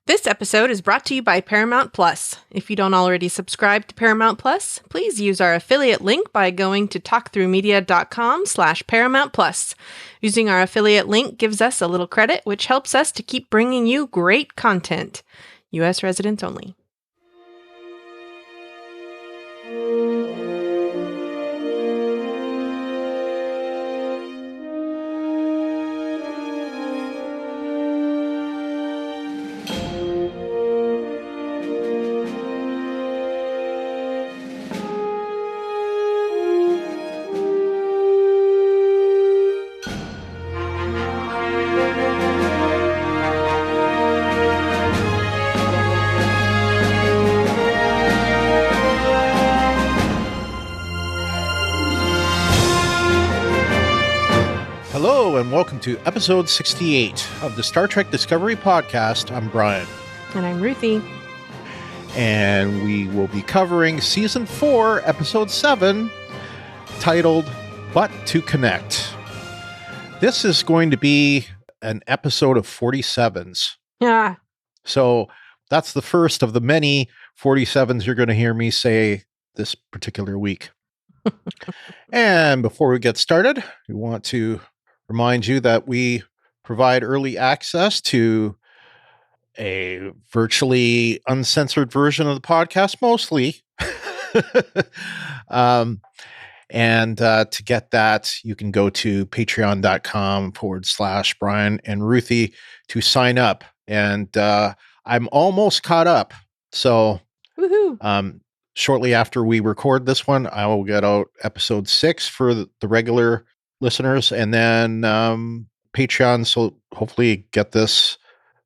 This episode is brought to you by Paramount Plus. If you don't already subscribe to Paramount Plus, please use our affiliate link by going to talkthroughmedia.com/Paramount Plus. Using our affiliate link gives us a little credit, which helps us to keep bringing you great content. U.S. residents only. Hello and welcome to episode 68 of the Star Trek Discovery podcast. I'm Brian. And I'm Ruthie. And we will be covering season 4, episode 7, titled But to Connect. This is going to be an episode of 47s. Yeah. So that's the first of the many 47s you're going to hear me say this particular week. And before we get started, we want to remind you that we provide early access to a virtually uncensored version of the podcast, mostly. And to get that, you can go to patreon.com/Brian and Ruthie to sign up. And I'm almost caught up. So shortly after we record this one, I will get out episode 6 for the regular listeners, and then Patreon. So hopefully get this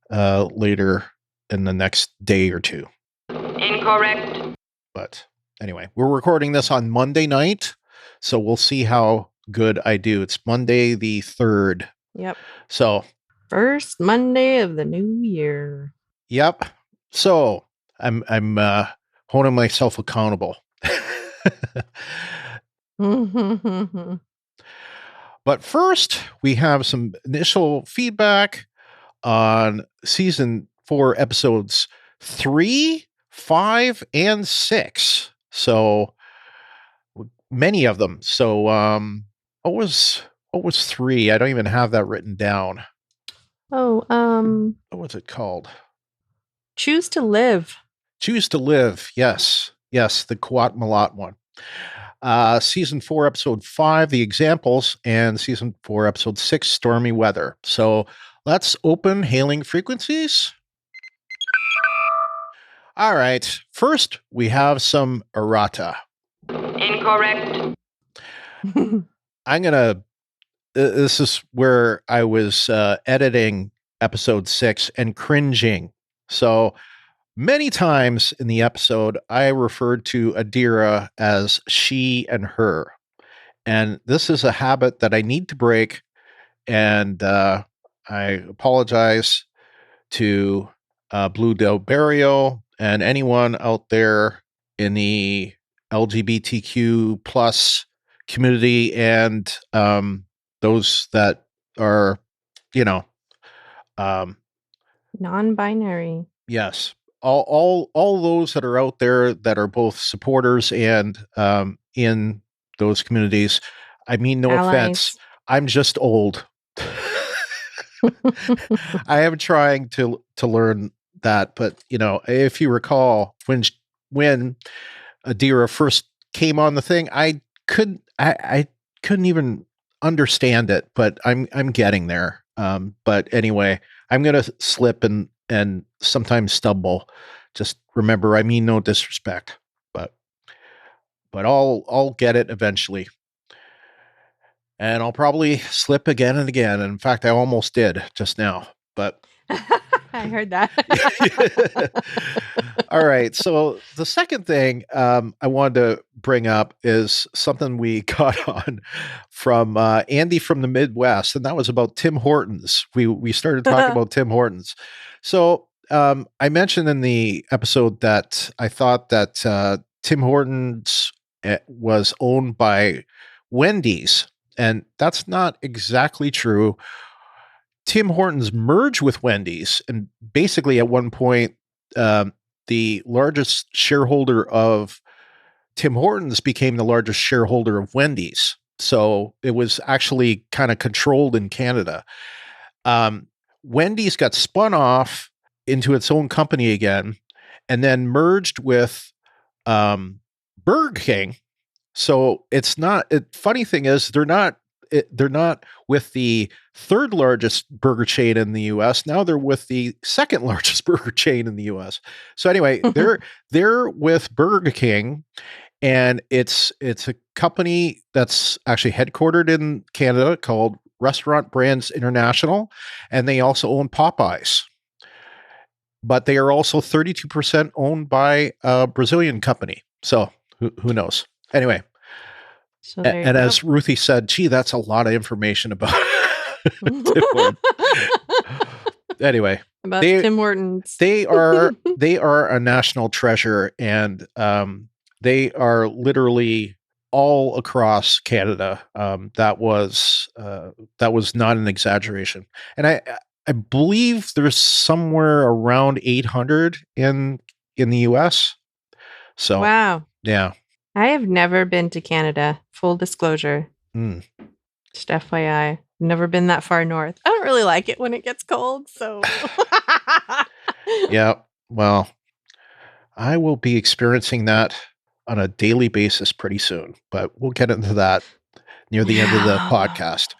later in the next day or two. Incorrect. But anyway, we're recording this on Monday night, so we'll see how good I do. It's Monday the 3rd. Yep. So First Monday of the new year. Yep. So I'm holding myself accountable. But first, we have some initial feedback on season 4 episodes 3, 5, and 6. So many of them. So what was 3? I don't even have that written down. What was it called? Choose to Live. Choose to Live. Yes, the Kuat Malat one. Season 4, episode 5, The Examples, and season 4, episode 6, Stormy Weather. So let's open hailing frequencies. All right. First, we have some errata. Incorrect. This is where I was editing episode 6 and cringing. So many times in the episode, I referred to Adira as she and her. And this is a habit that I need to break. And I apologize to Blue Del Barrio and anyone out there in the LGBTQ plus community and those that are, non-binary. Yes. All those that are out there that are both supporters and in those communities. I mean, no Allies. offense. I'm just old. I am trying to learn that, but if you recall, when Adira first came on the thing, I couldn't even understand it, but I'm getting there. But anyway, I'm gonna slip and sometimes stumble. Just remember, I mean no disrespect, but I'll get it eventually. And I'll probably slip again and again. In fact, I almost did just now, but I heard that. All right. So the second thing I wanted to bring up is something we got on from Andy from the Midwest, and that was about Tim Hortons. We started talking about Tim Hortons. So I mentioned in the episode that I thought that Tim Hortons was owned by Wendy's, and that's not exactly true. Tim Hortons merged with Wendy's, and basically at one point, the largest shareholder of Tim Hortons became the largest shareholder of Wendy's. So it was actually kind of controlled in Canada. Wendy's got spun off into its own company again, and then merged with Burger King. So it's not. Funny thing is, they're not with the third largest burger chain in the U.S. Now they're with the second largest burger chain in the U.S. So anyway, they're with Burger King, and it's a company that's actually headquartered in Canada called Restaurant Brands International, and they also own Popeyes. But they are also 32% owned by a Brazilian company. So who knows? Anyway. So and as Ruthie said, gee, that's a lot of information about Tim Hortons. Anyway, about Tim Hortons. they are a national treasure, and they are literally all across Canada. That was not an exaggeration. And I believe there's somewhere around 800 in the US. So wow. Yeah. I have never been to Canada. Full disclosure. Just FYI. Never been that far north. I don't really like it when it gets cold, so. Yeah. Well, I will be experiencing that on a daily basis pretty soon, but we'll get into that near the end of the podcast.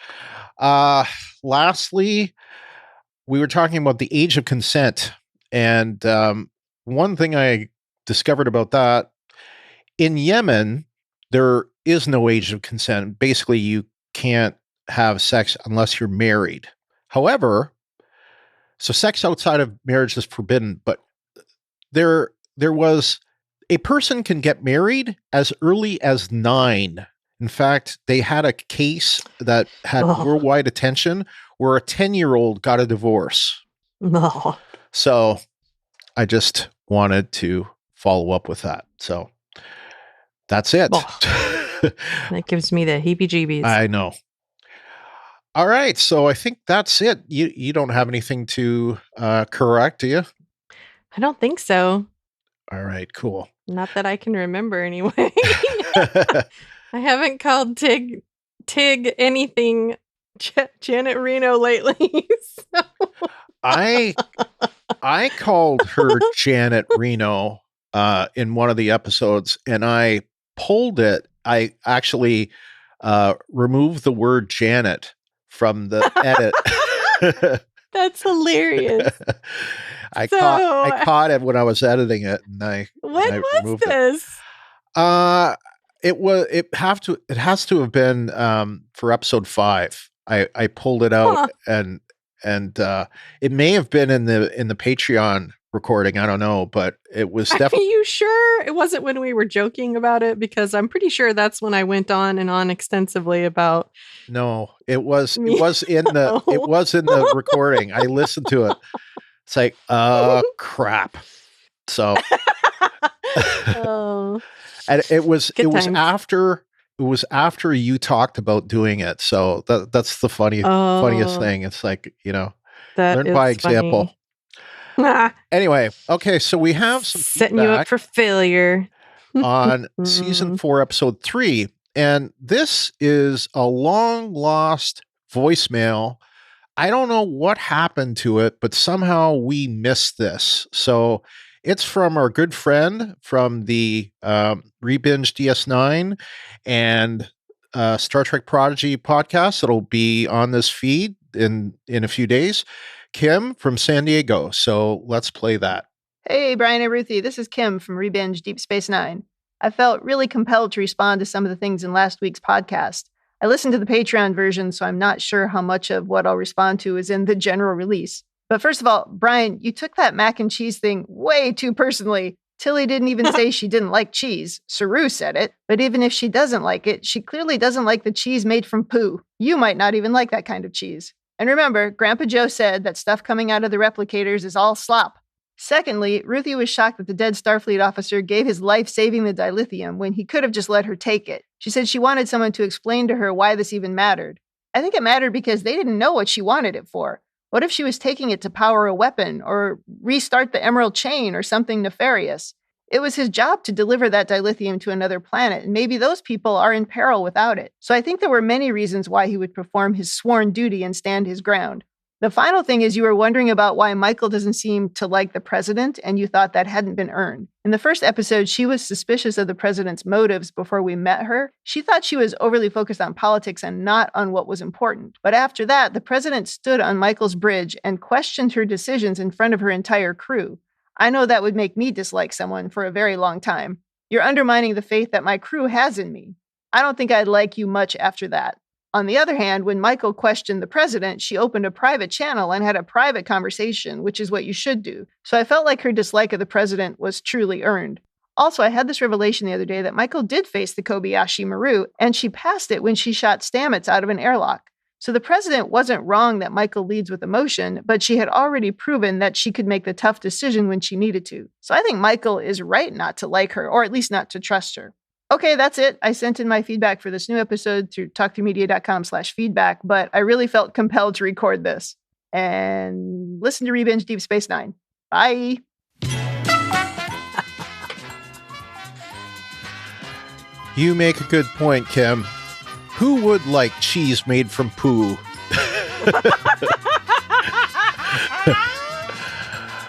Lastly, we were talking about the age of consent. And one thing I discovered about that, in Yemen, there is no age of consent. Basically, you can't have sex unless you're married. However, so sex outside of marriage is forbidden, but there was a person can get married as early as 9. In fact, they had a case that had worldwide attention where a 10-year-old got a divorce. No. So I just wanted to follow up with that. So that's it. That gives me the heebie-jeebies. I know. All right. So I think that's it. You don't have anything to correct, do you? I don't think so. All right, cool. Not that I can remember anyway. I haven't called Tig anything Janet Reno lately. So. I called her Janet Reno in one of the episodes, and I pulled it. I actually removed the word Janet from the edit. That's hilarious. I caught it when I was editing it, and I was this? It has to have been for episode 5. I pulled it out, and it may have been in the Patreon recording. I don't know, but it was definitely. Are you sure it wasn't when we were joking about it? Because I'm pretty sure that's when I went on and on extensively about. No, it was in the recording. I listened to it. It's like, crap. So, and it was after you talked about doing it. So that's the funniest thing. It's like, learn by example. Anyway, okay, so we have some setting you up for failure on season 4, episode 3, and this is a long lost voicemail. I don't know what happened to it, but somehow we missed this. So it's from our good friend from the Rebinge DS9 and Star Trek Prodigy podcast. It'll be on this feed in a few days. Kim from San Diego. So let's play that. Hey, Brian and Ruthie. This is Kim from Rebinge Deep Space Nine. I felt really compelled to respond to some of the things in last week's podcast. I listened to the Patreon version, so I'm not sure how much of what I'll respond to is in the general release. But first of all, Brian, you took that mac and cheese thing way too personally. Tilly didn't even say she didn't like cheese. Saru said it. But even if she doesn't like it, she clearly doesn't like the cheese made from poo. You might not even like that kind of cheese. And remember, Grandpa Joe said that stuff coming out of the replicators is all slop. Secondly, Ruthie was shocked that the dead Starfleet officer gave his life saving the dilithium when he could have just let her take it. She said she wanted someone to explain to her why this even mattered. I think it mattered because they didn't know what she wanted it for. What if she was taking it to power a weapon or restart the Emerald Chain or something nefarious? It was his job to deliver that dilithium to another planet, and maybe those people are in peril without it. So I think there were many reasons why he would perform his sworn duty and stand his ground. The final thing is you were wondering about why Michael doesn't seem to like the president, and you thought that hadn't been earned. In the first episode, she was suspicious of the president's motives before we met her. She thought she was overly focused on politics and not on what was important. But after that, the president stood on Michael's bridge and questioned her decisions in front of her entire crew. I know that would make me dislike someone for a very long time. You're undermining the faith that my crew has in me. I don't think I'd like you much after that. On the other hand, when Michael questioned the president, she opened a private channel and had a private conversation, which is what you should do. So I felt like her dislike of the president was truly earned. Also, I had this revelation the other day that Michael did face the Kobayashi Maru, and she passed it when she shot Stamets out of an airlock. So the president wasn't wrong that Michael leads with emotion, but she had already proven that she could make the tough decision when she needed to. So I think Michael is right not to like her, or at least not to trust her. Okay, that's it. I sent in my feedback for this new episode through talkthroughmedia.com/feedback, but I really felt compelled to record this. And listen to Revenge Deep Space Nine. Bye. You make a good point, Kim. Who would like cheese made from poo?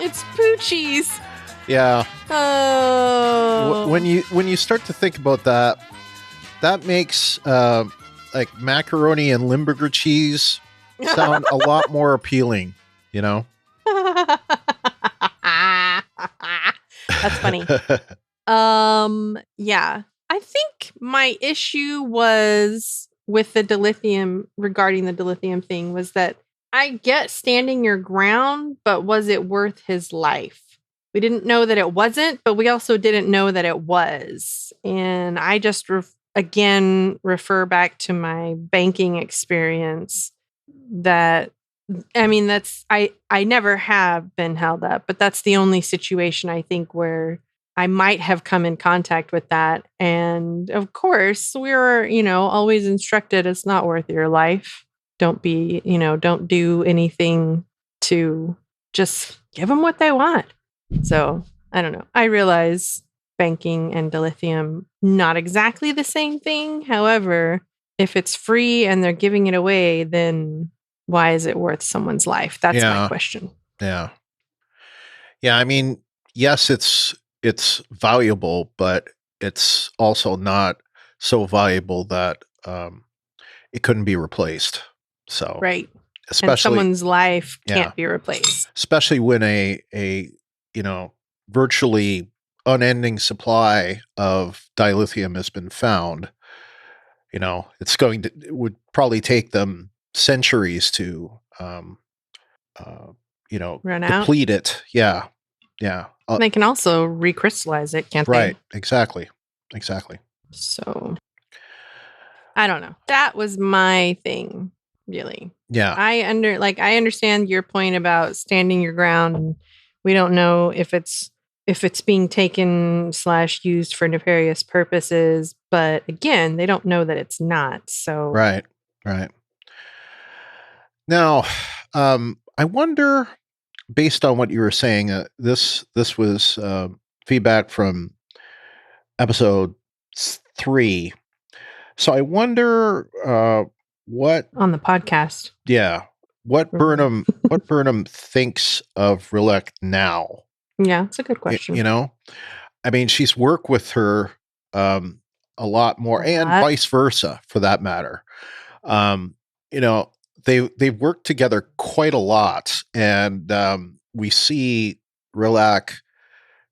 It's poo cheese. Yeah. Oh. When you start to think about that, that makes like macaroni and Limburger cheese sound a lot more appealing, you know? That's funny. Yeah. I think my issue was with the dilithium, regarding the dilithium thing, was that I get standing your ground, but was it worth his life? We didn't know that it wasn't, but we also didn't know that it was. And I just, again, refer back to my banking experience that, I mean, I never have been held up, but that's the only situation I think where I might have come in contact with that. And of course, we were, always instructed it's not worth your life. Don't do anything to just give them what they want. So I don't know. I realize banking and dilithium, not exactly the same thing. However, if it's free and they're giving it away, then why is it worth someone's life? That's my question. Yeah. Yeah. I mean, yes, it's valuable, but it's also not so valuable that it couldn't be replaced. So right. Especially and someone's life can't be replaced. Especially when a virtually unending supply of dilithium has been found. It would probably take them centuries to run out. Deplete it. Yeah. Yeah. They can also recrystallize it, can't they? Right. Exactly. So, I don't know. That was my thing, really. Yeah. I understand your point about standing your ground. And we don't know if it's being taken / used for nefarious purposes, but again, they don't know that it's not. So right. Now, I wonder, based on what you were saying, this was feedback from episode 3. So I wonder what on the podcast. Yeah, what Burnham thinks of Rilek now. Yeah, it's a good question. I mean, she's worked with her a lot more, and vice versa, for that matter. They've worked together quite a lot, and we see Rilek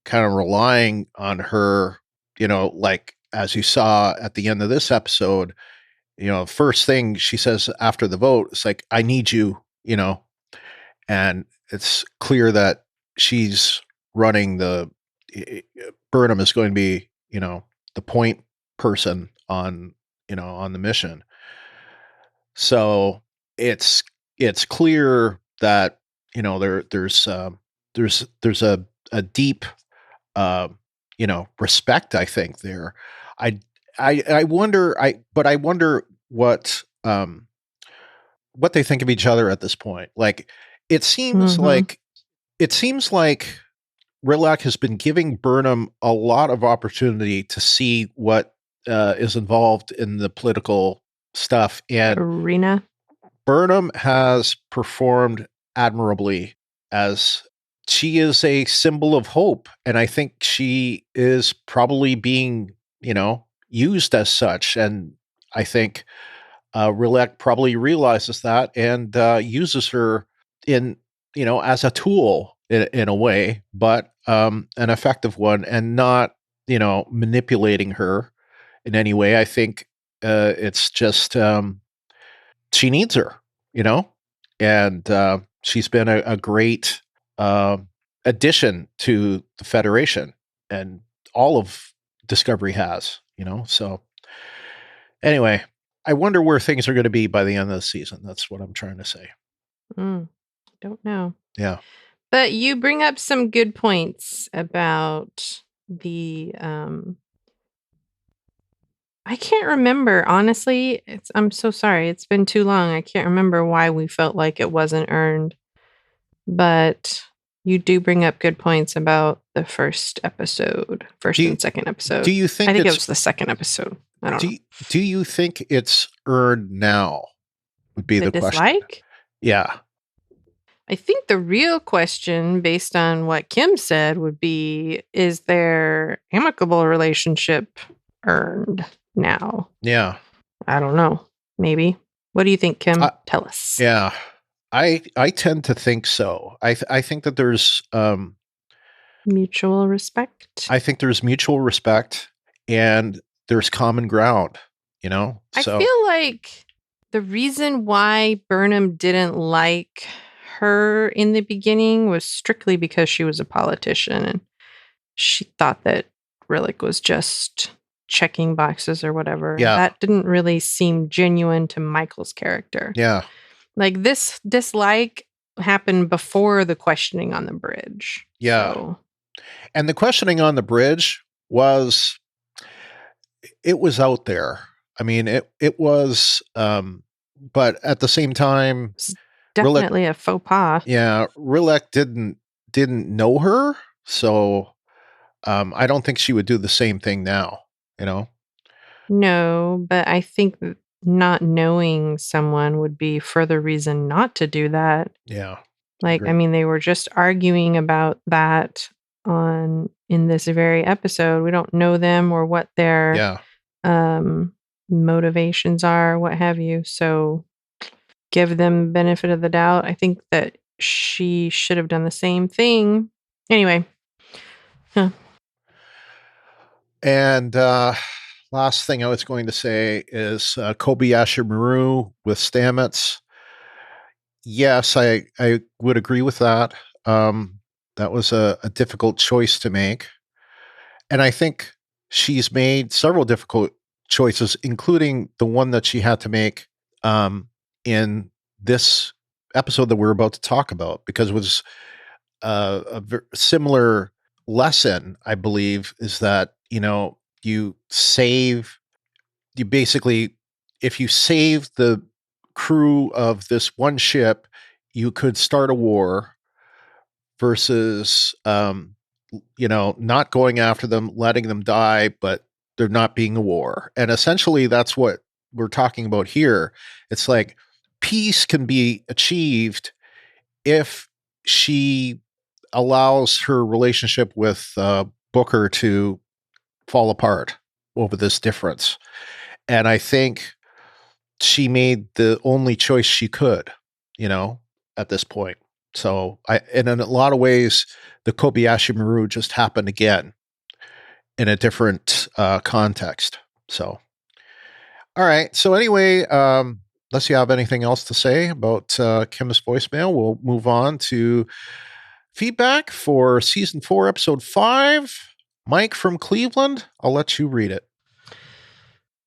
kind of relying on her, like as you saw at the end of this episode, first thing she says after the vote is like, I need you, and it's clear that she's running Burnham is going to be, the point person on the mission. So it's clear that, there's a deep, respect, I think there. I wonder what they think of each other at this point. Like, It seems like Rilak has been giving Burnham a lot of opportunity to see what is involved in the political stuff, and Arena. Burnham has performed admirably, as she is a symbol of hope, and I think she is probably being, used as such. And I think Rilek probably realizes that and uses her in, as a tool in a way, but an effective one, and not, manipulating her in any way. I think it's just she needs her, and she's been a great addition to the Federation, and all of Discovery has, so anyway, I wonder where things are going to be by the end of the season. That's what I'm trying to say. Don't know. Yeah. But you bring up some good points about the I can't remember, honestly. I'm so sorry. It's been too long. I can't remember why we felt like it wasn't earned. But you do bring up good points about the first and second episode. Do you think I think it was the second episode. I don't know. Do you think it's earned now? Would be the question. Dislike? Yeah. I think the real question, based on what Kim said, would be, is their amicable relationship earned now? Yeah. I don't know. Maybe. What do you think, Kim? Tell us. Yeah. I tend to think so. I think that there's mutual respect. I think there's mutual respect, and there's common ground, So I feel like the reason why Burnham didn't like her in the beginning was strictly because she was a politician, and she thought that Rilek was just checking boxes or whatever. Yeah. That didn't really seem genuine to Michael's character. Yeah. Like, this dislike happened before the questioning on the bridge. Yeah. So. And the questioning on the bridge was out there. I mean, it was, but at the same time, definitely a faux pas. Yeah. Rilek didn't know her. So, I don't think she would do the same thing now, No, but I think not knowing someone would be further reason not to do that. Yeah. Like, I mean, they were just arguing about that in this very episode. We don't know them or what their motivations are, what have you. So give them the benefit of the doubt. I think that she should have done the same thing. Anyway. Huh. And last thing I was going to say is Kobayashi Maru with Stamets. Yes, I would agree with that. That was a difficult choice to make. And I think she's made several difficult choices, including the one that she had to make in this episode that we're about to talk about, because it was a similar lesson, I believe, is that, if you save the crew of this one ship, you could start a war, versus, not going after them, letting them die, but there not being a war. And essentially that's what we're talking about here. It's like peace can be achieved if she allows her relationship with Booker to fall apart over this difference. And I think she made the only choice she could, at this point. So and in a lot of ways, the Kobayashi Maru just happened again in a different context. So, all right. So anyway, unless you have anything else to say about Kim's voicemail, we'll move on to feedback for season 4, episode 5. Mike from Cleveland, I'll let you read it.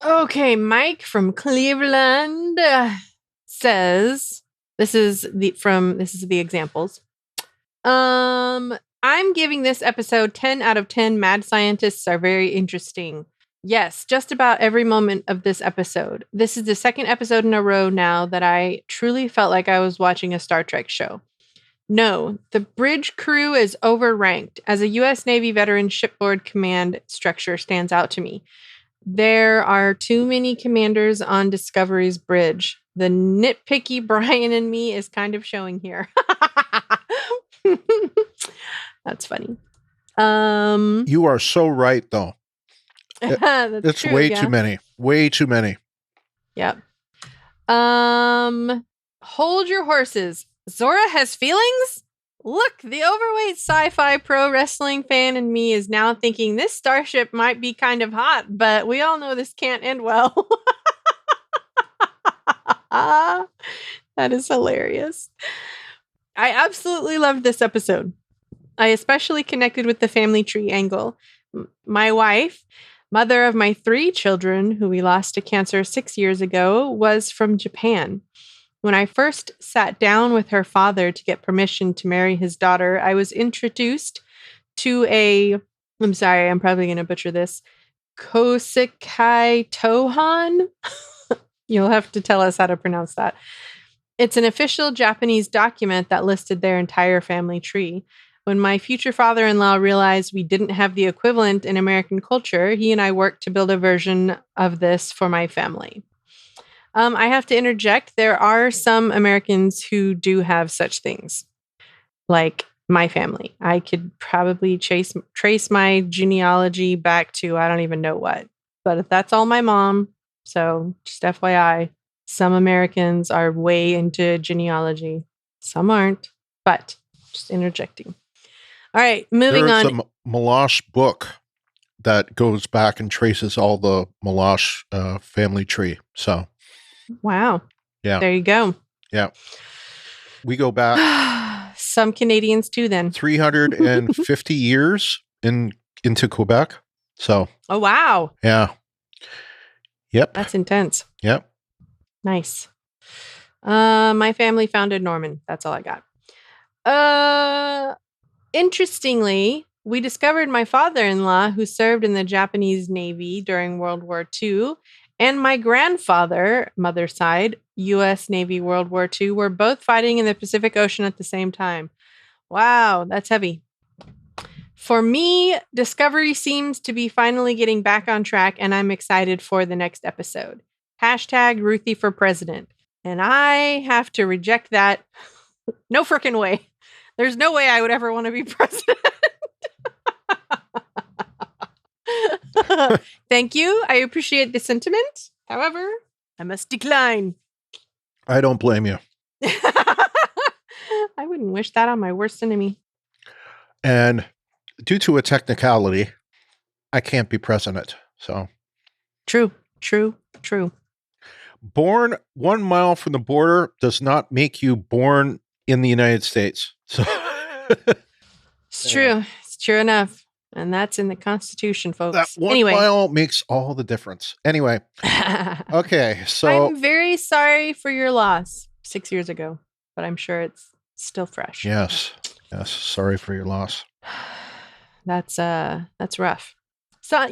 Okay, Mike from Cleveland says, this is the examples. I'm giving this episode 10 out of 10. Mad scientists are very interesting. Yes, just about every moment of this episode. This is the second episode in a row now that I truly felt like I was watching a Star Trek show. No, the bridge crew is overranked. As a U.S. Navy veteran, shipboard command structure stands out to me. There are too many commanders on Discovery's bridge. The nitpicky Brian in me is kind of showing here. That's funny. You are so right, though. That's It's true, way yeah. too many. Way too many. Yep. Hold your horses. Zora has feelings? Look, the overweight sci-fi pro wrestling fan in me is now thinking this starship might be kind of hot, but we all know this can't end well. That is hilarious. I absolutely loved this episode. I especially connected with the family tree angle. My wife, mother of my 3 children, who we lost to cancer 6 years ago, was from Japan. When I first sat down with her father to get permission to marry his daughter, I was introduced to I'm sorry, I'm probably going to butcher this, Kosekai Tohan. You'll have to tell us how to pronounce that. It's an official Japanese document that listed their entire family tree. When my future father-in-law realized we didn't have the equivalent in American culture, he and I worked to build a version of this for my family. I have to interject. There are some Americans who do have such things, like my family. I could probably trace my genealogy back to I don't even know what, but that's all my mom. So just FYI, some Americans are way into genealogy. Some aren't, but just interjecting. All right, moving on. There's a Malash book that goes back and traces all the Malash family tree. So, wow. Yeah. There you go. Yeah. We go back some Canadians too then. 350 years into Quebec. So. Oh, wow. Yeah. Yep. That's intense. Yep. Nice. My family founded Norman. That's all I got. Interestingly, we discovered my father-in-law, who served in the Japanese Navy during World War II, and my grandfather, mother's side, U.S. Navy World War II, were both fighting in the Pacific Ocean at the same time. Wow, that's heavy. For me, Discovery seems to be finally getting back on track, and I'm excited for the next episode. # Ruthie for president. And I have to reject that. No frickin' way. There's no way I would ever want to be president. Thank you. I appreciate the sentiment. However, I must decline. I don't blame you. I wouldn't wish that on my worst enemy. And due to a technicality, I can't be president. So True. Born 1 mile from the border does not make you born in the United States. So it's true. It's true enough. And that's in the Constitution, folks. That 1 mile makes all the difference. Anyway. Okay. So I'm very sorry for your loss 6 years ago, but I'm sure it's still fresh. Yes. Sorry for your loss. That's rough. So,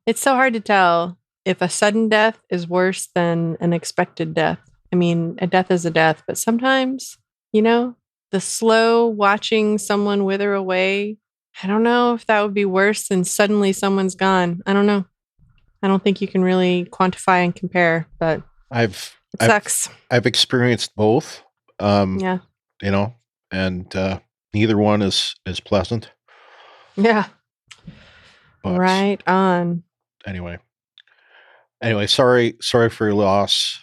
it's so hard to tell if a sudden death is worse than an expected death. I mean, a death is a death, but sometimes, the slow watching someone wither away, I don't know if that would be worse than suddenly someone's gone. I don't know. I don't think you can really quantify and compare, but it sucks. I've experienced both. Yeah. And neither one is pleasant. Yeah. But right on. Anyway, sorry for your loss,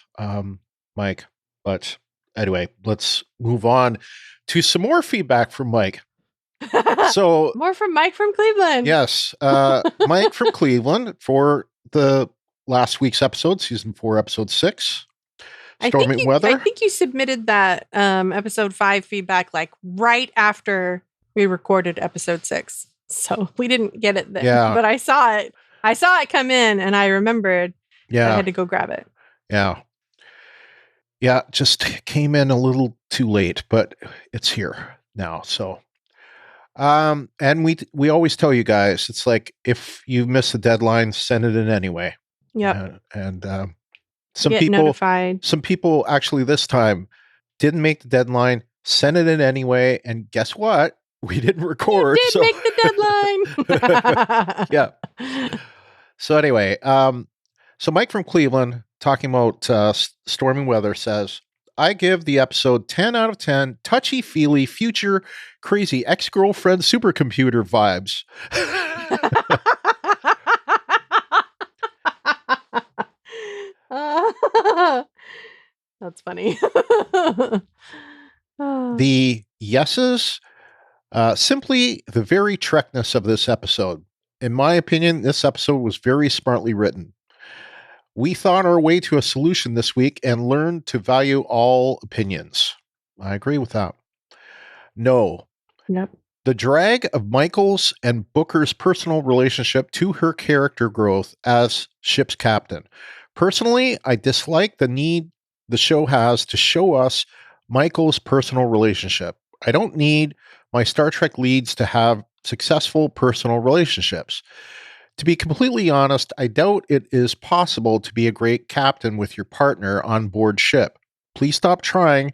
Mike. But anyway, let's move on to some more feedback from Mike. So more from Mike from Cleveland. Yes, Mike from Cleveland for the last week's episode, season 4, episode 6. Stormy weather. I think you submitted that episode 5 feedback like right after we recorded episode 6. So we didn't get it then. Yeah. But I saw it. I saw it come in and I remembered. Yeah. I had to go grab it. Yeah. Yeah, just came in a little too late, but it's here now. So and we always tell you guys, it's like if you miss the deadline, send it in anyway. Yep. And some people actually this time didn't make the deadline, sent it in anyway, and guess what? We didn't record. You did make the deadline. Yeah. So anyway, so Mike from Cleveland, talking about stormy weather, says, I give the episode 10 out of 10 touchy-feely, future, crazy ex-girlfriend supercomputer vibes. That's funny. The yeses, simply the very Trekness of this episode. In my opinion, this episode was very smartly written. We thought our way to a solution this week and learned to value all opinions. I agree with that. No. Yep. The drag of Michael's and Booker's personal relationship to her character growth as ship's captain. Personally, I dislike the need the show has to show us Michael's personal relationship. I don't need my Star Trek leads to have successful personal relationships. To be completely honest, I doubt it is possible to be a great captain with your partner on board ship. Please stop trying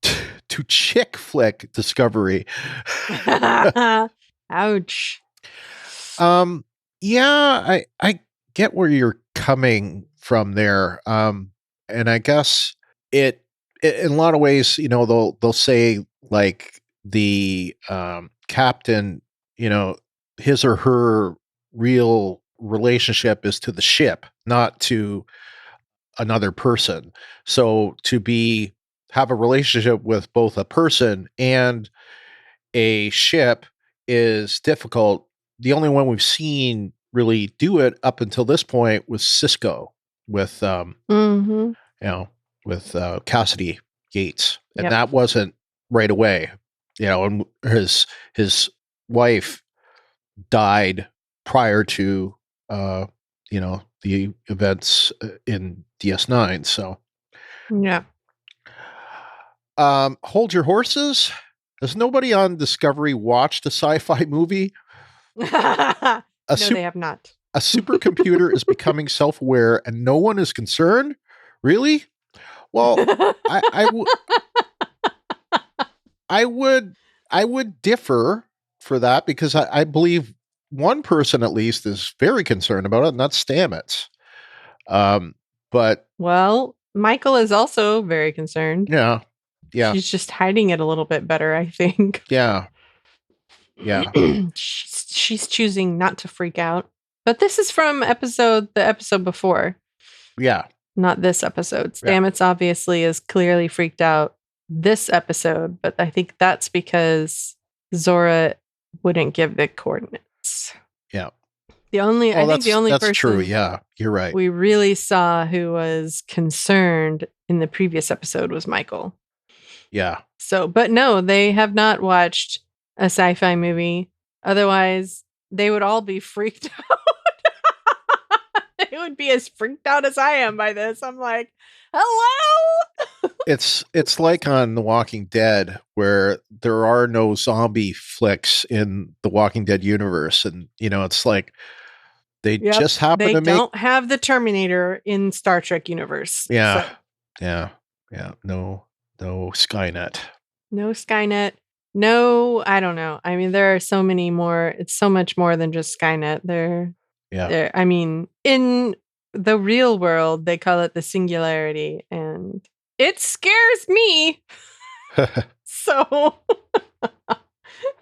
to chick flick Discovery. Ouch. Yeah, I get where you're coming from there. And I guess it in a lot of ways, you know, they'll say like the captain, you know, his or her real relationship is to the ship, not to another person. So to have a relationship with both a person and a ship is difficult. The only one we've seen really do it up until this point was Cisco with you know, with Cassidy Yates, and that wasn't right away. You know, and his wife died prior to you know, the events in DS9. So yeah. Hold your horses. Has nobody on Discovery watched a sci-fi movie? No, they have not. A supercomputer is becoming self-aware and no one is concerned? Really? Well, I would differ for that, because I believe one person at least is very concerned about it, and that's Stamets. But well, Michael is also very concerned. Yeah. She's just hiding it a little bit better, I think. Yeah. She's choosing not to freak out. But this is from the episode before. Yeah. Not this episode. Stamets obviously is clearly freaked out this episode, but I think that's because Zora wouldn't give the coordinates. Yeah. The only that's person true. Yeah, you're right. we really saw who was concerned in the previous episode was Michael. Yeah. So, but no, they have not watched a sci-fi movie. Otherwise, they would all be freaked out. They would be as freaked out as I am by this. I'm like, hello? It's like on The Walking Dead, where there are no zombie flicks in the Walking Dead universe. And, you know, it's like they just happen to make... They don't have the Terminator in Star Trek universe. Yeah. So. Yeah. No Skynet. No Skynet. No, I don't know. I mean, there are so many more. It's so much more than just Skynet. I mean, in the real world, they call it the singularity, and it scares me. So,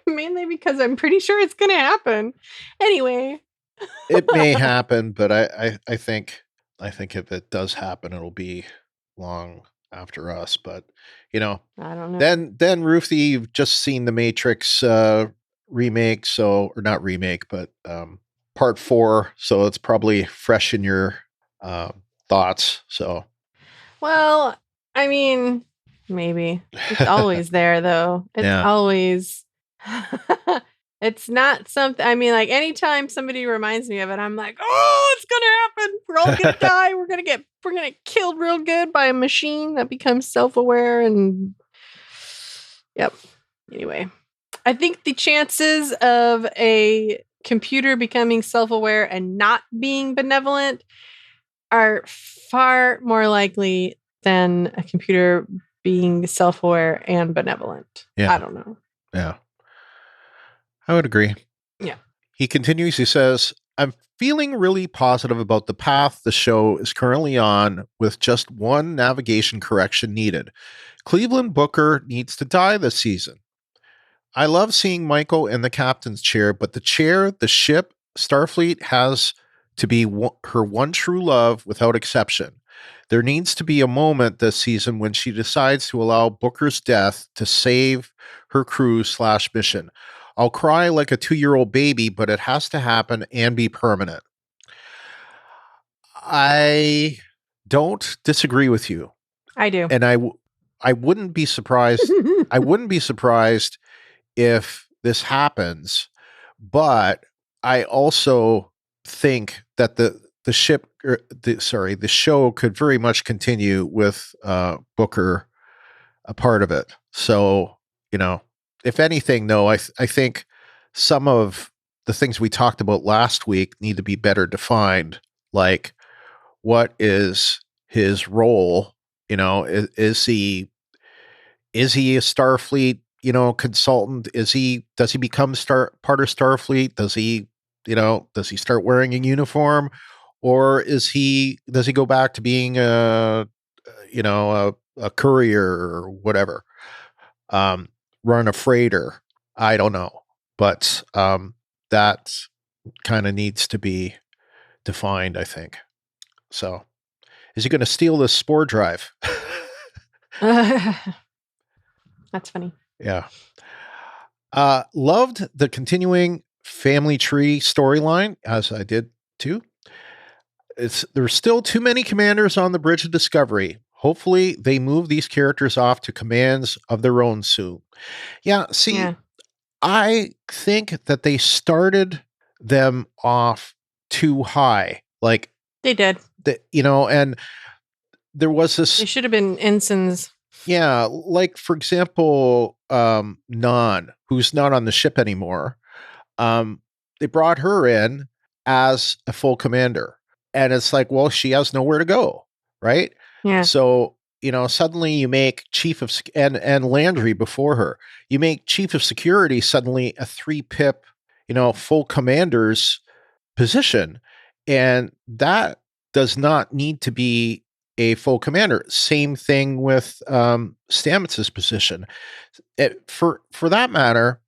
mainly because I'm pretty sure it's going to happen. Anyway. It may happen, but I think if it does happen, it'll be long after us. But, you know, I don't know. Then Ruthie, you've just seen the Matrix remake, or not remake, but part 4, so it's probably fresh in your thoughts. So, well, I mean, maybe it's always there, though. It's always. It's not something. I mean, like anytime somebody reminds me of it, I'm like, oh, it's gonna happen. We're all gonna die. We're gonna get killed real good by a machine that becomes self-aware. And yep. Anyway, I think the chances of a computer becoming self-aware and not being benevolent are far more likely than a computer being self-aware and benevolent. Yeah. I don't know. Yeah. I would agree. Yeah. He continues, he says, I'm feeling really positive about the path the show is currently on with just one navigation correction needed. Cleveland Booker needs to die this season. I love seeing Michael in the captain's chair, but the chair, the ship, Starfleet has to be her one true love without exception. There needs to be a moment this season when she decides to allow Booker's death to save her crew / mission. I'll cry like a 2-year-old baby, but it has to happen and be permanent. I don't disagree with you. I do. And I wouldn't be surprised. I wouldn't be surprised if this happens, but I also think that the show could very much continue with Booker a part of it. So, if anything, though, I think some of the things we talked about last week need to be better defined. Like, what is his role? Is he a Starfleet, consultant? Does he become part of Starfleet? Does he start wearing a uniform, or does he go back to being a courier or whatever? Run a freighter. I don't know, but that kind of needs to be defined, I think. So, is he going to steal the spore drive? That's funny. Yeah. Loved the continuing family tree storyline, as I did too. There's still too many commanders on the Bridge of Discovery. Hopefully they move these characters off to commands of their own soon. Yeah, see, Yeah. I think that they started them off too high. Like They did. And there was this. They should have been ensigns. Yeah, like for example, Nan, who's not on the ship anymore. They brought her in as a full commander, and it's like, well, she has nowhere to go, right? Yeah. So suddenly you make chief of and Landry before her, you make chief of security suddenly a 3-pip, full commander's position, and that does not need to be a full commander. Same thing with Stamets's position. For that matter,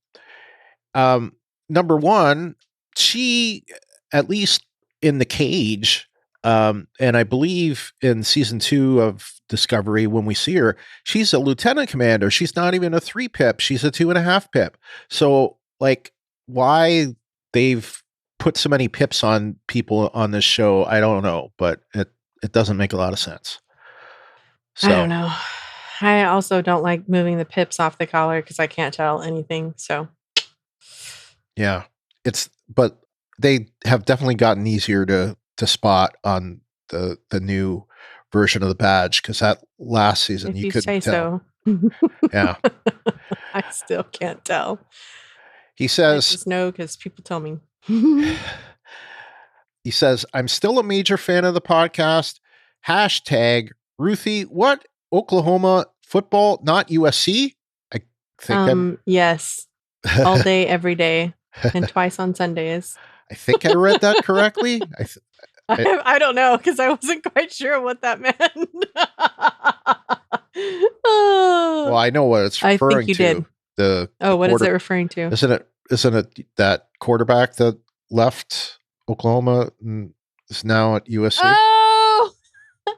number one, she, at least in the cage, and I believe in season 2 of Discovery, when we see her, she's a lieutenant commander. She's not even a 3-pip. She's a 2.5 pip. So, like, why they've put so many pips on people on this show, I don't know, but it doesn't make a lot of sense. So, I don't know. I also don't like moving the pips off the collar because I can't tell anything. So, yeah, but they have definitely gotten easier to spot on the new version of the badge, because that last season if you you couldn't say tell. so. Yeah, I still can't tell. he I says. just know because people tell me. He says, I'm still a major fan of the podcast. # Ruthie, what? Oklahoma football, not USC? I think yes. All day, every day, and twice on Sundays. I think I read that correctly. I don't know, because I wasn't quite sure what that meant. Well, I know what it's referring I think you to. did. What is it referring to? Isn't it that quarterback that left Oklahoma and is now at USC? Oh,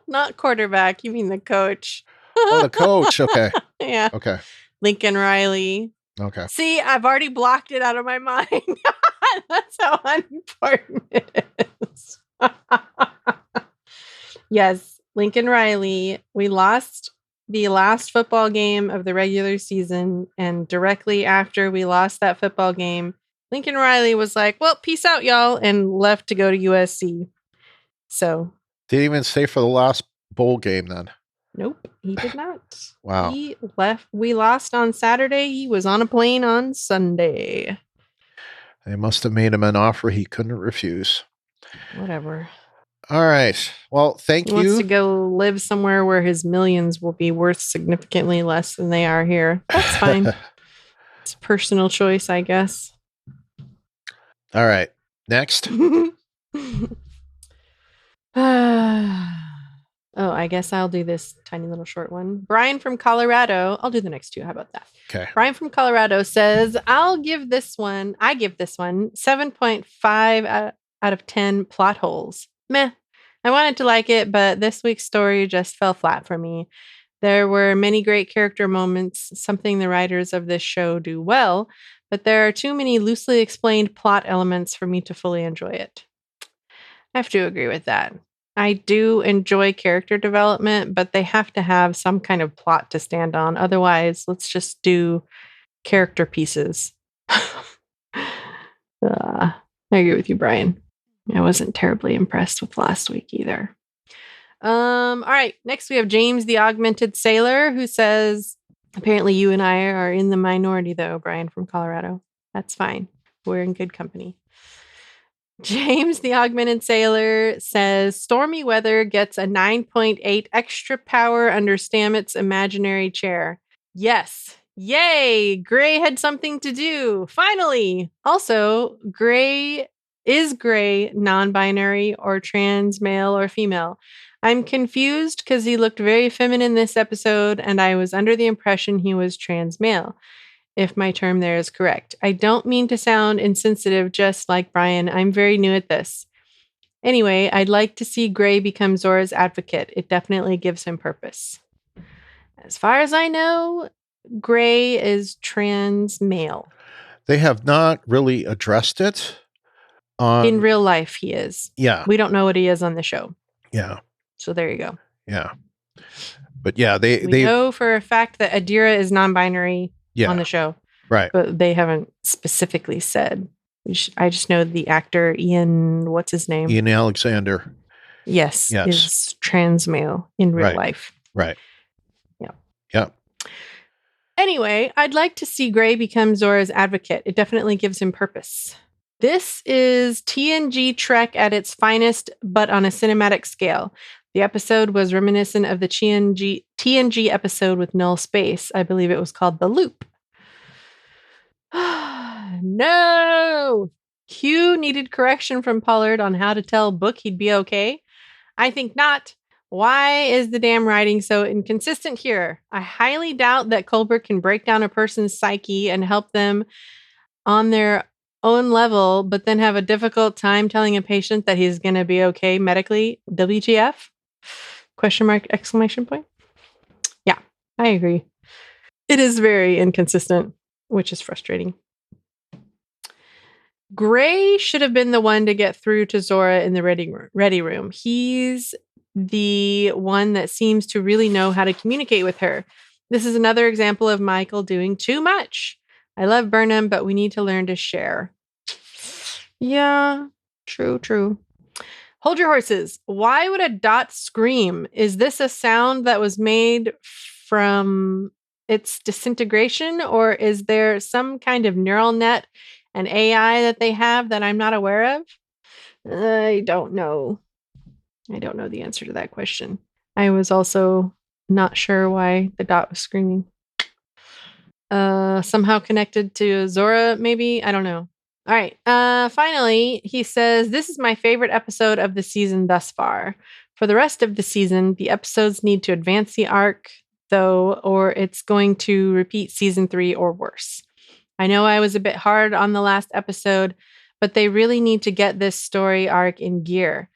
not quarterback. You mean the coach? Oh, the coach. Okay. Yeah. Okay. Lincoln Riley. Okay. See, I've already blocked it out of my mind. That's how unimportant it is. Yes, Lincoln Riley. We lost the last football game of the regular season, and directly after we lost that football game, Lincoln Riley was like, well, peace out, y'all, and left to go to USC. So. Didn't even stay for the last bowl game then. Nope, he did not. Wow. He left. We lost on Saturday. He was on a plane on Sunday. They must have made him an offer he couldn't refuse. Whatever. All right. Well, thank He wants to you. go live somewhere where his millions will be worth significantly less than they are here. That's fine. It's a personal choice, I guess. All right. Next. Oh, I guess I'll do this tiny little short one. Brian from Colorado. I'll do the next two. How about that? Okay. Brian from Colorado says, I give this one 7.5 out of 10 plot holes. Meh. I wanted to like it, but this week's story just fell flat for me. There were many great character moments, something the writers of this show do well, but there are too many loosely explained plot elements for me to fully enjoy it. I have to agree with that. I do enjoy character development, but they have to have some kind of plot to stand on. Otherwise, let's just do character pieces. I agree with you, Brian. I wasn't terribly impressed with last week either. All right. Next, we have James, the Augmented Sailor, who says, apparently you and I are in the minority, though, Brian from Colorado. That's fine. We're in good company. James, the Augmented Sailor, says stormy weather gets a 9.8 extra power under Stamets' imaginary chair. Yes. Yay! Gray had something to do. Finally. Also, is Gray non-binary or trans male or female? I'm confused because he looked very feminine this episode, and I was under the impression he was trans male. If my term there is correct. I don't mean to sound insensitive, just like Brian. I'm very new at this. Anyway, I'd like to see Gray become Zora's advocate. It definitely gives him purpose. As far as I know, Gray is trans male. They have not really addressed it. In real life, he is. Yeah. We don't know what he is on the show. Yeah. So there you go. Yeah. But yeah, they know for a fact that Adira is non-binary. On the show. Right. But they haven't specifically said. I just know the actor Ian, what's his name? Ian Alexander. Yes. Is trans male in real life. Right. Yeah. Yeah. Anyway, I'd like to see Gray become Zora's advocate. It definitely gives him purpose. This is TNG Trek at its finest, but on a cinematic scale. The episode was reminiscent of the TNG episode with null space. I believe it was called The Loop. No! Q needed correction from Pollard on how to tell Book he'd be okay. I think not. Why is the damn writing so inconsistent here? I highly doubt that Colbert can break down a person's psyche and help them on their own level, but then have a difficult time telling a patient that he's going to be okay medically. WTF? Question mark, exclamation point. Yeah, I agree. It is very inconsistent, which is frustrating. Gray should have been the one to get through to Zora in the ready room. He's the one that seems to really know how to communicate with her. This is another example of Michael doing too much. I love Burnham, but we need to learn to share. Yeah, true. Hold your horses. Why would a dot scream? Is this a sound that was made from its disintegration, or is there some kind of neural net and AI that they have that I'm not aware of? I don't know. I don't know the answer to that question. I was also not sure why the dot was screaming. Somehow connected to Zora, maybe? I don't know. All right. Finally, he says, this is my favorite episode of the season thus far. For the rest of the season, the episodes need to advance the arc, though, or it's going to repeat season 3 or worse. I know I was a bit hard on the last episode, but they really need to get this story arc in gear.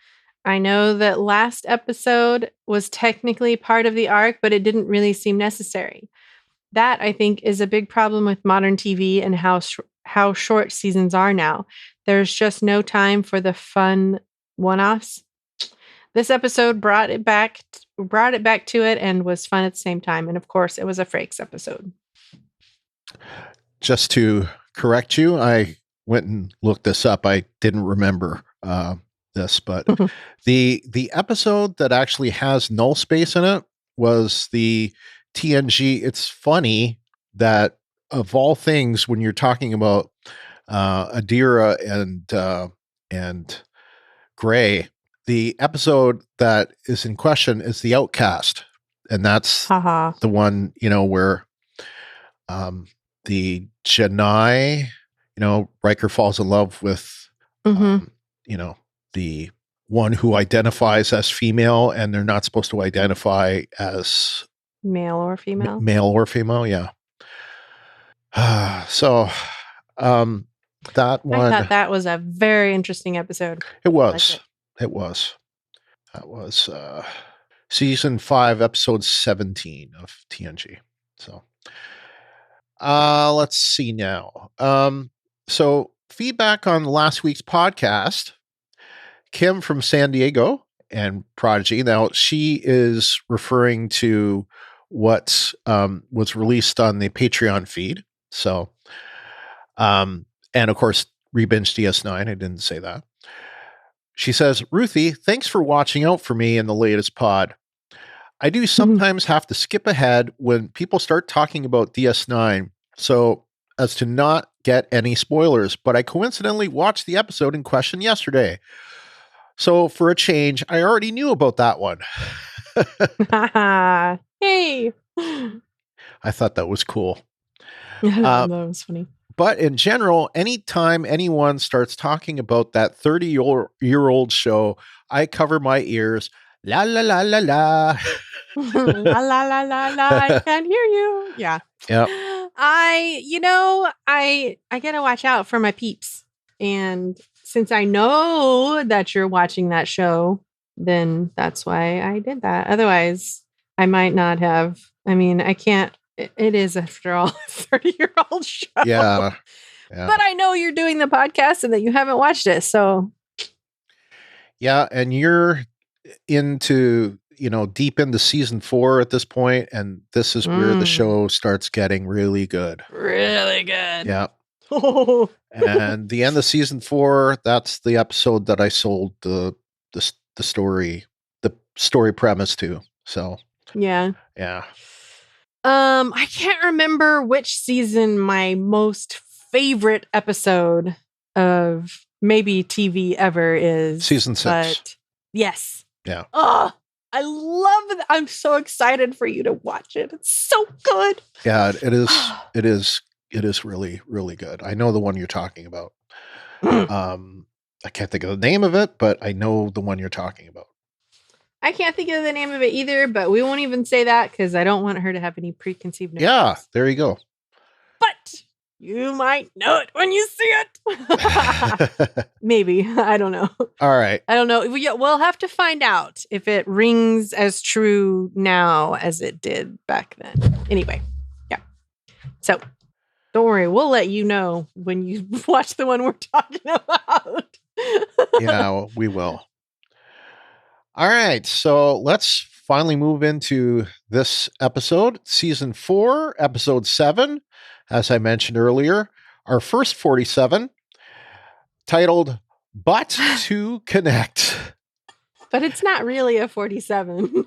I know that last episode was technically part of the arc, but it didn't really seem necessary. That, I think, is a big problem with modern TV and how short seasons are now. There's just no time for the fun one-offs. This episode brought it back to it and was fun at the same time. And of course, it was a Frakes episode. Just to correct you, I went and looked this up. I didn't remember this, but the episode that actually has null space in it was the TNG. It's funny that of all things, when you're talking about Adira and Gray, the episode that is in question is The Outcast. And that's Haha. the one, where the Janai, Riker falls in love with, Mhm. the one who identifies as female, and they're not supposed to identify as Male or female? male or female. Yeah. So, that one, I thought that was a very interesting episode. it was, liked it was, that was, season 5, episode 17 of TNG. So, let's see now. So feedback on last week's podcast, Kim from San Diego and Prodigy. Now she is referring to what was released on the Patreon feed. So, and of course, Rebinge DS9. I didn't say that. She says, Ruthie, thanks for watching out for me in the latest pod. I do sometimes have to skip ahead when people start talking about DS9 so as to not get any spoilers, but I coincidentally watched the episode in question yesterday. So for a change, I already knew about that one. Hey. I thought that was cool. That was funny. But in general, anytime anyone starts talking about that 30-year-old show, I cover my ears. La la la la la. La la la la la. I can't hear you. Yeah. Yep. I gotta watch out for my peeps. And since I know that you're watching that show, then that's why I did that. Otherwise, I might not have. I mean, I can't. It is, after all, a 30-year-old show. Yeah. But I know you're doing the podcast and that you haven't watched it. So, yeah. And you're into, deep into season 4 at this point, and this is where the show starts getting really good. Really good. Yeah. And the end of season 4, that's the episode that I sold the story premise to. So yeah. I can't remember which season my most favorite episode of maybe TV ever is. Season 6. But yes. Yeah. Oh, I love it. I'm so excited for you to watch it. It's so good. Yeah, it is. It is really, really good. I know the one you're talking about. I can't think of the name of it, but I know the one you're talking about. I can't think of the name of it either, but we won't even say that because I don't want her to have any preconceived notions. Yeah, there you go. But you might know it when you see it. Maybe. I don't know. All right. I don't know. We'll have to find out if it rings as true now as it did back then. Anyway, yeah. So don't worry. We'll let you know when you watch the one we're talking about. Yeah, we will. All right, so let's finally move into this episode, season 4, episode 7. As I mentioned earlier, our first 47, titled "But to Connect." But it's not really a 47.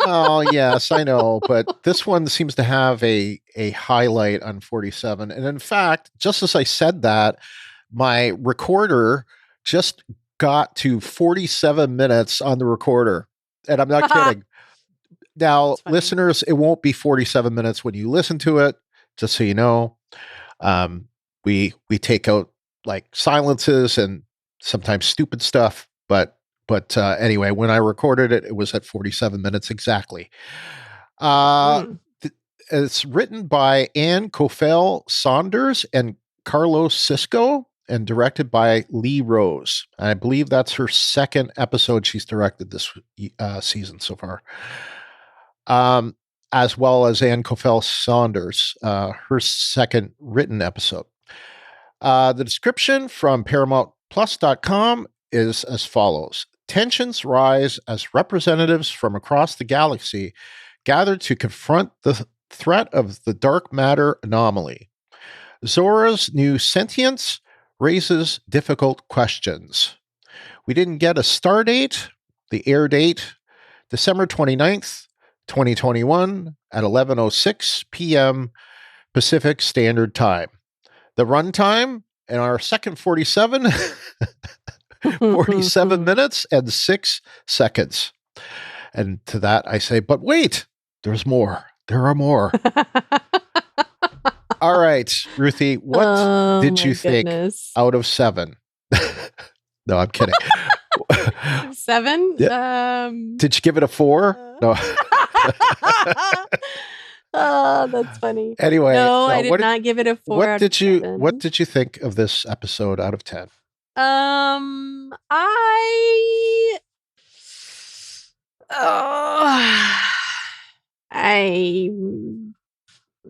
Well, yes, I know, but this one seems to have a highlight on 47. And in fact, just as I said that, my recorder just got to 47 minutes on the recorder. And I'm not kidding. Now, listeners, it won't be 47 minutes when you listen to it, just so you know. We take out like silences and sometimes stupid stuff, but anyway, when I recorded it, it was at 47 minutes exactly. It's written by Ann Cofell Saunders and Carlos Cisco, and directed by Lee Rose. I believe that's her second episode she's directed this season so far. As well as Ann Cofell Saunders, her second written episode. The description from ParamountPlus.com is as follows. Tensions rise as representatives from across the galaxy gather to confront the threat of the dark matter anomaly. Zora's new sentience raises difficult questions. We didn't get a star date. The air date, December 29th, 2021 at 11:06 p.m. Pacific Standard Time. The runtime in our second 47 47 minutes and 6 seconds. And to that, I say, but wait, there's more. There are more. All right, Ruthie, what did you think out of 7? No, I'm kidding. 7? Yeah. Did you give it a 4? No. Oh, that's funny. Anyway, no, I did not give it a 4. What did you think of this episode out of 10?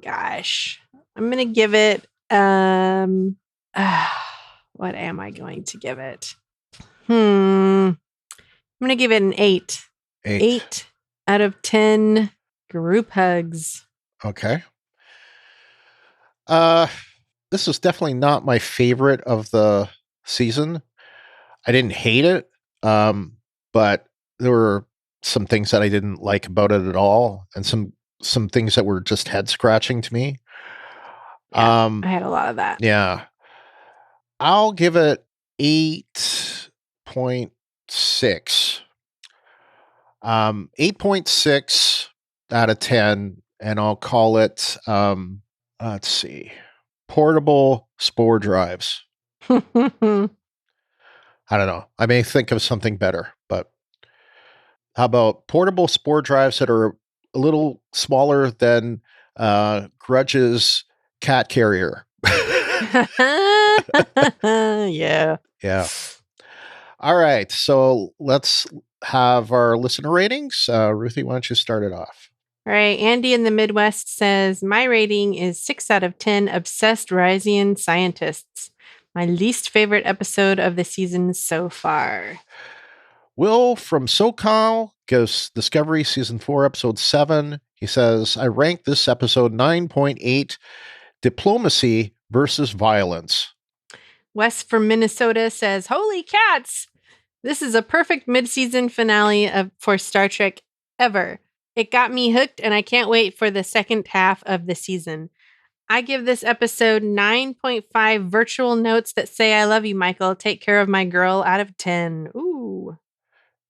Gosh, I'm gonna give it. What am I going to give it? I'm gonna give it an 8. 8 out of 10 group hugs. Okay. This is definitely not my favorite of the season. I didn't hate it, but there were some things that I didn't like about it at all, and some things that were just head scratching to me. Yeah, I had a lot of that. Yeah. I'll give it 8.6. 8.6 out of 10, and I'll call it, let's see, portable spore drives. I don't know. I may think of something better, but how about portable spore drives that are a little smaller than Grudge's cat carrier? Yeah. Yeah. All right. So let's have our listener ratings. Ruthie, why don't you start it off? All right. Andy in the Midwest says, my rating is 6 out of 10 obsessed Ryzian scientists. My least favorite episode of the season so far. Will from SoCal gives Discovery Season 4, Episode 7. He says, I rank this episode 9.8, Diplomacy versus Violence. Wes from Minnesota says, holy cats! This is a perfect mid-season finale for Star Trek ever. It got me hooked, and I can't wait for the second half of the season. I give this episode 9.5 virtual notes that say, I love you, Michael. Take care of my girl out of 10. Ooh.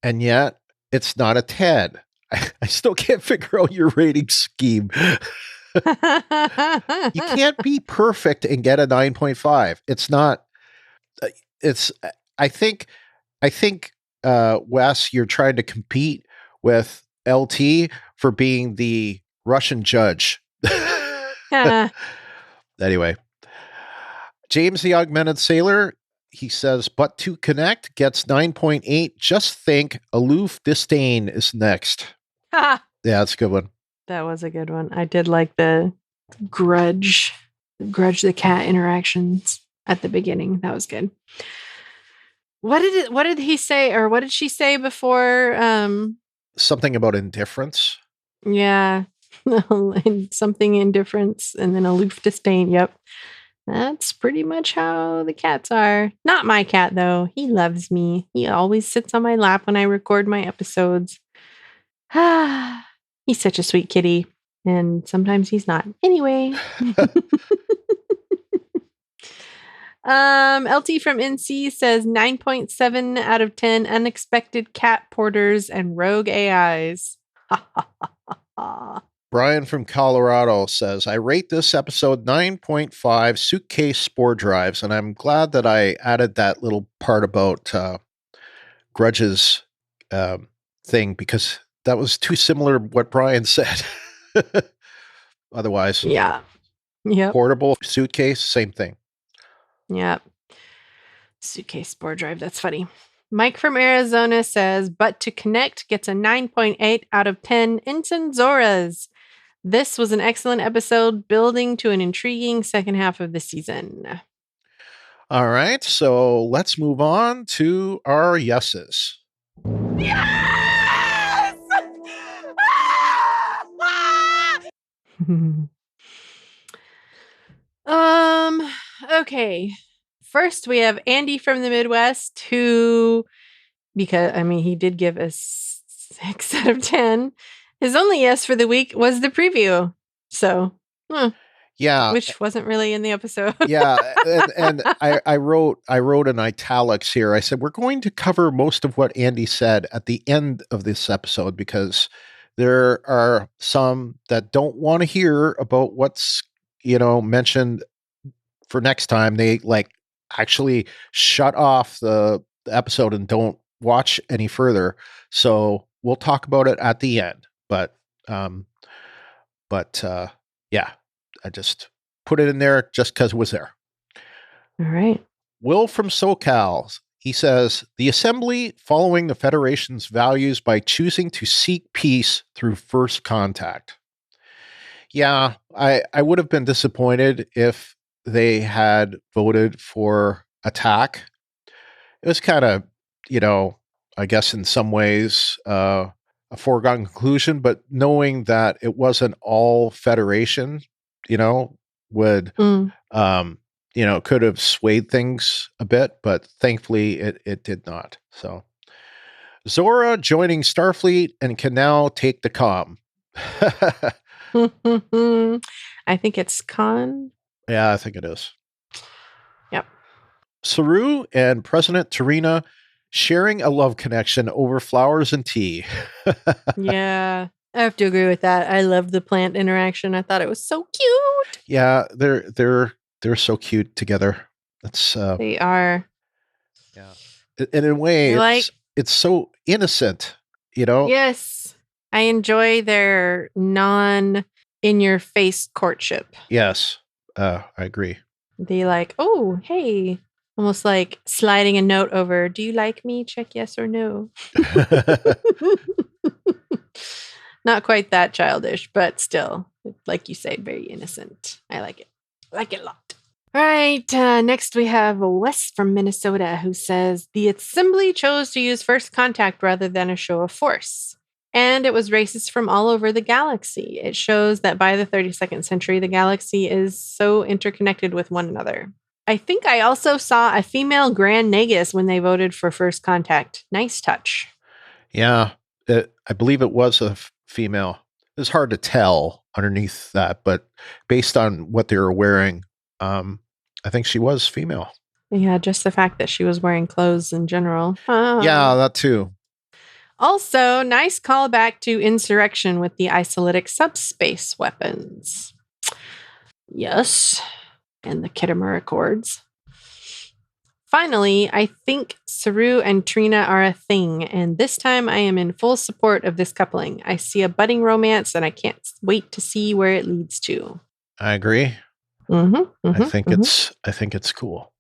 And yet, it's not a 10. I still can't figure out your rating scheme. You can't be perfect and get a 9.5. It's not. It's. I think, Wes, you're trying to compete with LT for being the Russian judge. Anyway, James the Augmented Sailor, he says, but to connect gets 9.8. Just think, aloof disdain is next. Yeah, that's a good one. That was a good one. I did like the Grudge the cat interactions at the beginning. That was good. What did he say, or what did she say before? Something about indifference. Yeah. Something indifference, and then aloof disdain. Yep. That's pretty much how the cats are. Not my cat, though. He loves me. He always sits on my lap when I record my episodes. He's such a sweet kitty. And sometimes he's not. Anyway. LT from NC says 9.7 out of 10 unexpected cat porters and rogue AIs. Brian from Colorado says, I rate this episode 9.5 suitcase spore drives, and I'm glad that I added that little part about Grudge's thing, because that was too similar to what Brian said. Otherwise, yeah. Portable suitcase, same thing. Yep. Suitcase spore drive. That's funny. Mike from Arizona says, but to connect gets a 9.8 out of 10 Ensign Zoras. This was an excellent episode, building to an intriguing second half of the season. All right, so let's move on to our yeses. Yes! Okay. First, we have Andy from the Midwest, who, because, he did give us 6 out of 10. His only yes for the week was the preview. So, yeah, Yeah. which wasn't really in the episode. Yeah. And I wrote in italics here. I said, we're going to cover most of what Andy said at the end of this episode because there are some that don't want to hear about what's, mentioned for next time. They actually shut off the episode and don't watch any further. So we'll talk about it at the end. But yeah, I just put it in there just because it was there. All right. Will from SoCal, he says, the assembly following the Federation's values by choosing to seek peace through first contact. Yeah, I would have been disappointed if they had voted for attack. It was kind of, I guess in some ways a foregone conclusion, but knowing that it wasn't all Federation, would, could have swayed things a bit, but thankfully it did not. So Zora joining Starfleet and can now take the comm. I think it's Khan. Yeah, I think it is. Yep. Saru and President Tarina sharing a love connection over flowers and tea. Yeah, I have to agree with that. I love the plant interaction. I thought it was so cute. Yeah, they're so cute together. It's they are. Yeah, and in a way, it's so innocent. Yes, I enjoy their non-in-your-face courtship. Yes, I agree. They oh, hey, almost like sliding a note over. Do you like me? Check yes or no. Not quite that childish, but still, like you say, very innocent. I like it. I like it a lot. All right. Next, we have Wes from Minnesota who says the assembly chose to use first contact rather than a show of force. And it was races from all over the galaxy. It shows that by the 32nd century, the galaxy is so interconnected with one another. I think I also saw a female Grand Nagus when they voted for first contact. Nice touch. Yeah, I believe it was a female. It's hard to tell underneath that, but based on what they were wearing, I think she was female. Yeah, just the fact that she was wearing clothes in general. Yeah, that too. Also, nice callback to Insurrection with the isolytic subspace weapons. Yes, and the Khitomer Accords. Finally, I think Saru and Trina are a thing, and this time I am in full support of this coupling. I see a budding romance, and I can't wait to see where it leads to. I agree. I think it's cool.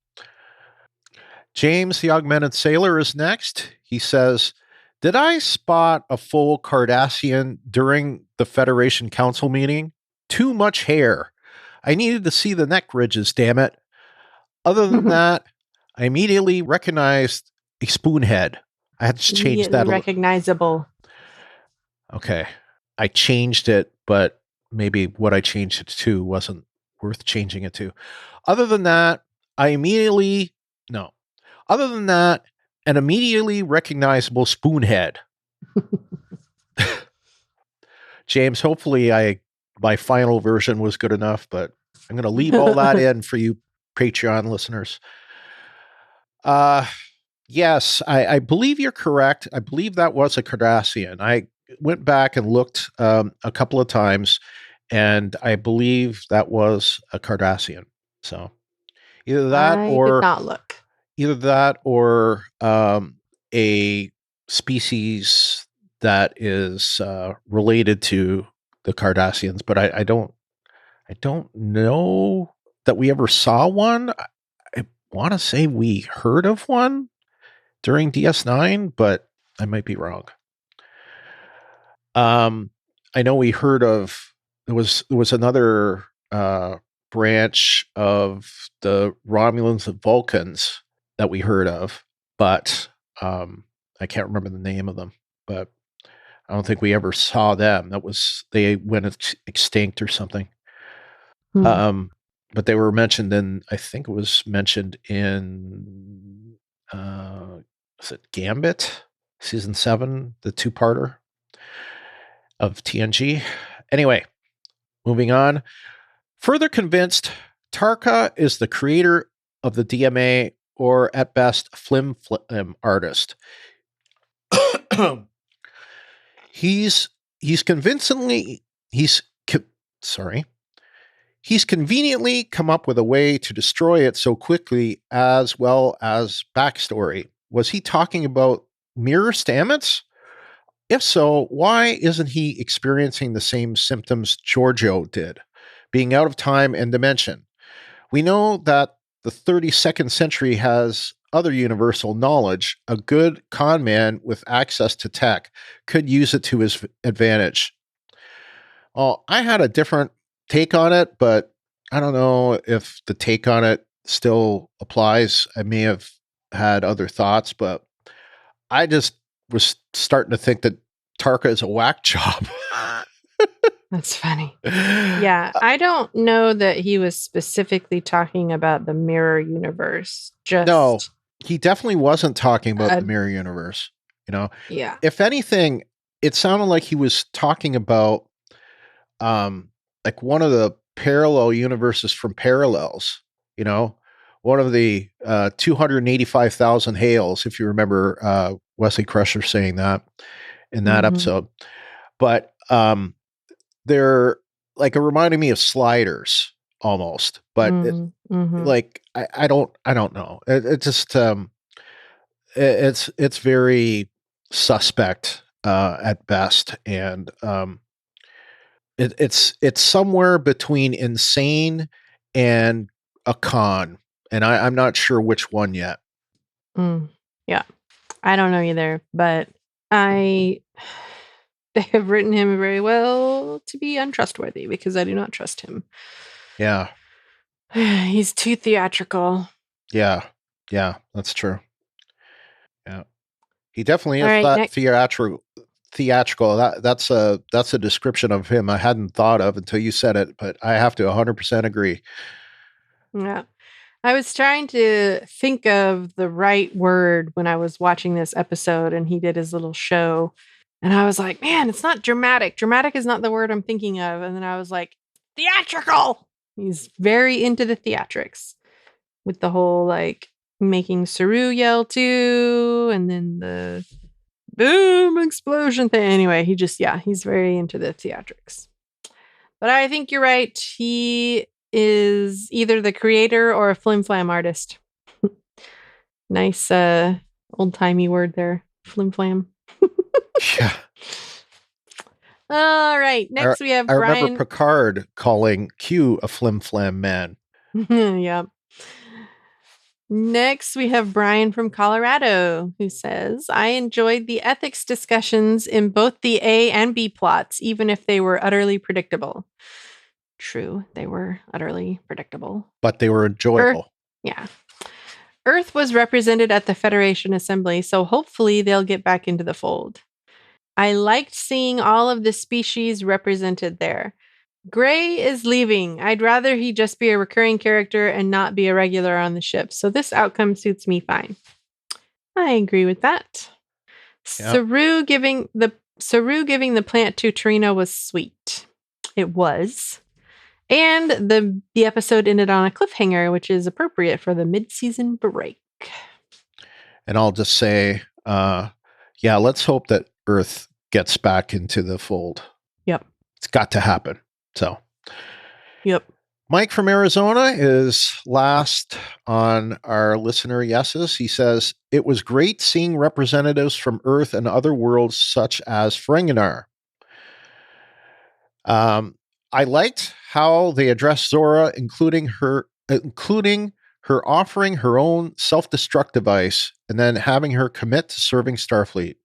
James, the Augmented Sailor, is next. He says, did I spot a full Cardassian during the Federation Council meeting? Too much hair. I needed to see the neck ridges, damn it. Other than that, I immediately recognized a spoonhead. I had to change that. Recognizable. Okay. I changed it, but maybe what I changed it to wasn't worth changing it to. Other than that, an immediately recognizable spoonhead. James, hopefully my final version was good enough, but I'm going to leave all that in for you Patreon listeners. Yes, I believe you're correct. I believe that was a Cardassian. I went back and looked a couple of times, and I believe that was a Cardassian. So either that or did not look. Either that or a species that is related to the Cardassians, but I don't know that we ever saw one. I want to say we heard of one during DS9, but I might be wrong. I know we heard of there was another branch of the Romulans and Vulcans that we heard of, but I can't remember the name of them. But I don't think we ever saw them. They went extinct or something. But they were mentioned I think it was mentioned in was it Gambit season 7, the 2-parter of TNG. Anyway, moving on. Further convinced, Tarka is the creator of the DMA, or at best, flim artist. He's convincingly he's conveniently come up with a way to destroy it so quickly, as well as backstory. Was he talking about mirror stamets? If so, why isn't he experiencing the same symptoms Giorgio did, being out of time and dimension? We know that the 32nd century has other universal knowledge. A good con man with access to tech could use it to his advantage. I had a different take on it, but I don't know if the take on it still applies. I may have had other thoughts, but I just was starting to think that Tarka is a whack job. That's funny. Yeah, I don't know that he was specifically talking about the mirror universe. No, he definitely wasn't talking about the mirror universe. Yeah. If anything, it sounded like he was talking about like one of the parallel universes from Parallels. One of the 285,000 Hales, if you remember Wesley Crusher saying that in that episode. But they're like, it reminded me of Sliders almost, but I don't know. It just it's very suspect at best, and it's somewhere between insane and a con, and I'm not sure which one yet. Yeah, I don't know either, but they have written him very well to be untrustworthy, because I do not trust him. Yeah. He's too theatrical. Yeah, that's true. Yeah. He definitely is theatrical. That's a description of him I hadn't thought of until you said it, but I have to 100% agree. Yeah. I was trying to think of the right word when I was watching this episode and he did his little show. And I was like, man, it's not dramatic. Dramatic is not the word I'm thinking of. And then I was like, theatrical. He's very into the theatrics with the whole like making Saru yell too. And then the boom explosion thing. Anyway, he's very into the theatrics. But I think you're right. He is either the creator or a flim-flam artist. Nice old-timey word there. Flim-flam. Yeah. All right. Next we have Brian. I remember Picard calling Q a flim-flam man. Yep. Next we have Brian from Colorado, who says, I enjoyed the ethics discussions in both the A and B plots, even if they were utterly predictable. True, they were utterly predictable. But they were enjoyable. Earth was represented at the Federation Assembly, so hopefully they'll get back into the fold. I liked seeing all of the species represented there. Gray is leaving. I'd rather he just be a recurring character and not be a regular on the ship, so this outcome suits me fine. I agree with that. Yep. Saru giving the plant to Trina was sweet. It was. And the episode ended on a cliffhanger, which is appropriate for the mid-season break. And I'll just say, let's hope that Earth gets back into the fold. Yep. It's got to happen. So. Yep. Mike from Arizona is last on our listener yeses. He says, it was great seeing representatives from Earth and other worlds such as Ferenginar. I liked how they addressed Zora, including her offering her own self-destruct device and then having her commit to serving Starfleet.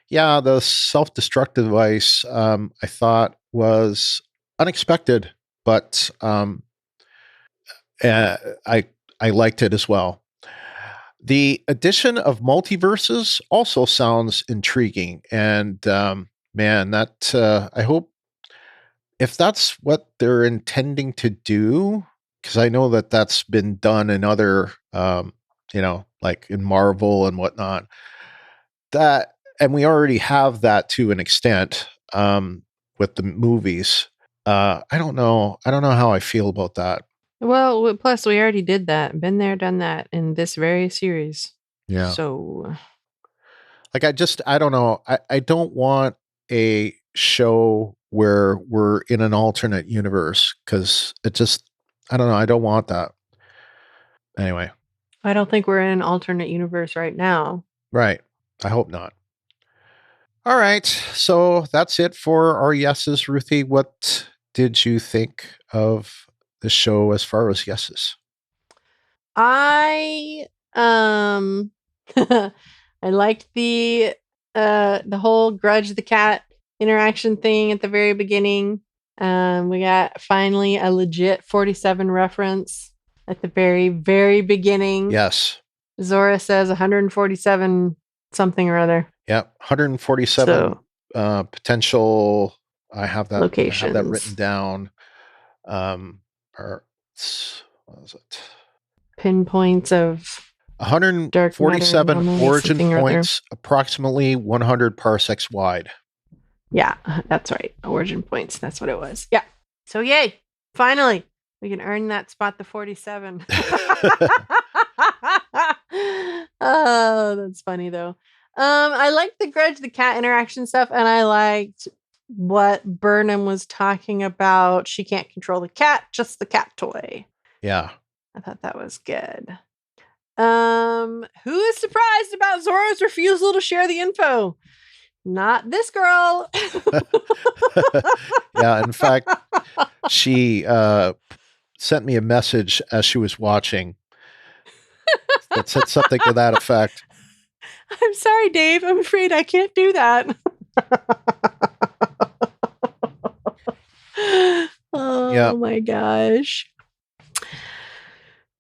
Yeah, the self-destruct device I thought was unexpected, but I liked it as well. The addition of multiverses also sounds intriguing, and I hope if that's what they're intending to do, because I know that that's been done in other, like in Marvel and whatnot, and we already have that to an extent with the movies. I don't know. I don't know how I feel about that. Well, plus we already did that. Been there, done that in this very series. Yeah. So, Like I don't know. I don't want a show where we're in an alternate universe because it just, I don't know. I don't want that. Anyway. I don't think we're in an alternate universe right now. Right. I hope not. All right. So that's it for our yeses. Ruthie, what did you think of the show as far as yeses? I I liked the whole Grudge the Cat interaction thing at the very beginning. We got finally a legit 47 reference at the very, very beginning. Yes. Zora says 147 something or other. Yep. 147 potential. I have that locations. I have that written down. Or what was it? Pinpoints of 147 origin points, approximately 100 parsecs wide. Yeah, that's right. Origin points. That's what it was. Yeah. So yay. Finally, we can earn that spot, the 47. Oh, that's funny though. I liked the Grudge the Cat interaction stuff, and I liked what Burnham was talking about. She can't control the cat, just the cat toy. Yeah. I thought that was good. Who is surprised about Zora's refusal to share the info? Not this girl. Yeah, in fact, she sent me a message as she was watching that said something to that effect. I'm sorry, Dave. I'm afraid I can't do that. Oh my gosh.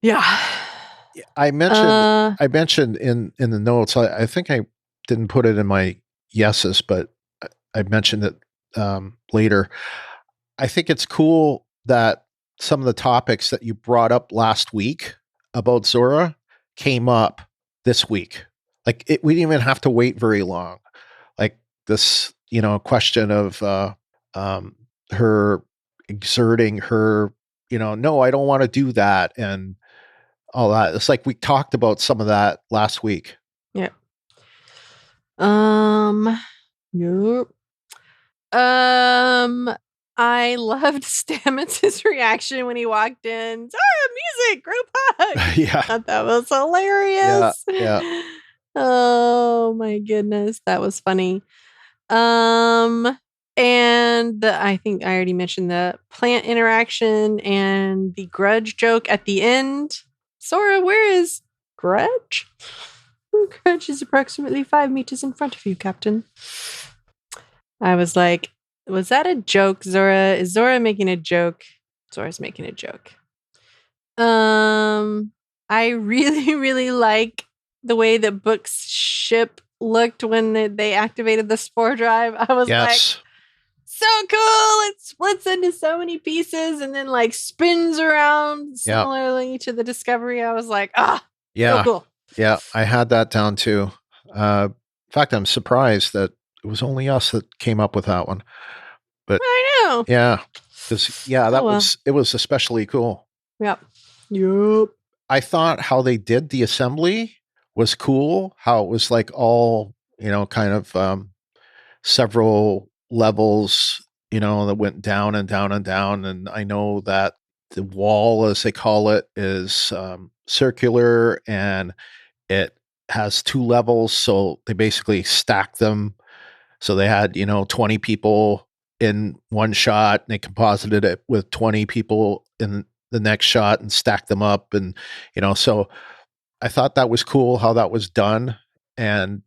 Yeah. I mentioned in the notes, I think I didn't put it in my yeses, but I mentioned it later. I think it's cool that some of the topics that you brought up last week about Zora came up this week. Like we didn't even have to wait very long. Like this, question of her exerting her, no, I don't want to do that, and all that. It's like we talked about some of that last week. Yeah. Yep. I loved Stamets' reaction when he walked in. Zora, music, group hug. Yeah. I thought that was hilarious. Yeah. Oh my goodness, that was funny. And I think I already mentioned the plant interaction and the Grudge joke at the end. Zora, where is Grudge? Grudge is approximately 5 meters in front of you, Captain. I was like, was that a joke, Zora? Is Zora making a joke? Zora's making a joke. I really, really like the way that Book's ship looked when they activated the spore drive. I was like, so cool. It splits into so many pieces and then like spins around similarly to the Discovery. I was like, so cool. Yeah, I had that down too. In fact, I'm surprised that it was only us that came up with that one. But I know. Yeah. It was especially cool. Yep. I thought how they did the assembly was cool. How it was like all, kind of several levels, that went down and down and down. And I know that the wall, as they call it, is circular and it has 2 levels. So they basically stacked them. So they had, 20 people in one shot and they composited it with 20 people in the next shot and stacked them up. And, so I thought that was cool how that was done. And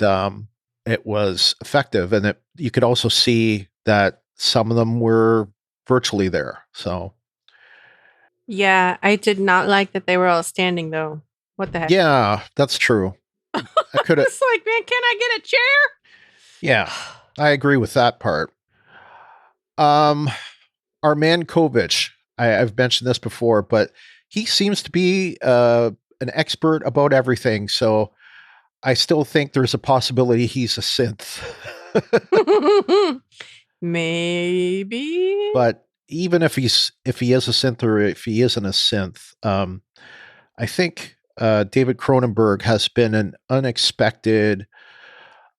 it was effective. And you could also see that some of them were virtually there. So. Yeah, I did not like that they were all standing though. What the heck? Yeah, that's true. I could have. It's like, man, can I get a chair? Yeah, I agree with that part. Our man Kovich, I've mentioned this before, but he seems to be an expert about everything. So I still think there's a possibility he's a synth. Maybe. But even if he is a synth or if he isn't a synth, I think David Cronenberg has been an unexpected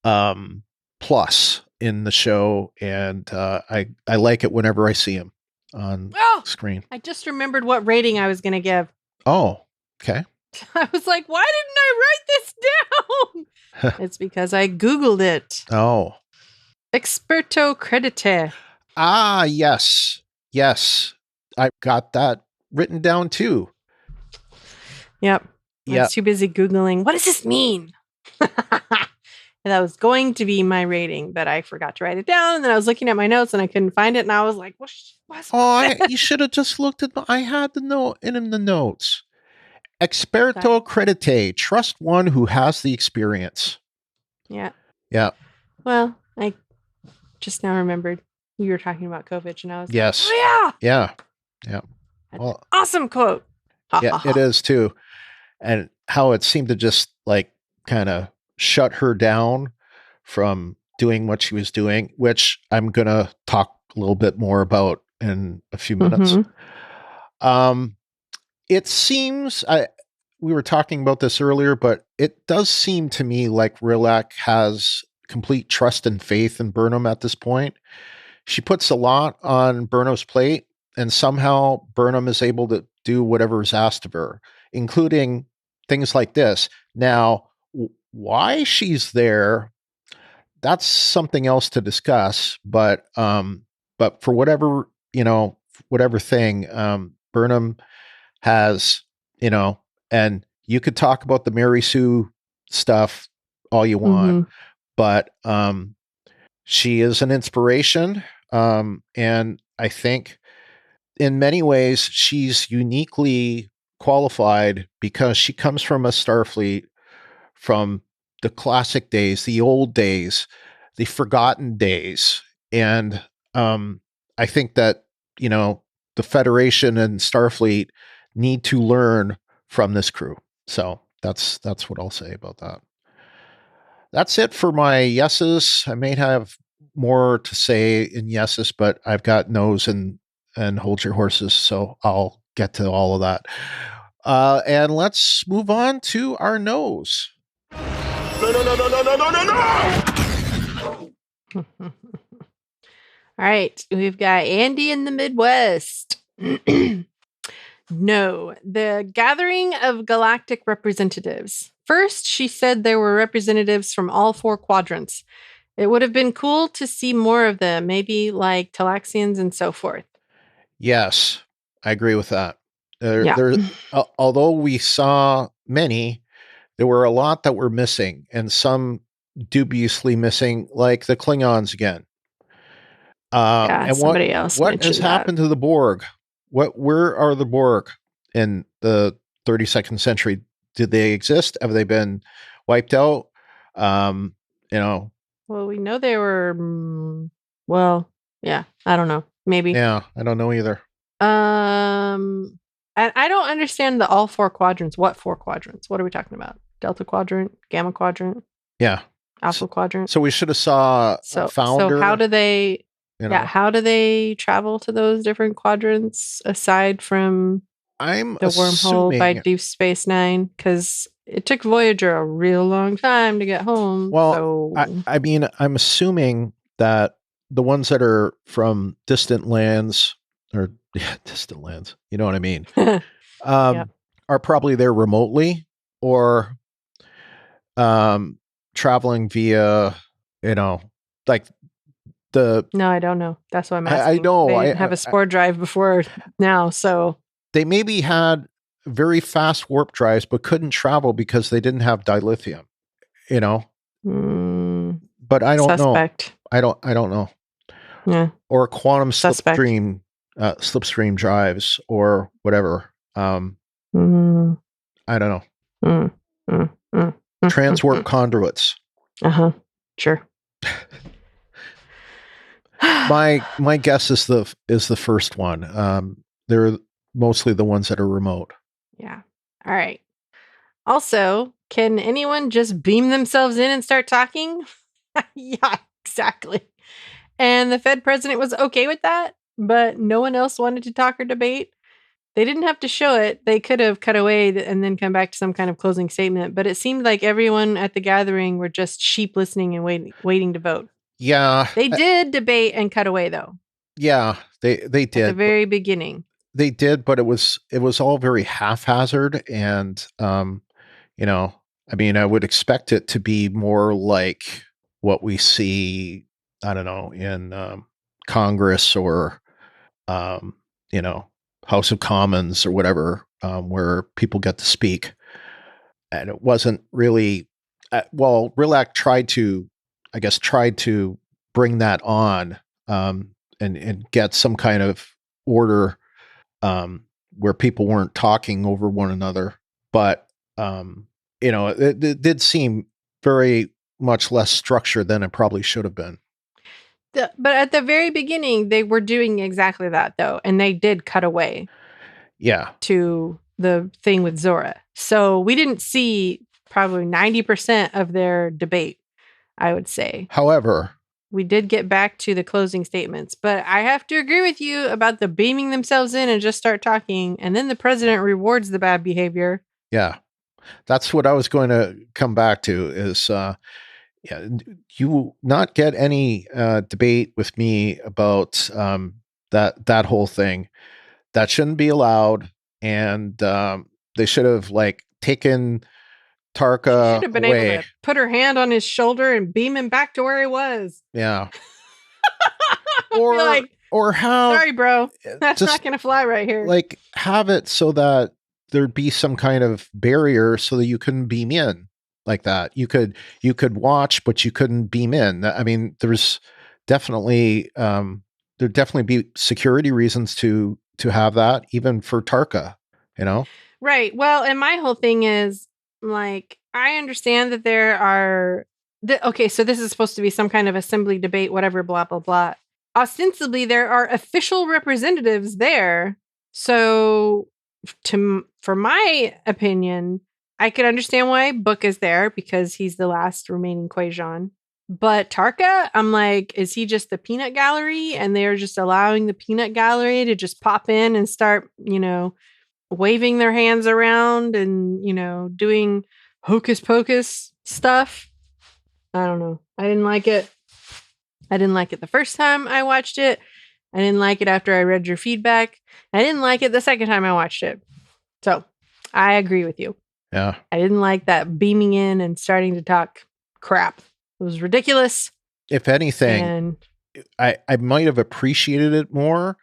plus in the show, and I like it whenever I see him on screen. I just remembered what rating I was going to give. Oh, okay. I was like, why didn't I write this down? It's because I Googled it. Oh. Experto credite. Ah, yes. Yes. I got that written down too. Yep. I was too busy Googling, what does this mean? And that was going to be my rating, but I forgot to write it down. And then I was looking at my notes and I couldn't find it. And I was like, you should have just looked at I had the note in the notes. Experto credite. Trust one who has the experience. Yeah. Yeah. Well, I just now remembered you were talking about COVID, and I was like, oh, yeah. Yeah. Well, awesome quote. Yeah, it is too. And how it seemed to just like kind of shut her down from doing what she was doing, which I'm going to talk a little bit more about in a few minutes. It seems, we were talking about this earlier, but it does seem to me like Rilak has complete trust and faith in Burnham at this point. She puts a lot on Burnham's plate, and somehow Burnham is able to do whatever is asked of her, including things like this. Now, why she's there, that's something else to discuss. But for whatever, whatever thing, Burnham has, and you could talk about the Mary Sue stuff all you want, but she is an inspiration. And I think in many ways she's uniquely qualified because she comes from a Starfleet from the classic days, the old days, the forgotten days. And I think that, the Federation and Starfleet need to learn from this crew. So that's what I'll say about that. That's it for my yeses. I may have more to say in yeses, but I've got no's and hold your horses. So I'll get to all of that. And let's move on to our no's. No. All right. We've got Andy in the Midwest. No, the gathering of galactic representatives. First, she said there were representatives from all 4 quadrants. It would have been cool to see more of them, maybe like Talaxians and so forth. Yes, I agree with that. Although we saw many, there were a lot that were missing, and some dubiously missing, like the Klingons again. And somebody else. What has happened to the Borg? Where are the Borg in the 32nd century? Did they exist? Have they been wiped out? Well, we know they were. I don't know. Maybe. Yeah, I don't know either. And I don't understand the all 4 quadrants. What 4 quadrants? What are we talking about? Delta quadrant, gamma quadrant. Yeah. Alpha quadrant. So we should have saw a founder. So how do they? How do they travel to those different quadrants aside from the wormhole by Deep Space Nine? Because it took Voyager a real long time to get home. Well, I mean, I'm assuming that the ones that are from distant lands, you know what I mean, are probably there remotely or traveling via, like. No, I don't know. That's what I'm asking. I know. They didn't have a spore drive before now, so they maybe had very fast warp drives, but couldn't travel because they didn't have dilithium. But I don't know. I don't know. Yeah. Or quantum slipstream drives or whatever. I don't know. Transwarp conduits. Sure. My guess is the first one. They're mostly the ones that are remote. Yeah. All right. Also, can anyone just beam themselves in and start talking? Yeah, exactly. And the Fed president was okay with that? but no one else wanted to talk or debate. They didn't have to show it. They could have cut away and then come back to some kind of closing statement. But it seemed like everyone at the gathering were just sheep listening and waiting to vote. Yeah. They did debate and cut away, though. Yeah, they did. At the very beginning. They did, but it was all very haphazard. And, you know, I mean, I would expect it to be more like what we see, I don't know, in Congress or, you know, House of Commons or whatever, where people get to speak. And it wasn't really, well, Rilak tried to bring that on, and get some kind of order, where people weren't talking over one another. But, you know, it did seem very much less structured than it probably should have been. But at the very beginning, they were doing exactly that, though. And they did cut away. Yeah. To the thing with Zora. So we didn't see probably 90% of their debate, I would say. However, we did get back to the closing statements. But I have to agree with you about the beaming themselves in and just start talking. And then the president rewards the bad behavior. Yeah. That's what I was going to come back to is, you will not get any debate with me about that whole thing. That shouldn't be allowed, and they should have taken Tarka should have been away. able to put her hand on his shoulder and beam him back to where he was. Yeah. or how? Sorry, bro, that's not going to fly right here. Have it so that there'd be some kind of barrier so that you couldn't beam in like that. You could watch, but you couldn't beam in. I mean, there's definitely there'd definitely be security reasons to have that, even for Tarka, you know? Right. Well, and my whole thing is I understand that there are okay, so this is supposed to be some kind of assembly debate, whatever, blah, blah, blah. Ostensibly, there are official representatives there. So for my opinion, I could understand why Book is there because he's the last remaining Quajon. But Tarka, I'm like, is he just the peanut gallery? And they're just allowing the peanut gallery to just pop in and start, waving their hands around and, doing hocus pocus stuff. I don't know. I didn't like it. I didn't like it the first time I watched it. I didn't like it after I read your feedback. I didn't like it the second time I watched it. So I agree with you. Yeah. I didn't like that beaming in and starting to talk crap. It was ridiculous. If anything, I might have appreciated it more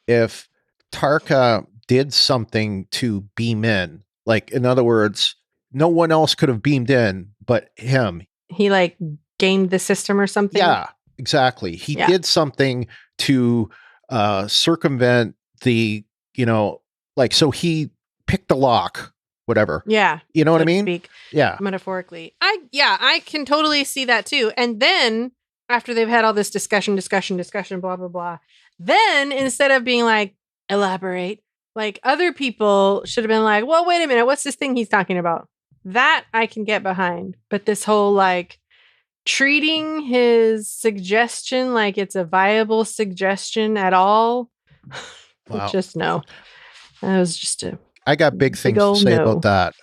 if Tarka did something to beam in. In other words, no one else could have beamed in but him. He gamed the system or something? Yeah, exactly. He did something to circumvent the, so he picked the lock. Whatever. Yeah. You know what I mean? Yeah. Metaphorically. I can totally see that too. And then after they've had all this discussion, blah, blah, blah. Then instead of being elaborate, other people should have been well, wait a minute. What's this thing he's talking about? That I can get behind. But this whole treating his suggestion like it's a viable suggestion at all. Wow. Just no. That was just I got big things to say about that.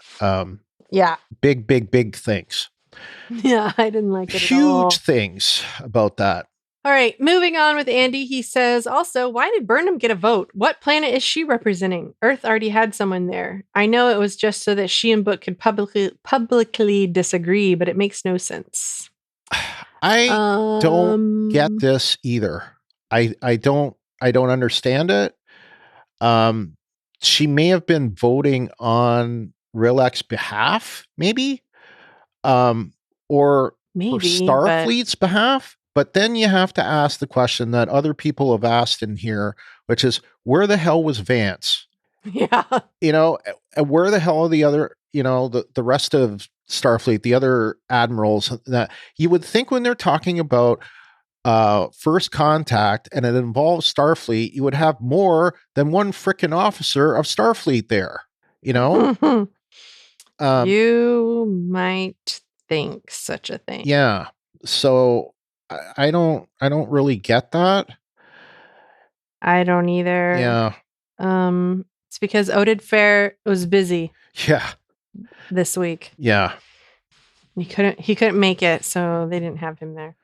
Yeah. Big things. Yeah, I didn't like it at all. Huge things about that. All right, moving on with Andy. He says, also, why did Burnham get a vote? What planet is she representing? Earth already had someone there. I know it was just so that she and Book could publicly disagree, but it makes no sense. I don't get this either. I don't understand it. She may have been voting on Rilak's behalf, maybe, or for Starfleet's behalf. But then you have to ask the question that other people have asked in here, which is, where the hell was Vance? Yeah. Where the hell are the other, the rest of Starfleet, the other admirals that you would think when they're talking about first contact and it involves Starfleet, you would have more than one frickin' officer of Starfleet there, you might think such a thing. Yeah. So I don't really get that. I don't either. Yeah. It's because Oded Fair was busy Yeah. this week. Yeah. He couldn't make it, so they didn't have him there.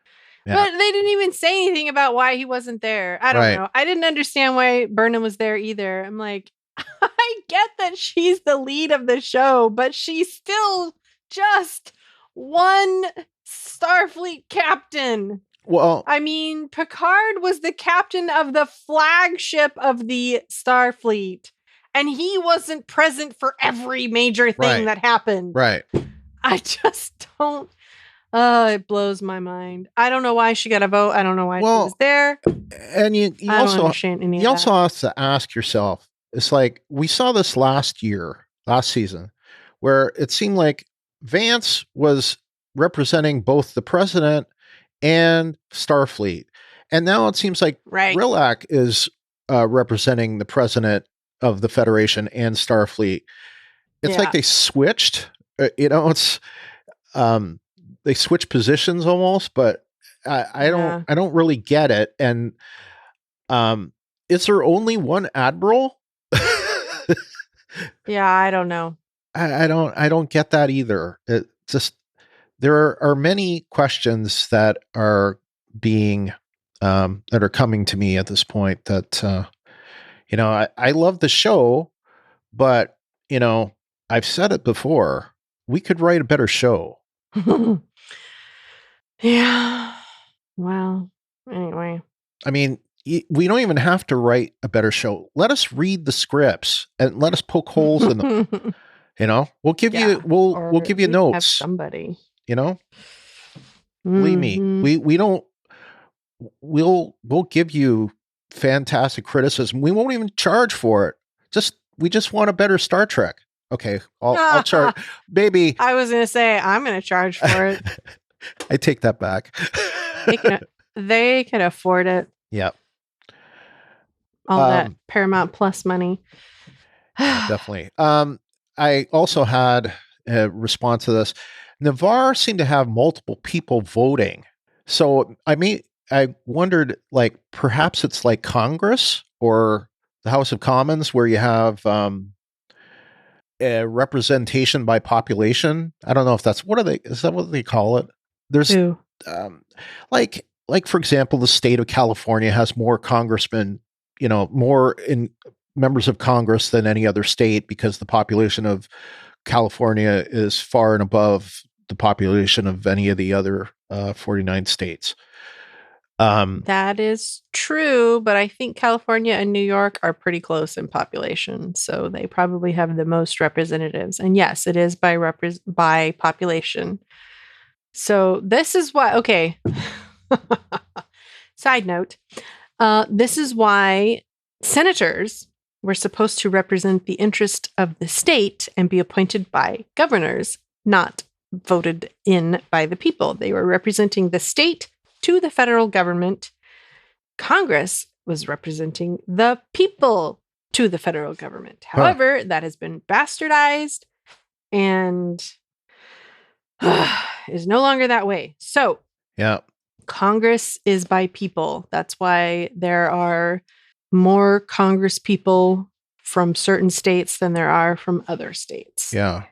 Yeah. But they didn't even say anything about why he wasn't there. I don't Right. know. I didn't understand why Burnham was there either. I'm like, I get that she's the lead of the show, but she's still just one Starfleet captain. Well, I mean, Picard was the captain of the flagship of the Starfleet, and he wasn't present for every major thing that happened. Right. I just don't. It blows my mind. I don't know why she got a vote. I don't know why she was there. And you I also don't understand any of you that. also have to ask yourself, it's like we saw this last season, where it seemed like Vance was representing both the president and Starfleet. And now it seems like Rilak is representing the president of the Federation and Starfleet. It's like they switched. It's they switch positions almost, but I don't really get it. And is there only one admiral? Yeah, I don't know. I don't get that either. It just there are many questions that are being that are coming to me at this point that I love the show, but I've said it before, we could write a better show. Yeah. Well, anyway. I mean, we don't even have to write a better show. Let us read the scripts and let us poke holes in them. We'll give you we'll give you notes. Have somebody. Believe me, we don't. We'll give you fantastic criticism. We won't even charge for it. We just want a better Star Trek. Okay, I'll charge, baby. I was gonna say I'm gonna charge for it. I take that back. They can afford it. Yep. All that Paramount Plus money. Definitely. I also had a response to this. Navarre seemed to have multiple people voting. So I wondered, like, perhaps it's like Congress or the House of Commons where you have a representation by population. I don't know if that's is that what they call it? There's like for example, the state of California has more congressmen, more in members of Congress than any other state because the population of California is far and above the population of any of the other 49 states. That is true, but I think California and New York are pretty close in population, so they probably have the most representatives. And yes, it is by population. So this is why. Okay. Side note: this is why senators were supposed to represent the interest of the state and be appointed by governors, not voted in by the people. They were representing the state to the federal government. Congress was representing the people to the federal government. However, that has been bastardized and is no longer that way. So, Congress is by people. That's why there are more Congress people from certain states than there are from other states. Yeah.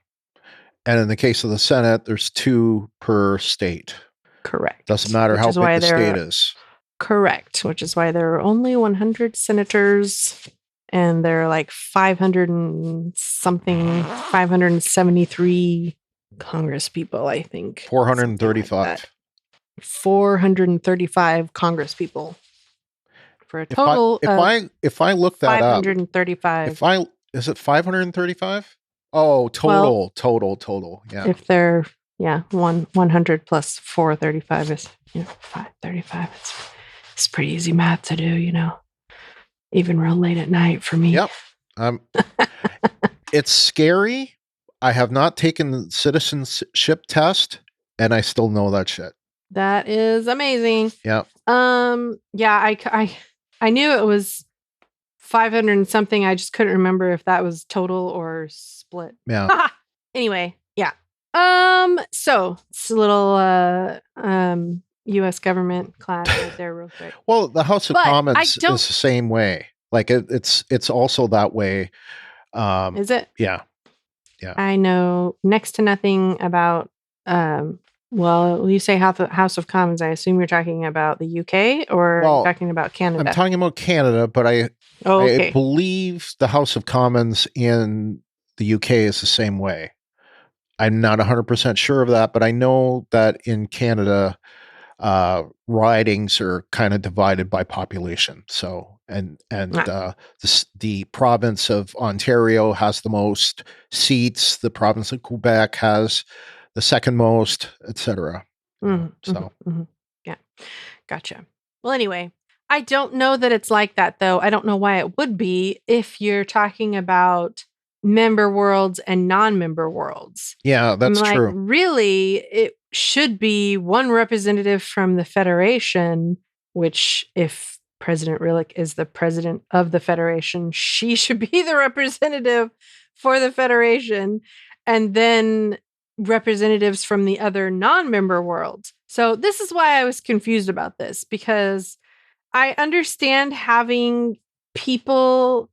And in the case of the Senate, there's 2 per state. Correct. Doesn't matter how big the state is. Correct. Which is why there are only 100 senators and there are like 500 and something, 573 Congress people, I think. 435. Like 435 Congress people. For a total if I look that 535. up. Is it 535? Oh, total. Yeah. If they're 100 plus 435 is 535. It's pretty easy math to do, even real late at night for me. Yep. It's scary. I have not taken the citizenship test, and I still know that shit. That is amazing. Yeah. I knew it was 500 and something. I just couldn't remember if that was total or split. Yeah. Anyway, yeah. So it's a little U.S. government class right there, real quick. Well, the House of But I Commons is don't- the same way. Like it's also that way. Is it? Yeah. I know next to nothing about. Well, you say House of Commons. I assume you're talking about the UK, or Well, talking about Canada. I'm talking about Canada, but I okay. believe the House of Commons in the UK is the same way. I'm not 100% sure of that, but I know that in Canada, ridings are kind of divided by population. So, the province of Ontario has the most seats. The province of Quebec has the second most, etc. Yeah, gotcha. Well, anyway, I don't know that it's like that, though. I don't know why it would be if you're talking about member worlds and non-member worlds. Yeah, that's true. Really, it should be one representative from the Federation, which if President Rillick is the president of the Federation, she should be the representative for the Federation, and then representatives from the other non-member worlds. So this is why I was confused about this, because I understand having people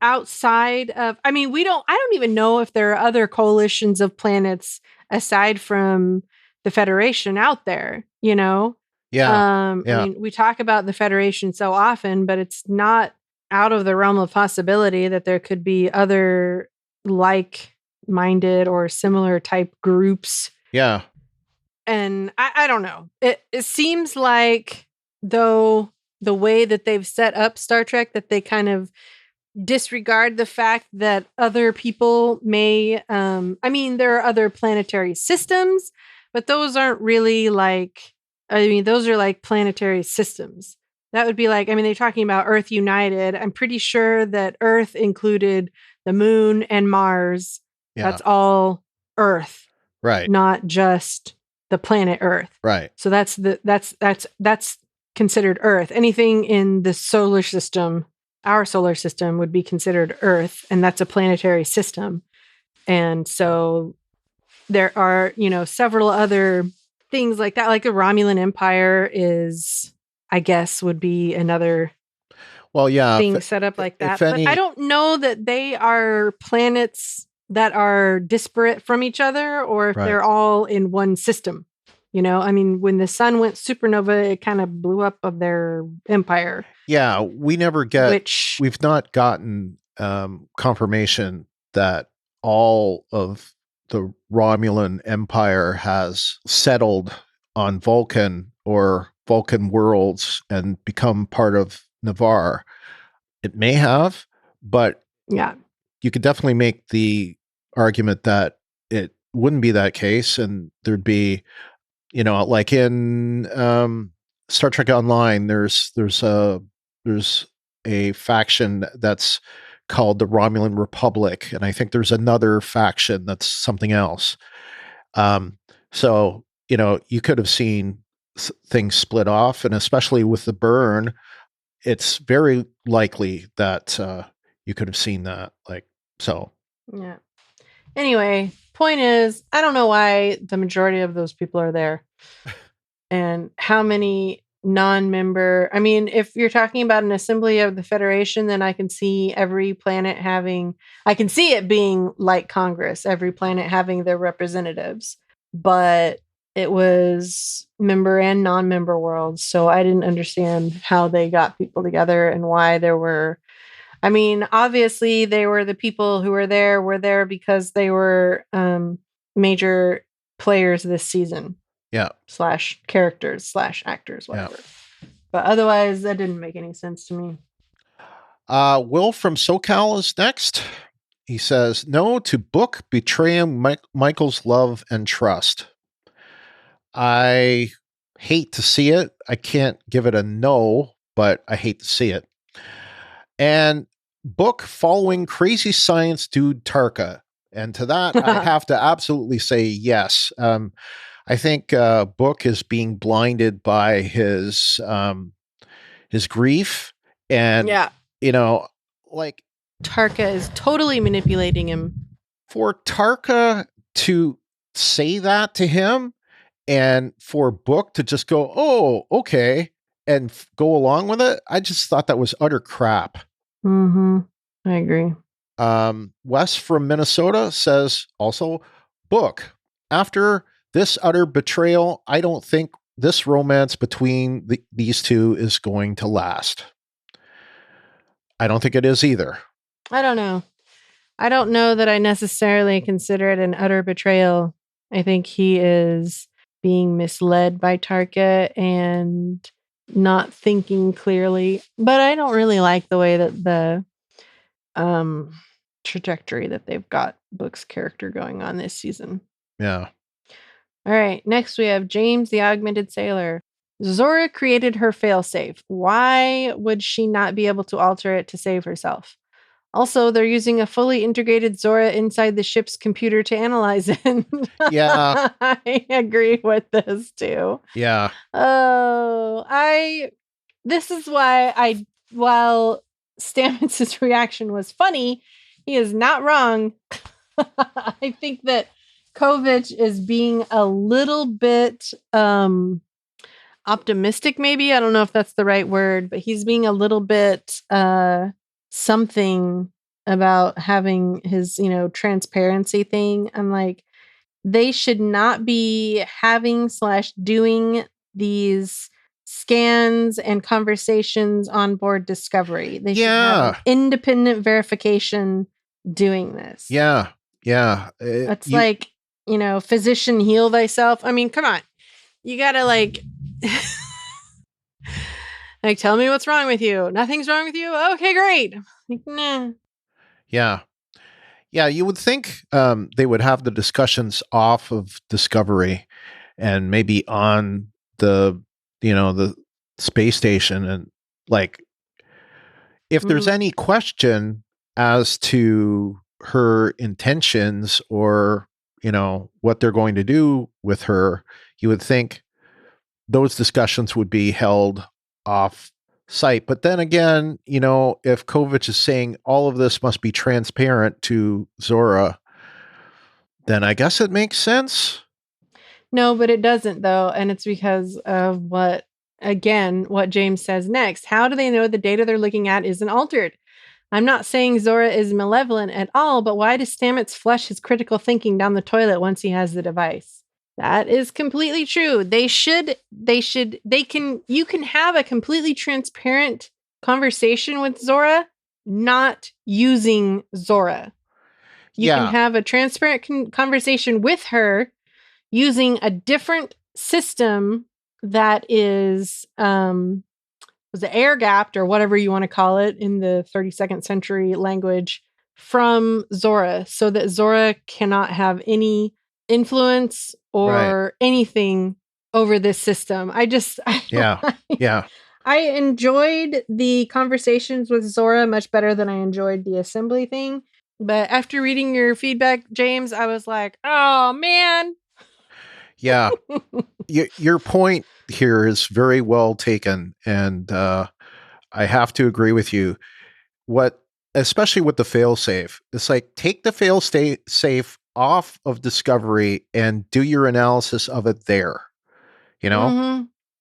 outside of, I don't even know if there are other coalitions of planets aside from the Federation out there, you know? Yeah. We talk about the Federation so often, but it's not out of the realm of possibility that there could be other like-minded or similar type groups. Yeah. And I don't know. It seems like, though, the way that they've set up Star Trek, that they kind of disregard the fact that other people may, there are other planetary systems, but those aren't really those are like planetary systems. That would be like, they're talking about Earth United. I'm pretty sure that Earth included the Moon and Mars. Yeah. That's all Earth. Right. Not just the planet Earth. Right. So that's considered Earth. Anything in the solar system, our solar system, would be considered Earth, and that's a planetary system. And so there are, several other things like that, like the Romulan Empire is, I guess, would be another thing set up like that. But I don't know that they are planets that are disparate from each other, or if they're all in one system. When the sun went supernova, it kind of blew up of their empire. Yeah, we've not gotten confirmation that all of the Romulan Empire has settled on Vulcan or Vulcan worlds and become part of Navarre. It may have, but yeah, you could definitely make the argument that it wouldn't be that case, and there'd be, like in Star Trek Online, there's a faction that's called the Romulan Republic, and I think there's another faction that's something else. So you could have seen things split off, and especially with the burn, it's very likely that you could have seen that. Yeah. Anyway, point is, I don't know why the majority of those people are there, and how many non-member. If you're talking about an assembly of the Federation, then I can see every planet I can see it being like Congress, every planet having their representatives, but it was member and non-member worlds. So I didn't understand how they got people together and why there were. Obviously they were the people who were there because they were major players this season. Yeah. / characters / actors, whatever. Yeah. But otherwise, that didn't make any sense to me. Will from SoCal is next. He says, no to Book betraying Michael's love and trust. I hate to see it. I can't give it a no, but I hate to see it. And Book following crazy science dude Tarka. And to that, I have to absolutely say yes. I think Book is being blinded by his grief, and Tarka is totally manipulating him. For Tarka to say that to him, And for Book to just go, oh, okay, and go along with it, I just thought that was utter crap. Mm-hmm. I agree. Wes from Minnesota says also, Book, after this utter betrayal, I don't think this romance between these two is going to last. I don't think it is either. I don't know. I don't know that I necessarily consider it an utter betrayal. I think he is being misled by Tarka and not thinking clearly. But I don't really like the way that the trajectory that they've got Book's character going on this season. Yeah. All right. Next, we have James, the Augmented Sailor. Zora created her failsafe. Why would she not be able to alter it to save herself? Also, they're using a fully integrated Zora inside the ship's computer to analyze it. Yeah. I agree with this too. Yeah. This is why while Stamets' reaction was funny, he is not wrong. I think that Kovic is being a little bit optimistic, maybe. I don't know if that's the right word, but he's being a little bit something about having his, transparency thing. I'm like, they should not be having / doing these scans and conversations on board Discovery. They should have an independent verification doing this. Yeah. Yeah. It's like, physician heal thyself. I mean, come on. You gotta like tell me what's wrong with you. Nothing's wrong with you. Okay, great. Like, nah. Yeah. Yeah. You would think they would have the discussions off of Discovery and maybe on the space station, and like, if there's any question as to her intentions or, what they're going to do with her, you would think those discussions would be held off site. But then again, if Kovic is saying all of this must be transparent to Zora, then I guess it makes sense. No, but it doesn't though. And it's because of what James says next. How do they know the data they're looking at isn't altered? I'm not saying Zora is malevolent at all, but why does Stamets flush his critical thinking down the toilet once he has the device? That is completely true. You can have a completely transparent conversation with Zora, not using Zora. You can have a transparent conversation with her using a different system that is, was it air gapped or whatever you want to call it in the 32nd century language from Zora, so that Zora cannot have any influence or anything over this system. I enjoyed the conversations with Zora much better than I enjoyed the assembly thing. But after reading your feedback, James, I was like, oh man. Yeah. Your point here is very well taken. And I have to agree with you. Especially with the failsafe, it's like, take the failsafe off of Discovery and do your analysis of it there.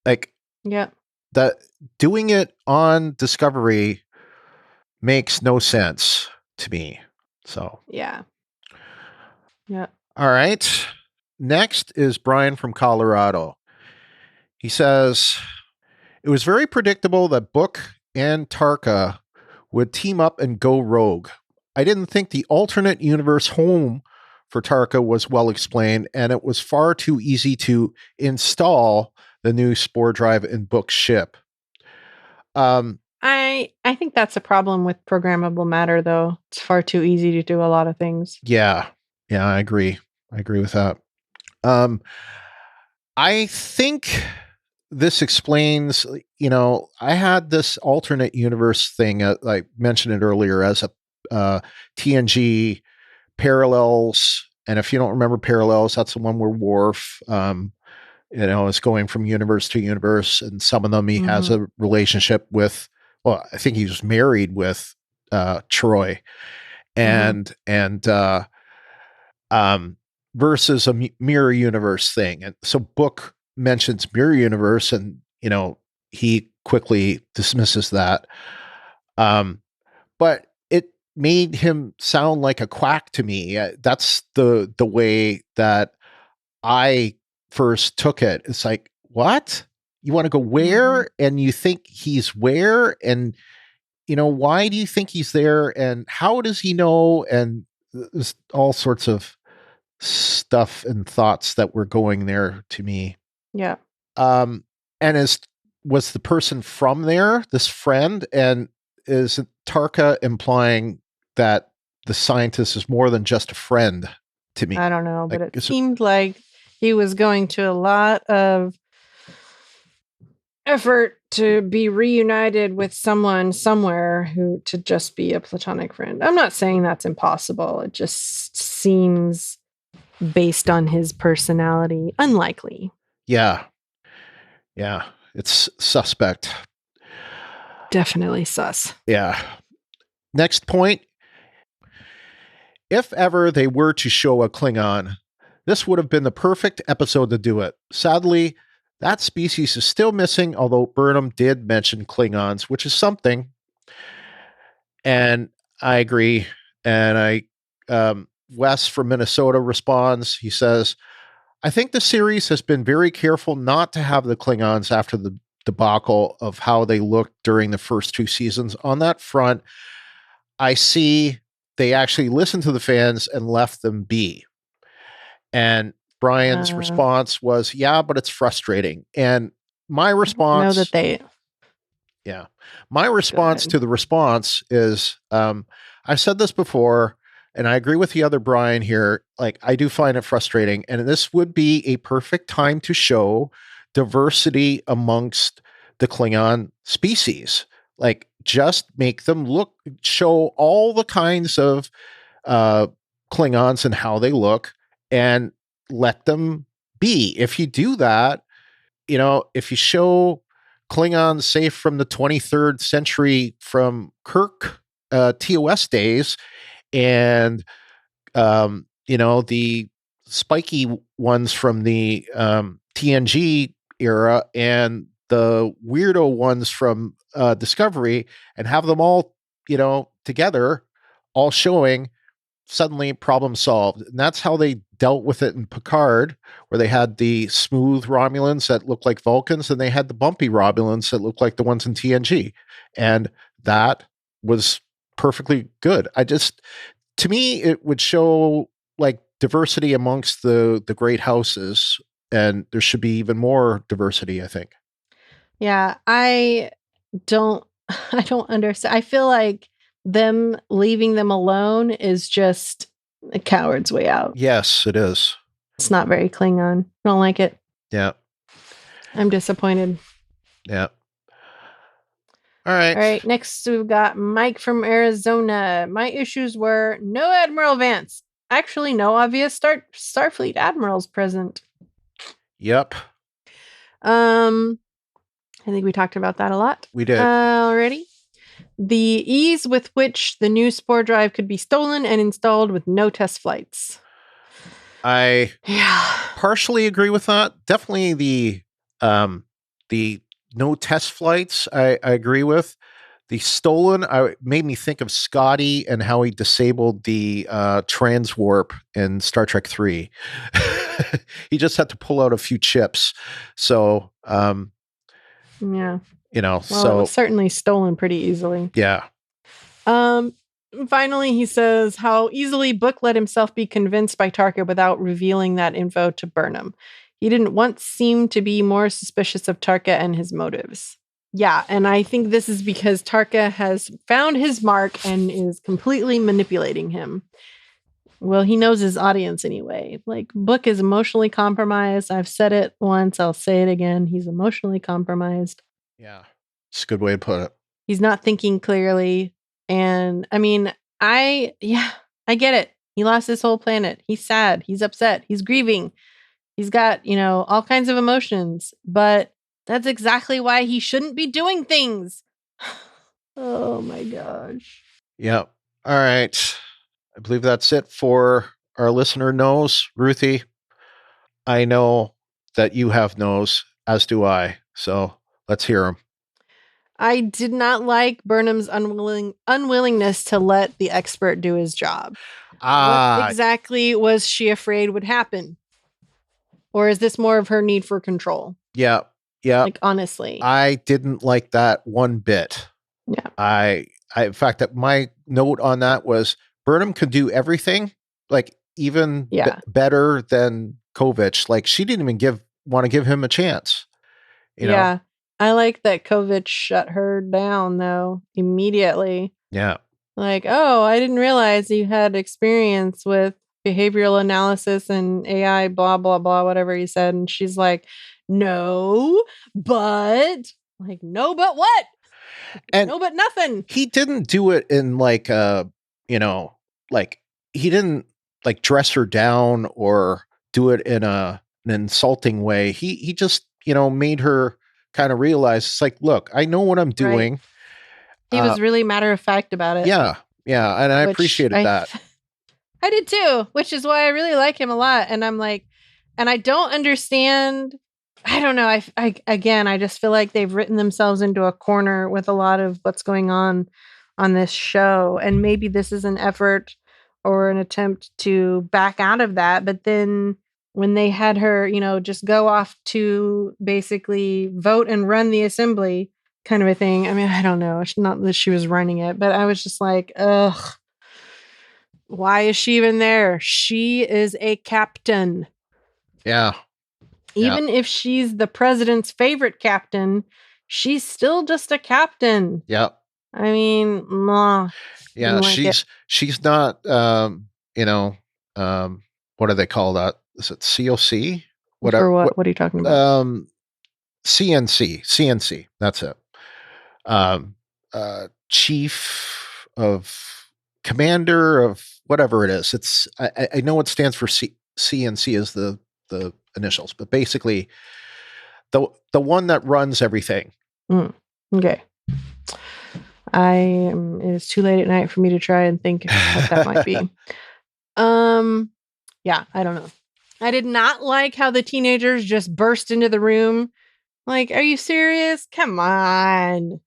Like, yeah, that doing it on Discovery makes no sense to me. So yeah. All right. Next is Brian from Colorado. He says, it was very predictable that Book and Tarka would team up and go rogue. I didn't think the alternate universe home for Tarka was well explained, and it was far too easy to install the new spore drive in Book's ship. I think that's a problem with programmable matter, though. It's far too easy to do a lot of things. Yeah, I agree. I agree with that. I think this explains, I had this alternate universe thing, I mentioned it earlier, as a TNG Parallels. And if you don't remember Parallels, that's the one where Worf, is going from universe to universe. And some of them he has a relationship with, well, I think he was married with Troy. And versus a mirror universe thing. And so Book mentions mirror universe, and he quickly dismisses that. But it made him sound like a quack to me. That's the way that I first took it. It's like, what? You want to go where? And you think he's where? And why do you think he's there? And how does he know? And there's all sorts of stuff and thoughts that were going there to me. Yeah. And was the person from there, this friend, and is Tarka implying that the scientist is more than just a friend to me? I don't know, but it seemed like he was going to a lot of effort to be reunited with someone somewhere to just be a platonic friend. I'm not saying that's impossible. It just seems, based on his personality, unlikely. Yeah. It's suspect. Definitely sus. Yeah. Next point. If ever they were to show a Klingon, this would have been the perfect episode to do it. Sadly, that species is still missing, although Burnham did mention Klingons, which is something. And I agree. And Wes from Minnesota responds. He says, I think the series has been very careful not to have the Klingons after the debacle of how they looked during the first 2 seasons. On that front, I see they actually listened to the fans and left them be. And Brian's response was, yeah, but it's frustrating. And my response... know that they... Yeah. My response to the response is, I've said this before, and I agree with the other Brian here. Like, I do find it frustrating. And this would be a perfect time to show diversity amongst the Klingon species. Like, just make them show all the kinds of Klingons and how they look, and let them be. If you do that, if you show Klingons, say from the 23rd century from Kirk TOS days, and the spiky ones from the TNG era, and the weirdo ones from Discovery, and have them all together, all showing, suddenly problem solved. And that's how they dealt with it in Picard, where they had the smooth Romulans that looked like Vulcans, and they had the bumpy Romulans that looked like the ones in TNG. And that was perfectly good. To me, it would show like diversity amongst the great houses, and there should be even more diversity, I think. Yeah, I don't understand. I feel like them leaving them alone is just a coward's way out. Yes, it is. It's not very Klingon. I don't like it. Yeah. I'm disappointed. Yeah. All right. Next, we've got Mike from Arizona. My issues were no Admiral Vance. Actually, no obvious Starfleet admirals present. Yep. I think we talked about that a lot. We did. Already. The ease with which the new spore drive could be stolen and installed with no test flights. I partially agree with that. Definitely the no test flights, I agree with. The stolen made me think of Scotty and how he disabled the transwarp in Star Trek 3. He just had to pull out a few chips. So, yeah. Well, so it was certainly stolen pretty easily. Yeah. Finally, he says how easily Book let himself be convinced by Tarka without revealing that info to Burnham. He didn't once seem to be more suspicious of Tarka and his motives. Yeah, and I think this is because Tarka has found his mark and is completely manipulating him. Well, he knows his audience anyway. Like, Book is emotionally compromised. I've said it once, I'll say it again. He's emotionally compromised. Yeah, it's a good way to put it. He's not thinking clearly. And I mean, I get it. He lost his whole planet. He's sad. He's upset. He's grieving. He's got, all kinds of emotions. But that's exactly why he shouldn't be doing things. Oh my gosh. Yeah. All right. I believe that's it for our listener knows, Ruthie, I know that you have knows, as do I. So let's hear them. I did not like Burnham's unwillingness to let the expert do his job. What exactly was she afraid would happen? Or is this more of her need for control? Yeah. Yeah. Like, honestly. I didn't like that one bit. Yeah. I in fact, that my note on that was Burnham could do everything, like even better than Kovich. Like she didn't even want to give him a chance. You know? I like that Kovich shut her down though immediately. Yeah. Like, oh, I didn't realize you had experience with behavioral analysis and AI, blah, blah, blah, whatever he said. And she's like, no, but what? And no, but nothing. He didn't do it in like, like he didn't like dress her down or do it in an insulting way. He just, made her kind of realize it's like, look, I know what I'm doing. Right. He was really matter of fact about it. Yeah. Yeah. And I appreciated that. I did too, which is why I really like him a lot. And I'm like, and I don't understand. I don't know. I just feel like they've written themselves into a corner with a lot of what's going on this show. And maybe this is an effort or an attempt to back out of that. But then when they had her, just go off to basically vote and run the assembly kind of a thing. I mean, I don't know. It's not that she was running it, but I was just like, ugh, why is she even there? She is a captain. Yeah. Even if she's the president's favorite captain, she's still just a captain. Yep. I mean, yeah, she's not, what do they call that? Is it COC? Whatever. For what? What are you talking about? CNC. That's it. Chief of commander of whatever it is. It's I know it stands for CNC is the initials, but basically the one that runs everything. Okay. It is too late at night for me to try and think what that might be. Yeah, I don't know. I did not like how the teenagers just burst into the room. Like, are you serious? Come on.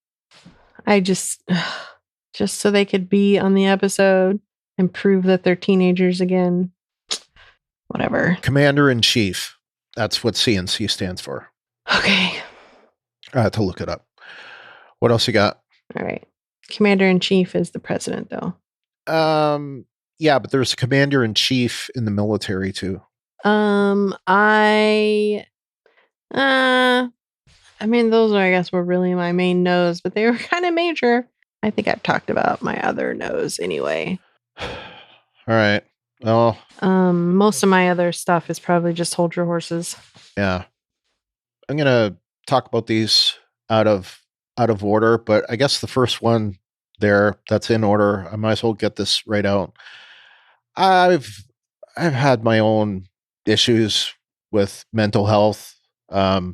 I just so they could be on the episode and prove that they're teenagers again. Whatever. Commander-in-Chief. That's what CNC stands for. Okay. I had to look it up. What else you got? All right. Commander-in-Chief is the president, though. Yeah, but there's a commander-in-chief in the military, too. I mean, those I guess were really my main no's, but they were kind of major. I think I've talked about my other no's anyway. All right. Well, most of my other stuff is probably just hold your horses. Yeah. I'm going to talk about these out of order, but I guess the first one there that's in order, I might as well get this right out. I've had my own issues with mental health. The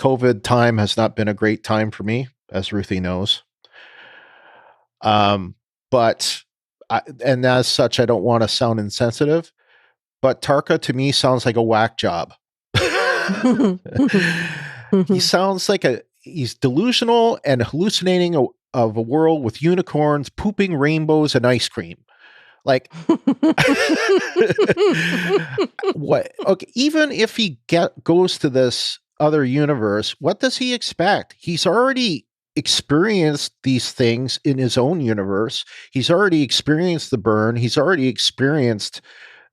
COVID time has not been a great time for me, as Ruthie knows. But as such, I don't want to sound insensitive, but Tarka to me sounds like a whack job. He sounds like he's delusional and hallucinating of a world with unicorns, pooping rainbows, and ice cream. Like, what? Okay, even if he goes to this other universe, what does he expect? He's already experienced these things in his own universe. He's already experienced the burn. He's already experienced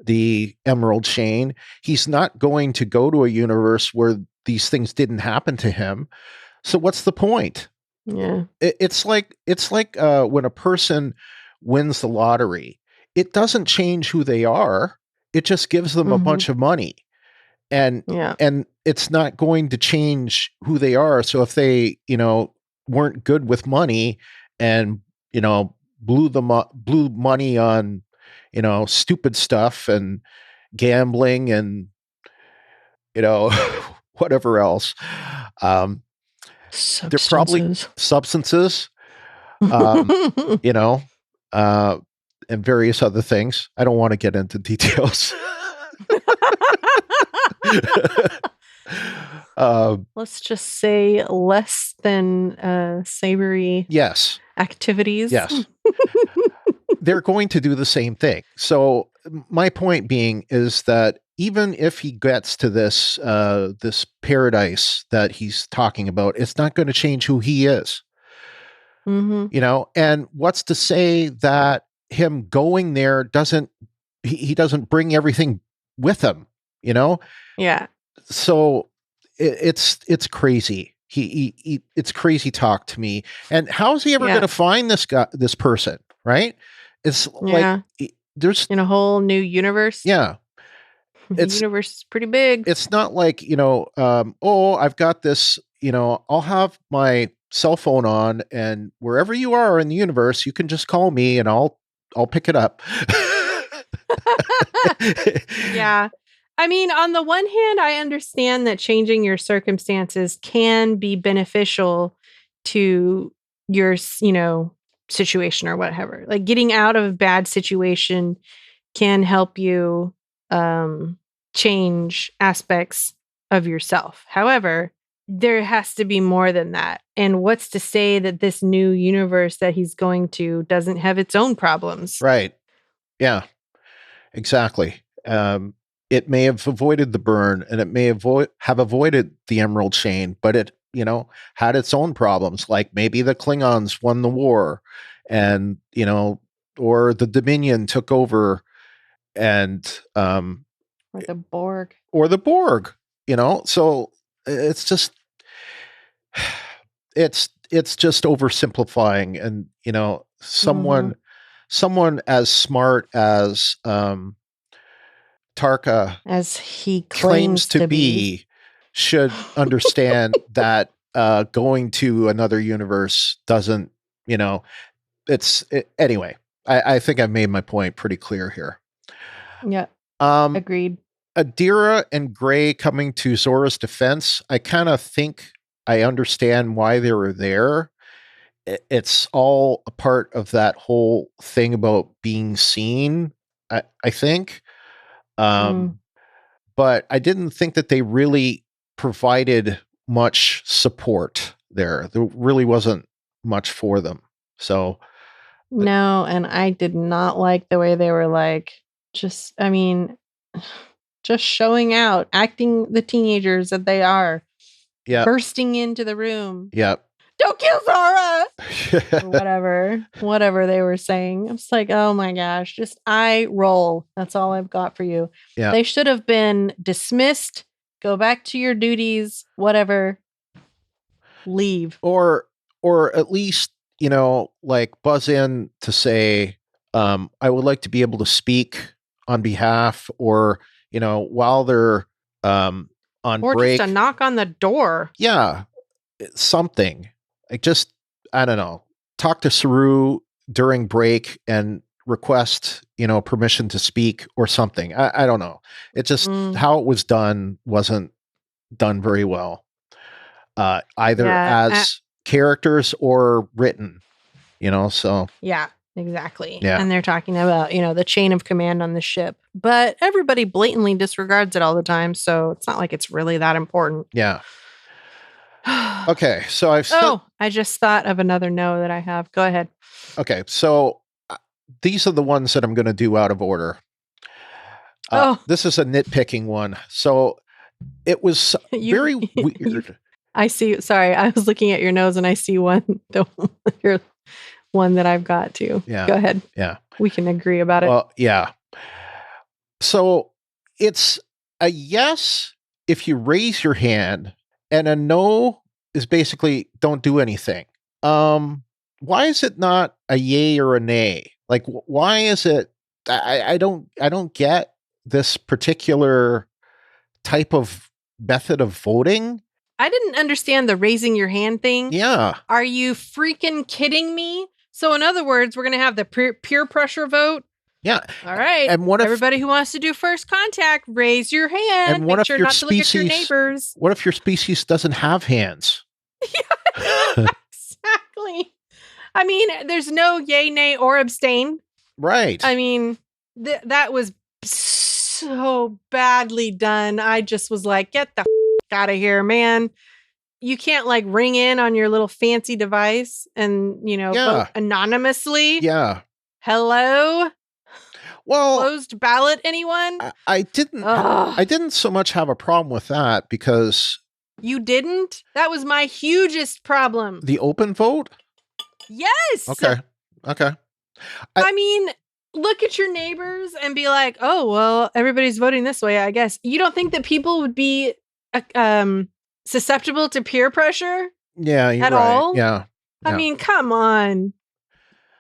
the Emerald Chain. He's not going to go to a universe where these things didn't happen to him. So what's the point? Yeah. It's like when a person wins the lottery, it doesn't change who they are. It just gives them a bunch of money. And it's not going to change who they are. So if they, weren't good with money and, blew money on, stupid stuff and gambling and, whatever else. They're probably substances, various other things. I don't want to get into details. Let's just say less than savory Yes. activities. Yes. They're going to do the same thing. So my point being is that even if he gets to this this paradise that he's talking about, it's not going to change who he is. Mm-hmm. You know, and what's to say that him going there doesn't he doesn't bring everything with him, you know? Yeah. So it's crazy. He it's crazy talk to me. And how is he ever going to find this person, right? It's like there's in a whole new universe. Yeah. The universe is pretty big. It's not like, you know, oh, I've got this, you know, I'll have my cell phone on, and wherever you are in the universe, you can just call me and I'll pick it up. Yeah. I mean, on the one hand, I understand that changing your circumstances can be beneficial to your, you know, situation or whatever. Like getting out of a bad situation can help you change aspects of yourself. However, there has to be more than that. And what's to say that this new universe that he's going to doesn't have its own problems? Right. Yeah, exactly. It may have avoided the burn, and it may have avoided the Emerald Chain, but it, you know, had its own problems. Like maybe the Klingons won the war, and, you know, or the Dominion took over, and or the Borg, you know. So it's just it's just oversimplifying, and, you know, someone as smart as Tarka, as he claims to be, should understand that going to another universe doesn't, you know, anyway. I think I've made my point pretty clear here. Yeah. Agreed. Adira and Gray coming to Zora's defense, I kind of think I understand why they were there. It's all a part of that whole thing about being seen, I think. But I didn't think that they really provided much support there. There really wasn't much for them. So no, and I did not like the way they were like, just showing out, acting the teenagers that they are. Yeah. Bursting into the room. Yeah. Don't kill Zora! Or whatever they were saying. I'm just like, oh my gosh, just eye roll. That's all I've got for you. Yeah. They should have been dismissed. Go back to your duties, whatever. Leave. Or at least, you know, like buzz in to say, I would like to be able to speak on behalf, or, you know, while they're on or break. Or just a knock on the door. Yeah. Something. Like just, I don't know, talk to Saru during break and request, you know, permission to speak or something. I don't know. It just, how it was done wasn't done very well. Either as characters or written, you know, so. Yeah, exactly. Yeah. And they're talking about, you know, the chain of command on the ship, but everybody blatantly disregards it all the time. So it's not like it's really that important. Yeah. Okay, so I just thought of another no that I have. Go ahead. Okay, so these are the ones that I'm going to do out of order. This is a nitpicking one. So it was very weird. I see. Sorry, I was looking at your nose and I see one that I've got too. Yeah. Go ahead. Yeah. We can agree about it. Well, yeah. So it's a yes if you raise your hand, and a no is basically don't do anything. Why is it not a yay or a nay? Like, why is it? I don't get this particular type of method of voting. I didn't understand the raising your hand thing. Yeah. Are you freaking kidding me? So in other words, we're going to have the peer pressure vote. Yeah. All right. And what if everybody who wants to do first contact, raise your hand. And what if sure your not species, to look at your neighbors. What if your species doesn't have hands? Yeah, exactly. I mean, there's no yay, nay, or abstain. Right. I mean, that was so badly done. I just was like, get the out of here, man. You can't like ring in on your little fancy device and, vote anonymously. Yeah. Hello? Well, Closed ballot, anyone? I didn't so much have a problem with that because you didn't? That was my hugest problem. The open vote? Yes. Okay. I mean, look at your neighbors and be like, oh, well, everybody's voting this way, I guess. You don't think that people would be susceptible to peer pressure? Yeah, you're at right. all? Yeah. I mean, come on.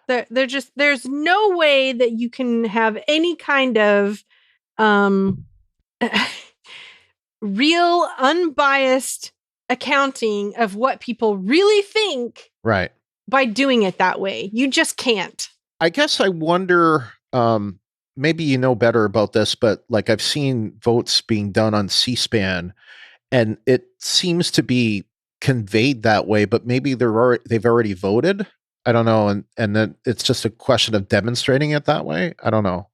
There's no way that you can have any kind of real unbiased accounting of what people really think right by doing it that way. You just can't. I guess I wonder, maybe you know better about this, but like I've seen votes being done on C-SPAN and it seems to be conveyed that way, but maybe they've already voted. I don't know. And then it's just a question of demonstrating it that way. I don't know.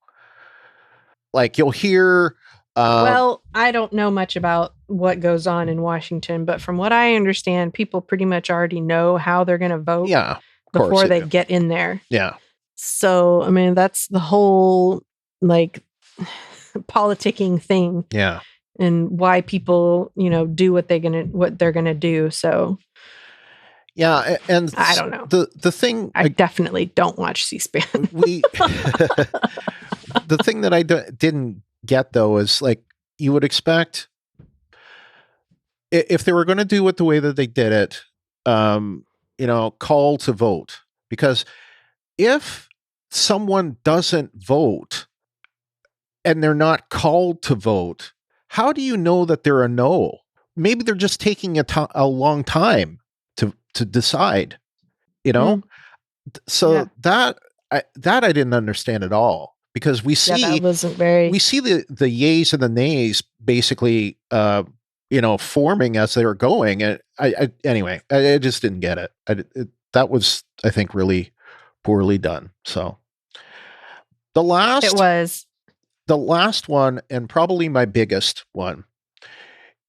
Like you'll hear. Well, I don't know much about what goes on in Washington, but from what I understand, people pretty much already know how they're going to vote before they get in there. Yeah. So, I mean, that's the whole like politicking thing. Yeah. And why people, do what they're going to do. So, yeah, and I don't know. The thing I definitely don't watch C-SPAN. The thing that I didn't get though is like you would expect if they were going to do it the way that they did it, call to vote, because if someone doesn't vote and they're not called to vote, how do you know that they're a no? Maybe they're just taking a long time to decide, So that I didn't understand at all, because we see that wasn't very... we see the yays and the nays basically forming as they were going, and anyway I just didn't get it. That was, I think, really poorly done. So the last one, and probably my biggest one,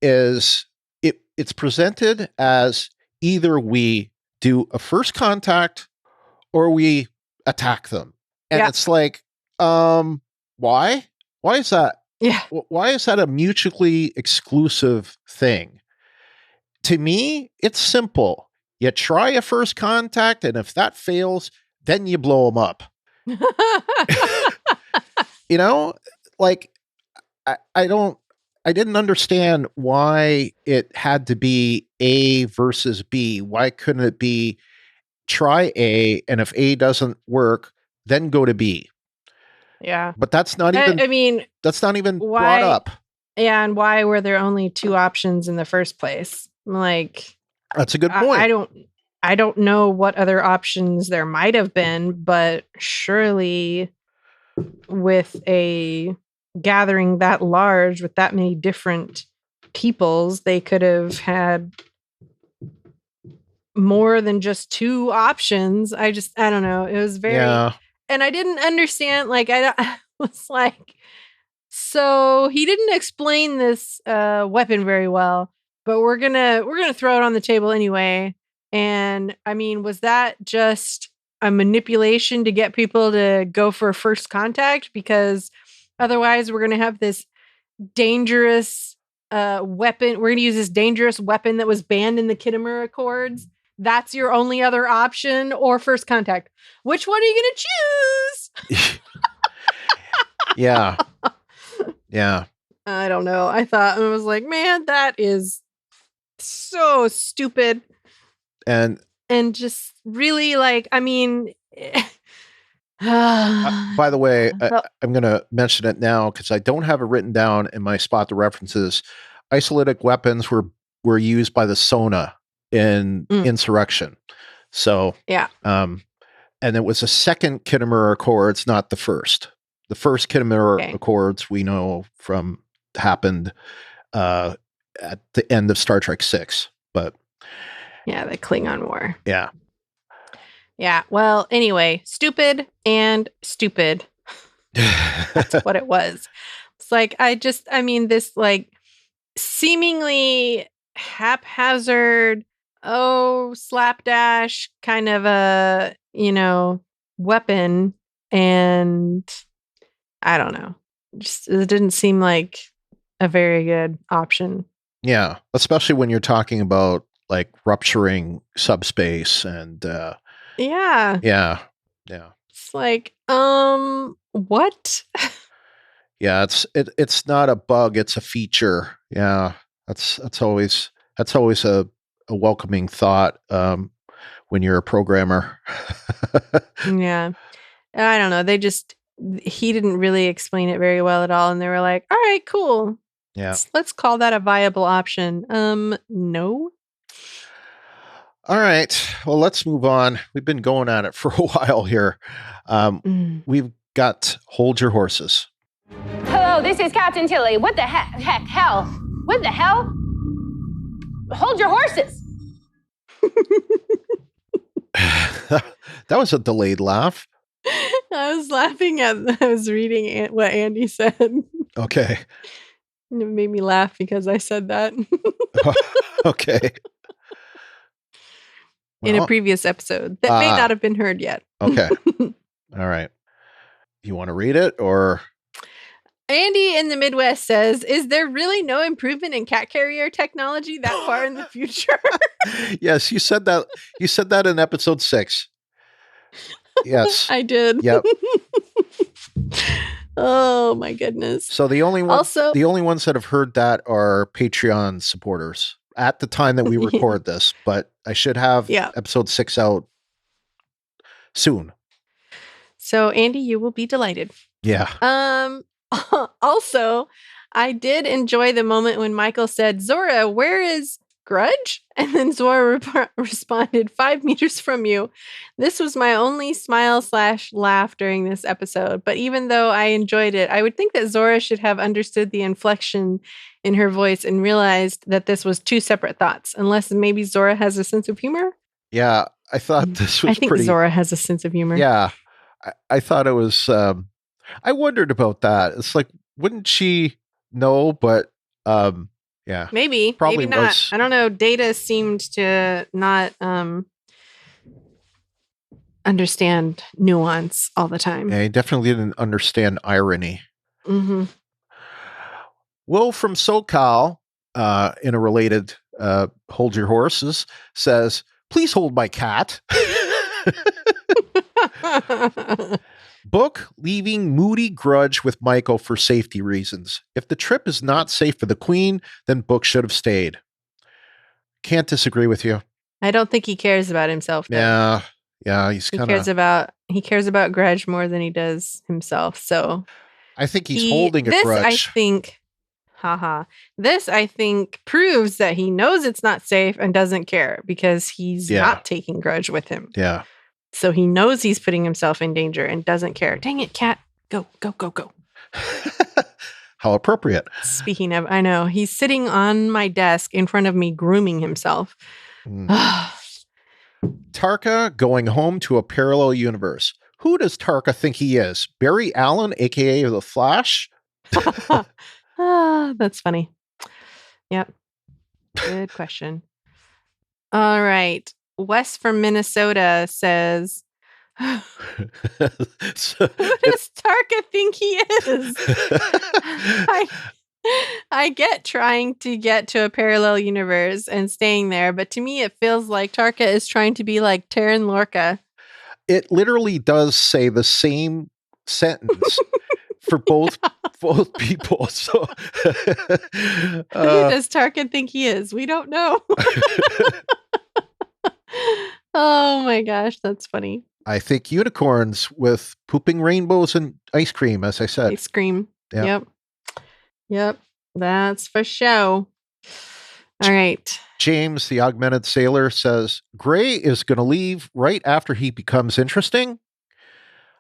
is it's presented as either we do a first contact or we attack them. And it's like, why? Why is that? Yeah. Why is that a mutually exclusive thing? To me, it's simple. You try a first contact, and if that fails, then you blow them up. Like I didn't understand why it had to be A versus B. Why couldn't it be try A, and if A doesn't work, then go to B? Yeah. But that's not even that's not even brought up. Yeah, and why were there only two options in the first place? Like, that's a good point. I don't know what other options there might have been, but surely with a gathering that large with that many different peoples, they could have had more than just two options. I don't know. It was very, and I didn't understand. Like, I was like, so he didn't explain this weapon very well, but we're gonna throw it on the table anyway. And I mean, was that just a manipulation to get people to go for a first contact? Because otherwise, we're going to have this dangerous weapon. We're going to use this dangerous weapon that was banned in the Khitomer Accords. That's your only other option, or first contact. Which one are you going to choose? Yeah. Yeah. I don't know. I was like, man, that is so stupid. And just really, like, I mean... by the way, I'm going to mention it now because I don't have it written down in my spot the references. Isolytic weapons were used by the Sona in Insurrection. So, and it was a second Khitomer Accords, not the first. The first Khitomer Accords we know from happened at the end of Star Trek VI. But yeah, the Klingon War. Yeah. Yeah. Well, anyway, stupid and stupid. That's what it was. It's like, this like seemingly haphazard, slapdash kind of a, weapon. And I don't know. Just it didn't seem like a very good option. Yeah. Especially when you're talking about like rupturing subspace and Yeah. yeah. It's like, what? Yeah, it's not a bug, it's a feature. Yeah. That's always a welcoming thought when you're a programmer. Yeah. I don't know. He didn't really explain it very well at all. And they were like, all right, cool. Yeah. Let's call that a viable option. No. All right. Well, let's move on. We've been going at it for a while here. We've got Hold Your Horses. Hello, this is Captain Tilly. What the hell? What the hell? Hold your horses. That was a delayed laugh. I was reading what Andy said. Okay. It made me laugh because I said that. Okay. In a previous episode that may not have been heard yet. Okay. All right. You want to read it or? Andy in the Midwest says, is there really no improvement in cat carrier technology that far in the future? Yes, you said that. You said that in episode 6. Yes. I did. Yep. Oh my goodness. So the only ones that have heard that are Patreon supporters at the time that we record this, but I should have episode 6 out soon. So Andy, you will be delighted. Yeah. Also, I did enjoy the moment when Michael said, Zora, where is Grudge? And then Zora responded, 5 meters from you. This was my only smile/laugh during this episode. But even though I enjoyed it, I would think that Zora should have understood the inflection in her voice and realized that this was 2 separate thoughts, unless maybe Zora has a sense of humor. Yeah, I thought this was I think Zora has a sense of humor. Yeah, I thought it was... I wondered about that. It's like, wouldn't she know? But yeah. Maybe. Probably maybe not. was. I don't know. Data seemed to not understand nuance all the time. Yeah, he definitely didn't understand irony. Mm-hmm. Will from SoCal, in a related Hold Your Horses, says, please hold my cat. Book leaving moody Grudge with Michael for safety reasons. If the trip is not safe for the Queen, then Book should have stayed. Can't disagree with you. I don't think he cares about himself. Though. Yeah, he cares about Grudge more than he does himself. So I think he's holding a grudge. This I think proves that he knows it's not safe and doesn't care because he's not taking Grudge with him. Yeah. So he knows he's putting himself in danger and doesn't care. Dang it, cat. Go. How appropriate. Speaking of, I know. He's sitting on my desk in front of me grooming himself. Tarka going home to a parallel universe. Who does Tarka think he is? Barry Allen, a.k.a. The Flash? That's funny. Yep. Good question. All right. Wes from Minnesota says, who does Tarka think he is? I get trying to get to a parallel universe and staying there, but to me it feels like Tarka is trying to be like Taryn Lorca. It literally does say the same sentence for both people. So who does Tarka think he is? We don't know. Oh my gosh, that's funny. I think unicorns with pooping rainbows and ice cream, as I said. Ice cream. Yep. That's for show. All right. James, the augmented sailor, says, Gray is going to leave right after he becomes interesting.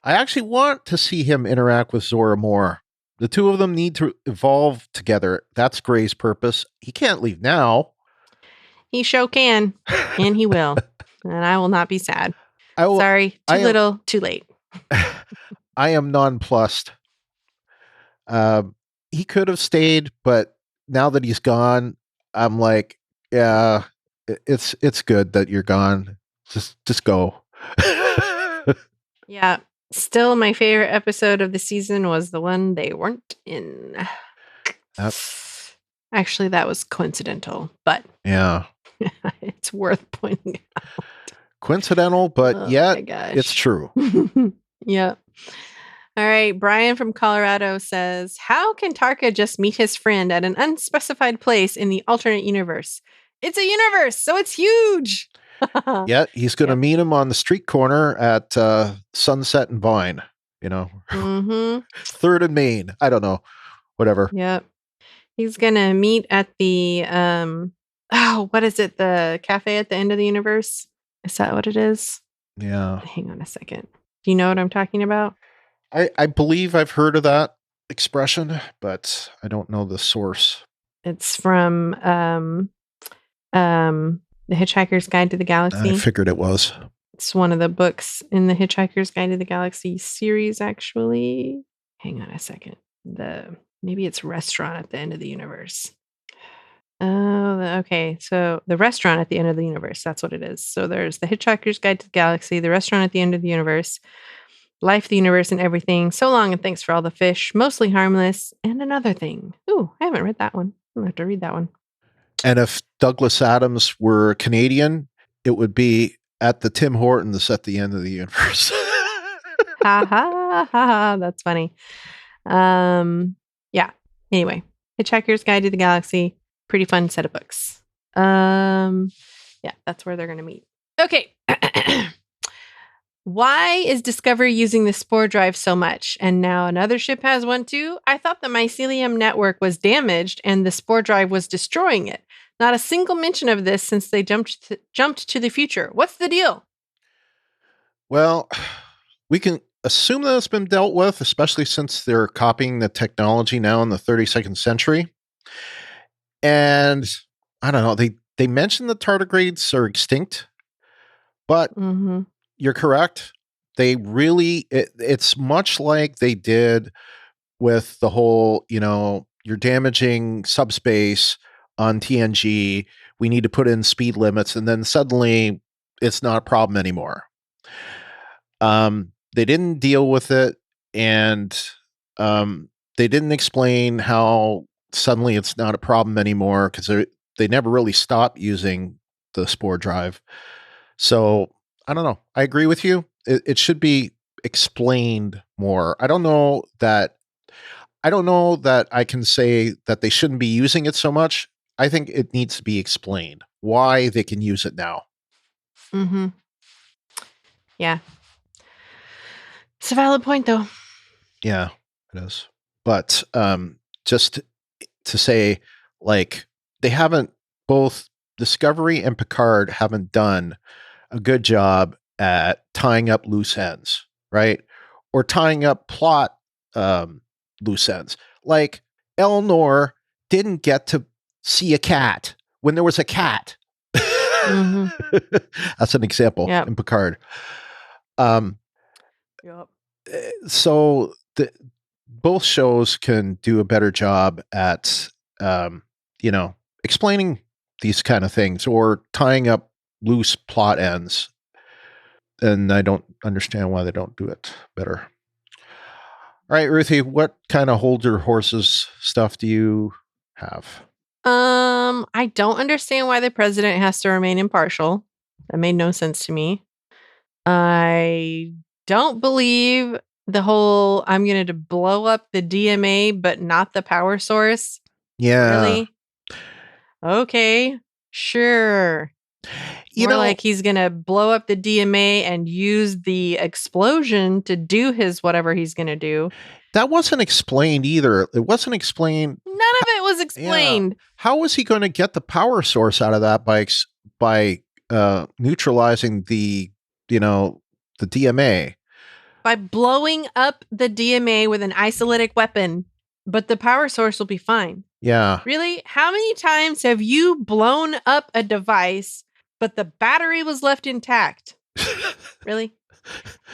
I actually want to see him interact with Zora more. The two of them need to evolve together. That's Gray's purpose. He can't leave now. He sure can, and he will. And I will not be sad. Sorry, too I am- little, too late. I am nonplussed. He could have stayed, but now that he's gone, I'm like, yeah, it's good that you're gone. Just go. Yeah. Still, my favorite episode of the season was the one they weren't in. Yep. Actually, that was coincidental, but Yeah, it's worth pointing out. coincidental, but Oh yet my gosh. it's true. Yep. All right. Brian from Colorado says, how can Tarka just meet his friend at an unspecified place in the alternate universe? It's a universe, so it's huge. Yet he's going to Yep. meet him on the street corner at Sunset and Vine. Mm-hmm. 3rd and Main. I don't know. Whatever. Yep. He's gonna meet at the what is it? The cafe at the end of the universe? Is that what it is? Yeah. Hang on a second. Do you know what I'm talking about? I believe I've heard of that expression, but I don't know the source. It's from The Hitchhiker's Guide to the Galaxy. I figured it was. It's one of the books in the Hitchhiker's Guide to the Galaxy series, actually. Hang on a second. Maybe it's restaurant at the end of the universe. Oh, okay. So the restaurant at the end of the universe, that's what it is. So there's the Hitchhiker's Guide to the Galaxy, the restaurant at the end of the universe, life, the universe, and everything. So long and thanks for all the fish, mostly harmless, and another thing. Ooh, I haven't read that one. I'm gonna have to read that one. And if Douglas Adams were Canadian, it would be at the Tim Hortons at the end of the universe. Ha ha ha! That's funny. Yeah. Anyway, Hitchhiker's Guide to the Galaxy, pretty fun set of books. Yeah, that's where they're gonna meet. Okay. Why is Discovery using the spore drive so much? And now another ship has one too? I thought the mycelium network was damaged and the spore drive was destroying it. Not a single mention of this since they jumped to the future. What's the deal? Well, we can assume that it's been dealt with, especially since they're copying the technology now in the 32nd century. And I don't know, they mentioned the tardigrades are extinct, but you're correct. They really, it's much like they did with the whole, you're damaging subspace on TNG. We need to put in speed limits. And then suddenly it's not a problem anymore. They didn't deal with it. And they didn't explain how suddenly it's not a problem anymore because they never really stopped using the spore drive. So I don't know. I agree with you. It should be explained more. I don't know that I can say that they shouldn't be using it so much. I think it needs to be explained why they can use it now. Mm-hmm. Yeah. It's a valid point, though. Yeah, it is. But just to say, like, they haven't, both Discovery and Picard haven't done a good job at tying up loose ends, right? Or tying up plot loose ends. Like, Elnor didn't get to see a cat when there was a cat. Mm-hmm. That's an example in Picard. So both shows can do a better job at, explaining these kind of things or tying up loose plot ends. And I don't understand why they don't do it better. All right, Ruthie, what kind of hold your horses stuff do you have? I don't understand why the president has to remain impartial. That made no sense to me. I don't believe the whole I'm going to blow up the DMA, but not the power source. Yeah. Really? Okay. Sure. More like he's going to blow up the DMA and use the explosion to do his whatever he's going to do. That wasn't explained either. It wasn't explained. None of it was explained. Yeah. How was he going to get the power source out of that by neutralizing the DMA? By blowing up the DMA with an isolytic weapon, but the power source will be fine. Yeah. Really? How many times have you blown up a device, but the battery was left intact? Really?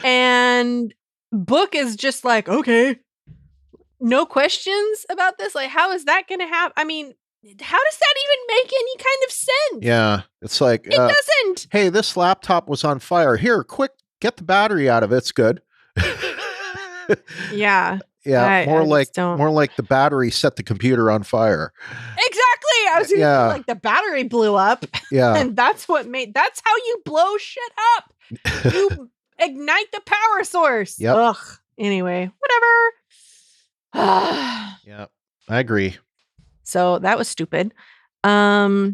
And Book is just like, okay, no questions about this. Like, how is that going to happen? I mean, how does that even make any kind of sense? Yeah. It's like, It doesn't. hey, this laptop was on fire. Here, quick, get the battery out of it. It's good. Yeah. Yeah. More just don't. like the battery set the computer on fire. Exactly. I was going to say, like, the battery blew up. Yeah. And that's how you blow shit up. You ignite the power source. Yep. Ugh. Anyway, whatever. Yeah, I agree. So that was stupid. I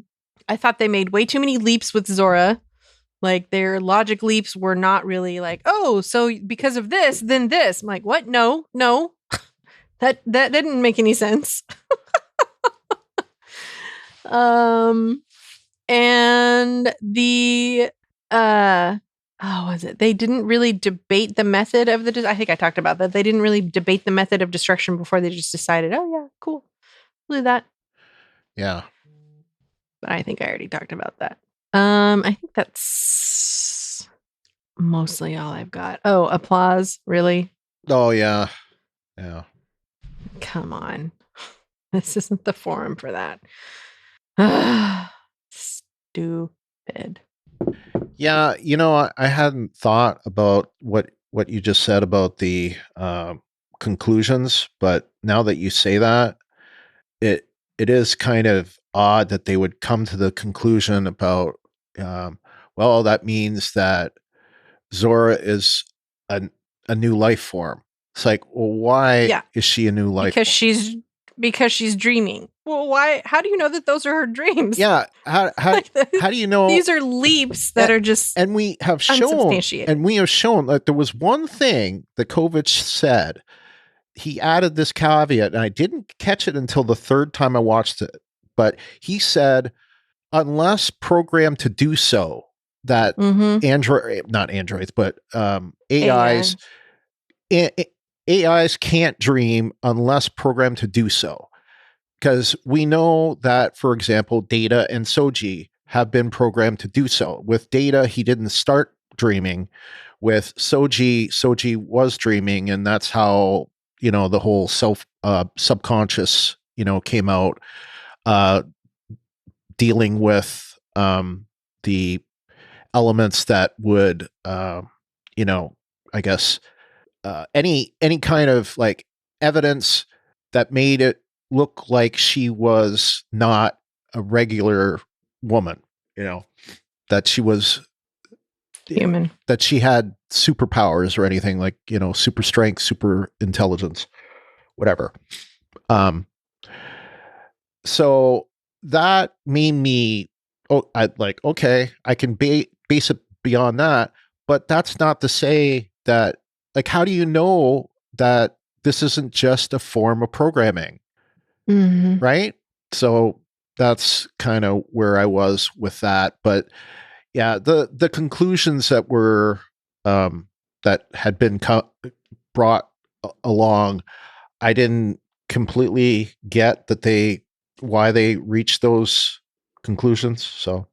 thought they made way too many leaps with Zora. Like, their logic leaps were not really like, oh, so because of this, then this. I'm like, what? No. that didn't make any sense. And the was it? They didn't really debate the method of I think I talked about that. They didn't really debate the method of destruction before they just decided, oh yeah, cool. We'll do that. Yeah. But I think I already talked about that. I think that's mostly all I've got. Oh, applause. Really? Oh, yeah. Yeah. Come on. This isn't the forum for that. Stupid. Yeah. You know, I hadn't thought about what you just said about the conclusions, but now that you say that, it is kind of odd that they would come to the conclusion about, well, that means that Zora is a new life form. It's like, well, why is she a new life form? Because she's dreaming. Well, why? How do you know that those are her dreams? Yeah. How do you know? These are leaps that are just and we have shown that there was one thing that Kovich said. He added this caveat, and I didn't catch it until the third time I watched it. But he said, unless programmed to do so, that not androids, but AIs, AIs can't dream unless programmed to do so. Because we know that, for example, Data and Soji have been programmed to do so. With Data, he didn't start dreaming. With Soji was dreaming, and that's how, you know, the whole subconscious, you know, came out, dealing with the elements that would, you know, I guess, any kind of like evidence that made it look like she was not a regular woman, you know, that she was human, that she had superpowers or anything, like, you know, super strength, super intelligence, whatever. So that made me, okay, I can base it beyond that, but that's not to say that, like, how do you know that this isn't just a form of programming? Right? So that's kind of where I was with that. But yeah, the conclusions that were that had been brought along, I didn't completely get why they reached those conclusions. So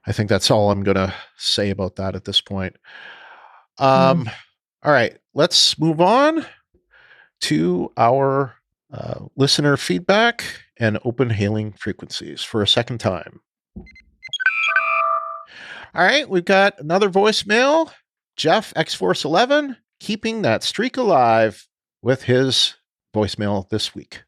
I think that's all I'm gonna say about that at this point. All right, let's move on to our listener feedback and open hailing frequencies for a second time. All right, we've got another voicemail. Jeff X-Force11 keeping that streak alive with his voicemail this week.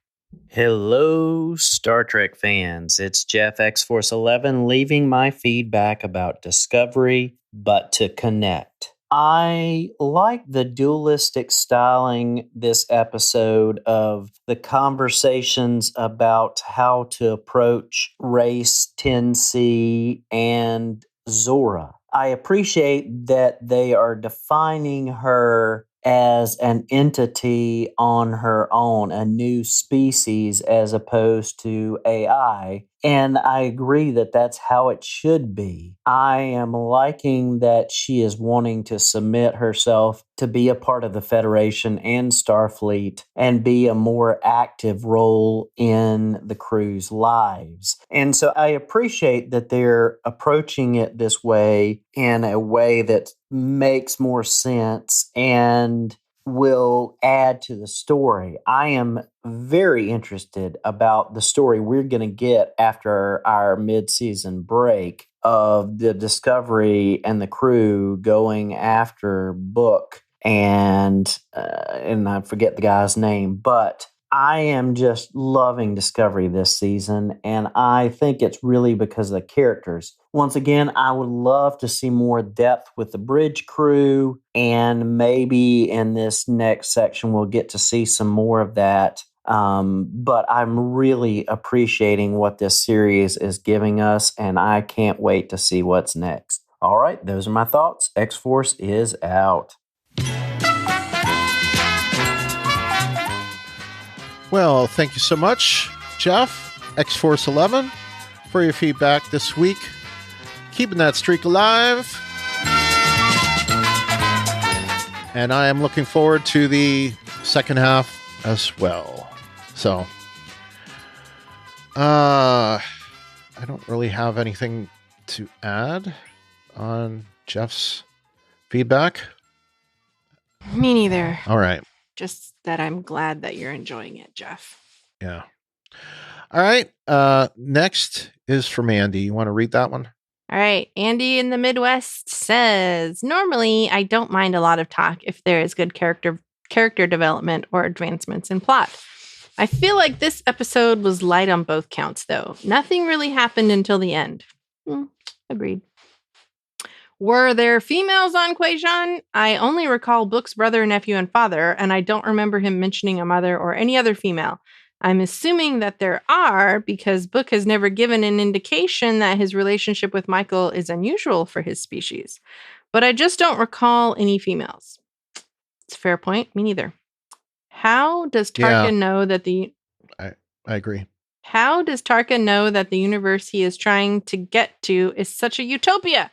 Hello, Star Trek fans. It's Jeff X-Force11 leaving my feedback about Discovery, but to connect. I like the dualistic styling this episode of the conversations about how to approach race 10C and Zora. I appreciate that they are defining her as an entity on her own, a new species as opposed to AI, And I agree that that's how it should be. I am liking that she is wanting to submit herself to be a part of the Federation and Starfleet and be a more active role in the crew's lives. And so I appreciate that they're approaching it this way, in a way that makes more sense and will add to the story. I am very interested about the story we're going to get after our mid-season break of the Discovery and the crew going after Book and I forget the guy's name, but I am just loving Discovery this season, and I think it's really because of the characters. Once again, I would love to see more depth with the bridge crew, and maybe in this next section we'll get to see some more of that. But I'm really appreciating what this series is giving us, and I can't wait to see what's next. All right, those are my thoughts. X-Force is out. Well, thank you so much, Jeff, X-Force11, for your feedback this week. Keeping that streak alive. And I am looking forward to the second half as well. So, I don't really have anything to add on Jeff's feedback. Me neither. All right. Just that I'm glad that you're enjoying it, Jeff. Yeah. All right. Next is from Andy. You want to read that one? All right. Andy in the Midwest says, normally I don't mind a lot of talk if there is good character development or advancements in plot. I feel like this episode was light on both counts, though. Nothing really happened until the end. Agreed. Were there females on Quajon? I only recall Book's brother, nephew, and father, and I don't remember him mentioning a mother or any other female. I'm assuming that there are, because Book has never given an indication that his relationship with Michael is unusual for his species. But I just don't recall any females. It's a fair point. Me neither. How does Tarkin know that I agree. How does Tarkin know that the universe he is trying to get to is such a utopia?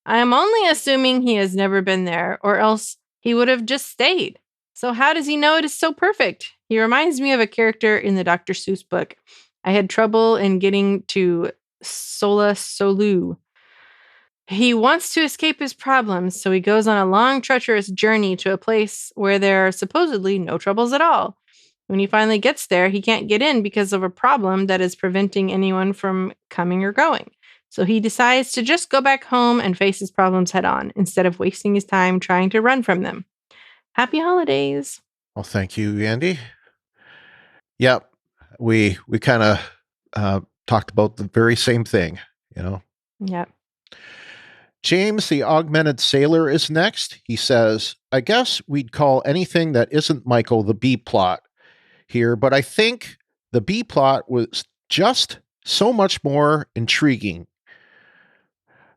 I am only assuming he has never been there, or else he would have just stayed. So how does he know it is so perfect? He reminds me of a character in the Dr. Seuss book. I had trouble in getting to Sola Solu. He wants to escape his problems, so he goes on a long, treacherous journey to a place where there are supposedly no troubles at all. When he finally gets there, he can't get in because of a problem that is preventing anyone from coming or going. So he decides to just go back home and face his problems head on, instead of wasting his time trying to run from them. Happy holidays. Well, thank you, Andy. Yep. We kind of talked about the very same thing, you know? Yep. James, the augmented sailor, is next. He says, I guess we'd call anything that isn't Michael the B plot here, but I think the B plot was just so much more intriguing.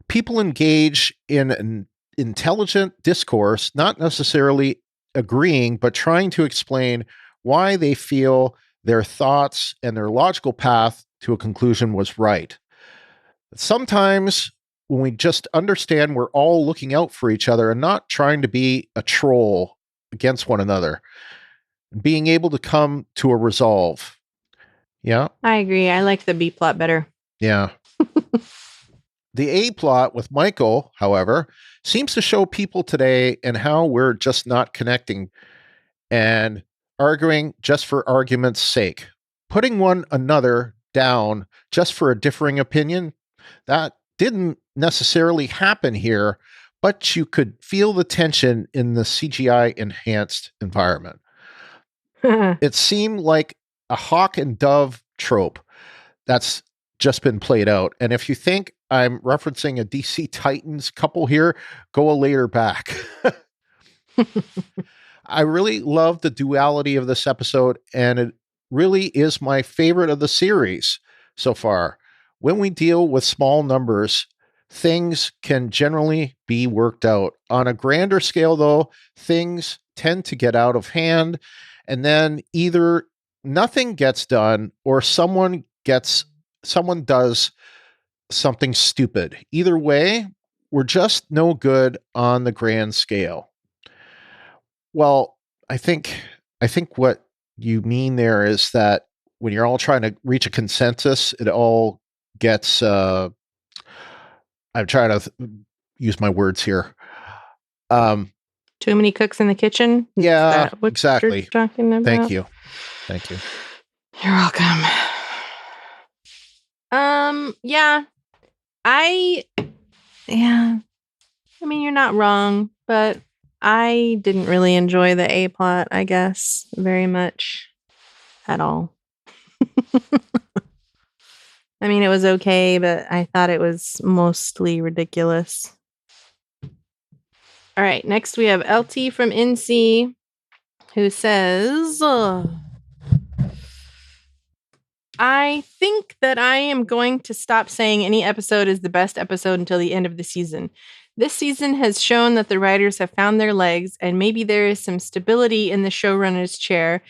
People engage in an intelligent discourse, not necessarily agreeing, but trying to explain why they feel their thoughts and their logical path to a conclusion was right. Sometimes when we just understand we're all looking out for each other and not trying to be a troll against one another, being able to come to a resolve. Yeah. I agree. I like the B plot better. Yeah. The A plot with Michael, however, seems to show people today and how we're just not connecting and arguing just for argument's sake. Putting one another down just for a differing opinion, that didn't necessarily happen here, but you could feel the tension in the CGI-enhanced environment. It seemed like a hawk and dove trope that's just been played out. And if you think I'm referencing a DC Titans couple here, go a layer back. I really love the duality of this episode, and it really is my favorite of the series so far. When we deal with small numbers, things can generally be worked out. On a grander scale, though, things tend to get out of hand, and then either nothing gets done or someone gets someone does something stupid. Either way, we're just no good on the grand scale. Well, I think what you mean there is that when you're all trying to reach a consensus, it all gets I'm trying to use my words here. Too many cooks in the kitchen? Is Yeah, that what exactly. you're talking about? Thank you. You're welcome. Yeah. I mean, you're not wrong, but I didn't really enjoy the A plot, I guess, very much at all. I mean, it was okay, but I thought it was mostly ridiculous. All right, next we have LT from NC, who says, I think that I am going to stop saying any episode is the best episode until the end of the season. This season has shown that the writers have found their legs, and maybe there is some stability in the showrunner's chair,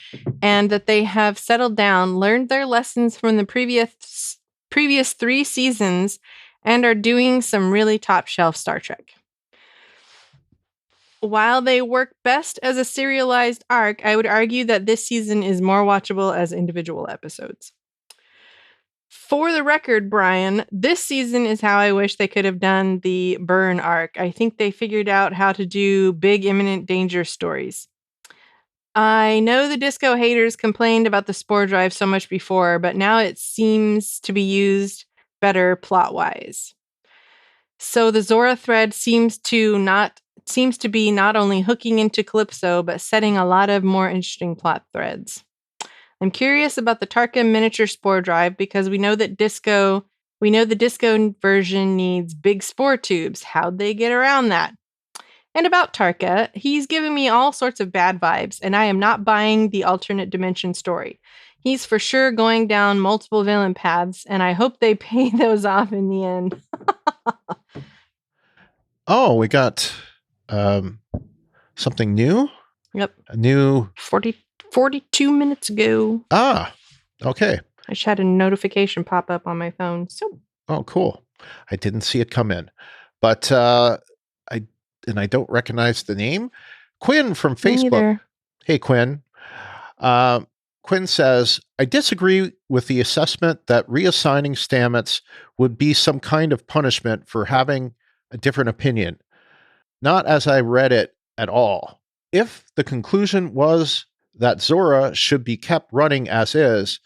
and that they have settled down, learned their lessons from the previous 3 seasons, and are doing some really top shelf Star Trek. While they work best as a serialized arc, I would argue that this season is more watchable as individual episodes. For the record, Brian, this season is how I wish they could have done the Burn arc. I think they figured out how to do big imminent danger stories. I know the Disco haters complained about the spore drive so much before, but now it seems to be used better plot-wise. So the Zora thread seems to be not only hooking into Calypso, but setting a lot of more interesting plot threads. I'm curious about the Tarka miniature spore drive because we know the Disco version needs big spore tubes. How'd they get around that? And about Tarka, he's giving me all sorts of bad vibes, and I am not buying the alternate dimension story. He's for sure going down multiple villain paths, and I hope they pay those off in the end. Oh, we got something new? Yep. A new 42 minutes ago. Okay. I just had a notification pop up on my phone. So, oh, cool. I didn't see it come in, but I don't recognize the name. Quinn from Facebook. Neither. Hey, Quinn. Quinn says, I disagree with the assessment that reassigning Stamets would be some kind of punishment for having a different opinion. Not as I read it at all. If the conclusion was that Zora should be kept running as is,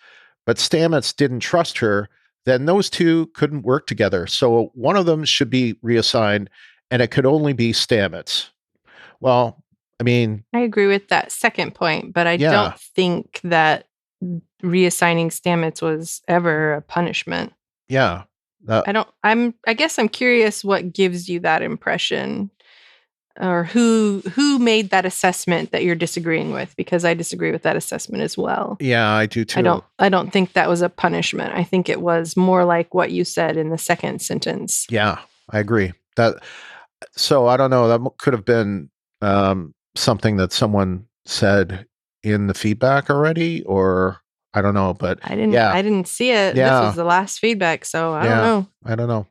but Stamets didn't trust her, then those two couldn't work together. So one of them should be reassigned, and it could only be Stamets. Well, I mean, I agree with that second point, but I don't think that reassigning Stamets was ever a punishment. Yeah. I guess I'm curious what gives you that impression, or who made that assessment that you're disagreeing with, because I disagree with that assessment as well. Yeah, I do too. I don't think that was a punishment. I think it was more like what you said in the second sentence. Yeah, I agree. So I don't know, that could have been something that someone said in the feedback already, or I don't know, but I didn't see it. Yeah. This was the last feedback, so I don't know.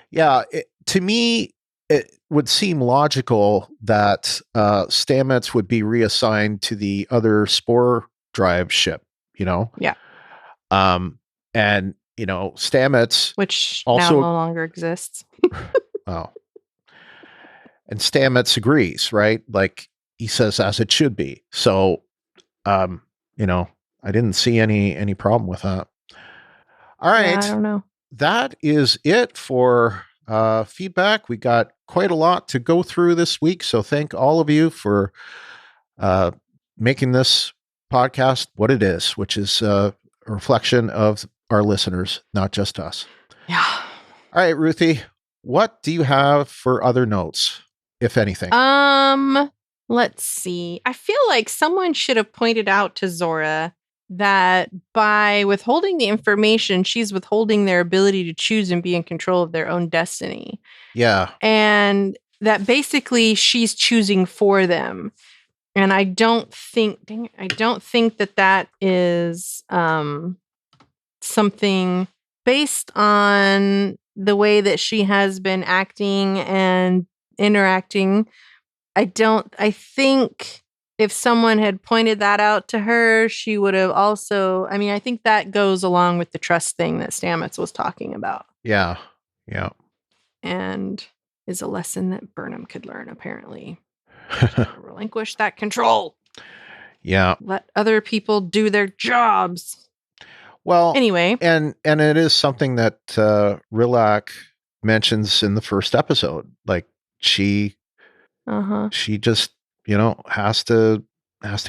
Yeah, to me, it would seem logical that Stamets would be reassigned to the other spore drive ship, you know? Yeah. And, you know, Stamets... Which also now no longer exists. Oh. And Stamets agrees, right? Like, he says as it should be. So, you know, I didn't see any problem with that. All right. Yeah, I don't know. That is it for feedback. We got quite a lot to go through this week. So thank all of you for making this podcast what it is, which is a reflection of our listeners, not just us. Yeah. All right, Ruthie, what do you have for other notes, if anything? Let's see. I feel like someone should have pointed out to Zora that by withholding the information, she's withholding their ability to choose and be in control of their own destiny. Yeah. And that basically she's choosing for them. And I don't think that is something based on the way that she has been acting and interacting, I think if someone had pointed that out to her, she would have also, I mean, I think that goes along with the trust thing that Stamets was talking about. Yeah. Yeah. And is a lesson that Burnham could learn, apparently. Relinquish that control. Yeah. Let other people do their jobs. Well, anyway. And it is something that Rilak mentions in the first episode. Like she just, has to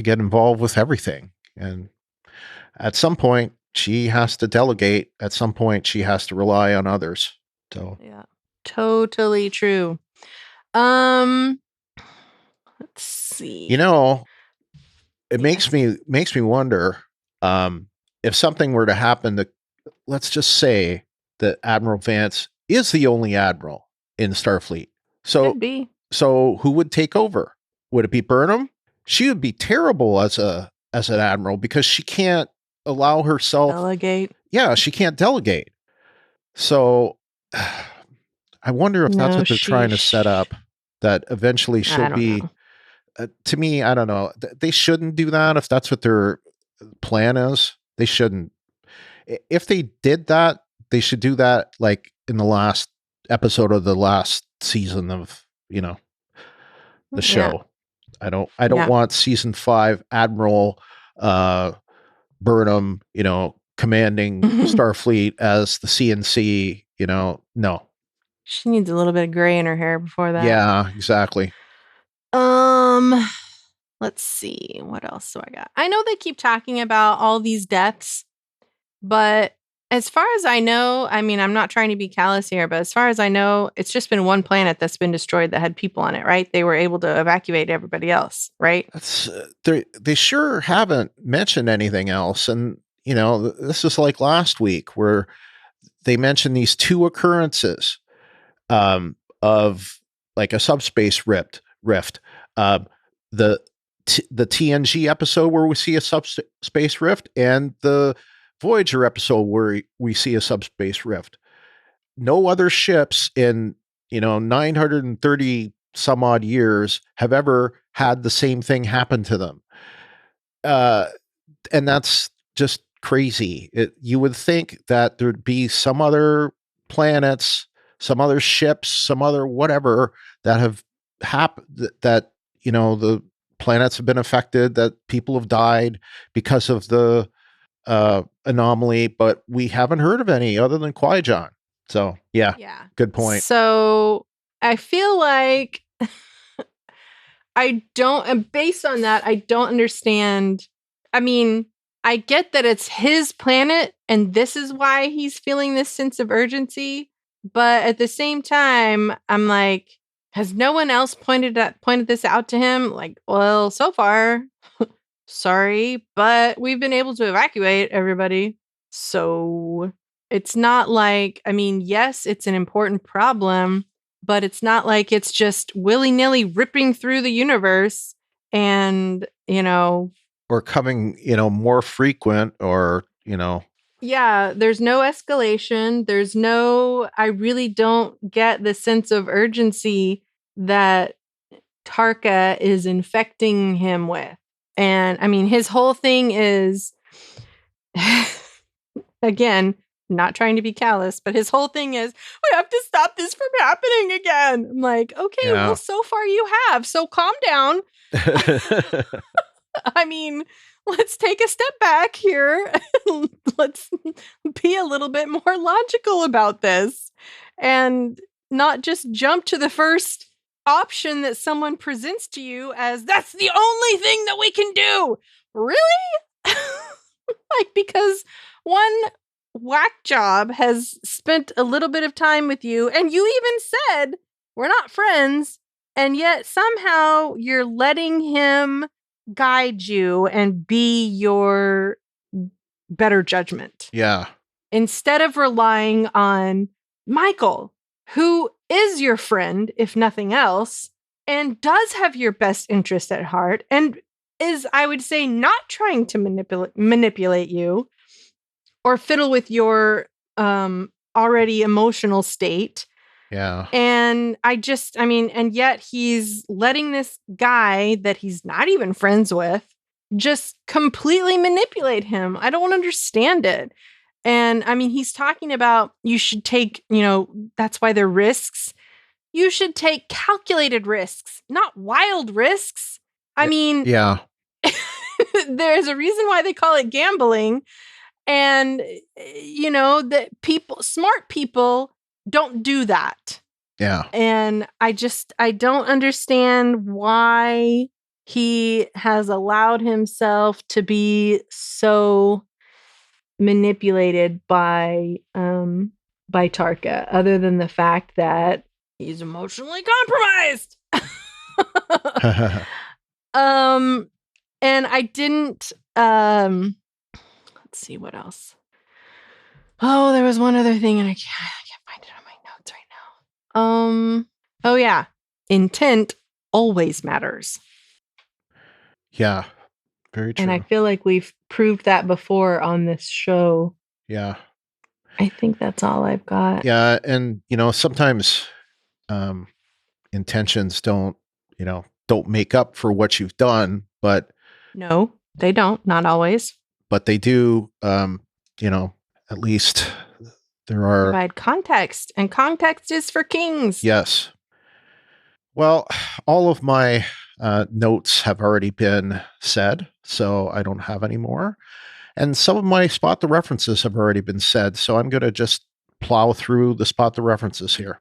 get involved with everything. And at some point she has to delegate. At some point she has to rely on others. So yeah, totally true. Let's see. It makes me wonder if something were to happen to, let's just say that Admiral Vance is the only admiral in Starfleet. So could be. So who would take over? Would it be Burnham? She would be terrible as an admiral because she can't allow herself delegate. Yeah, she can't delegate. So I wonder if that's what they're trying to set up, that eventually she'll be to me, I don't know. They shouldn't do that if that's what their plan is. They shouldn't. If they did that, they should do that like in the last episode of the last season of, the show. I don't want season 5 Admiral Burnham, commanding Starfleet as the CNC, no. She needs a little bit of gray in her hair before that. Yeah, exactly. Let's see. What else do I got? I know they keep talking about all these deaths, but as far as I know, I mean, I'm not trying to be callous here, but as far as I know, it's just been one planet that's been destroyed that had people on it, right? They were able to evacuate everybody else, right? They sure haven't mentioned anything else. And, this is like last week where they mentioned these 2 occurrences of like a subspace rift. The TNG episode where we see a subspace rift and the Voyager episode where we see a subspace rift. No other ships in, 930 some odd years have ever had the same thing happen to them. And that's just crazy. You would think that there'd be some other planets, some other ships, some other whatever that have happened, that, the planets have been affected, that people have died because of the anomaly, but we haven't heard of any other than Qui-Gon. So yeah, good point. So I feel like based on that, I don't understand. I mean, I get that it's his planet and this is why he's feeling this sense of urgency, but at the same time, I'm like, has no one else pointed this out to him? Like, well, so far, sorry, but we've been able to evacuate everybody. So it's not like, I mean, yes, it's an important problem, but it's not like it's just willy-nilly ripping through the universe and, or coming, more frequent or, Yeah, there's no escalation. I really don't get the sense of urgency that Tarka is infecting him with. And I mean, his whole thing is, again, not trying to be callous, but his whole thing is, we have to stop this from happening again. I'm like, okay, well, so far you have, so calm down. I mean, let's take a step back here. Let's be a little bit more logical about this and not just jump to the first option that someone presents to you as that's the only thing that we can do. Really? Because one whack job has spent a little bit of time with you and you even said we're not friends, and yet somehow you're letting him guide you and be your better judgment. Yeah. Instead of relying on Michael, who is your friend, if nothing else, and does have your best interest at heart, and is, I would say, not trying to manipulate you or fiddle with your already emotional state. Yeah. And and yet he's letting this guy that he's not even friends with just completely manipulate him. I don't understand it. And he's talking about you should take, that's why they're risks. You should take calculated risks, not wild risks. Yeah. There's a reason why they call it gambling. And, that smart people don't do that. Yeah. And I don't understand why he has allowed himself to be so manipulated by Tarka, other than the fact that he's emotionally compromised. And I didn't let's see what else. Oh, there was one other thing and I can't find it on my notes right now. Oh yeah. Intent always matters. Yeah. Very true. And I feel like we've proved that before on this show. Yeah. I think that's all I've got. Yeah. And, sometimes intentions don't make up for what you've done, but no, they don't. Not always. But they do, at least there are... provide context, and context is for kings. Yes. Well, all of my notes have already been said, so I don't have any more. And some of my spot the references have already been said, so I'm going to just plow through the spot the references here.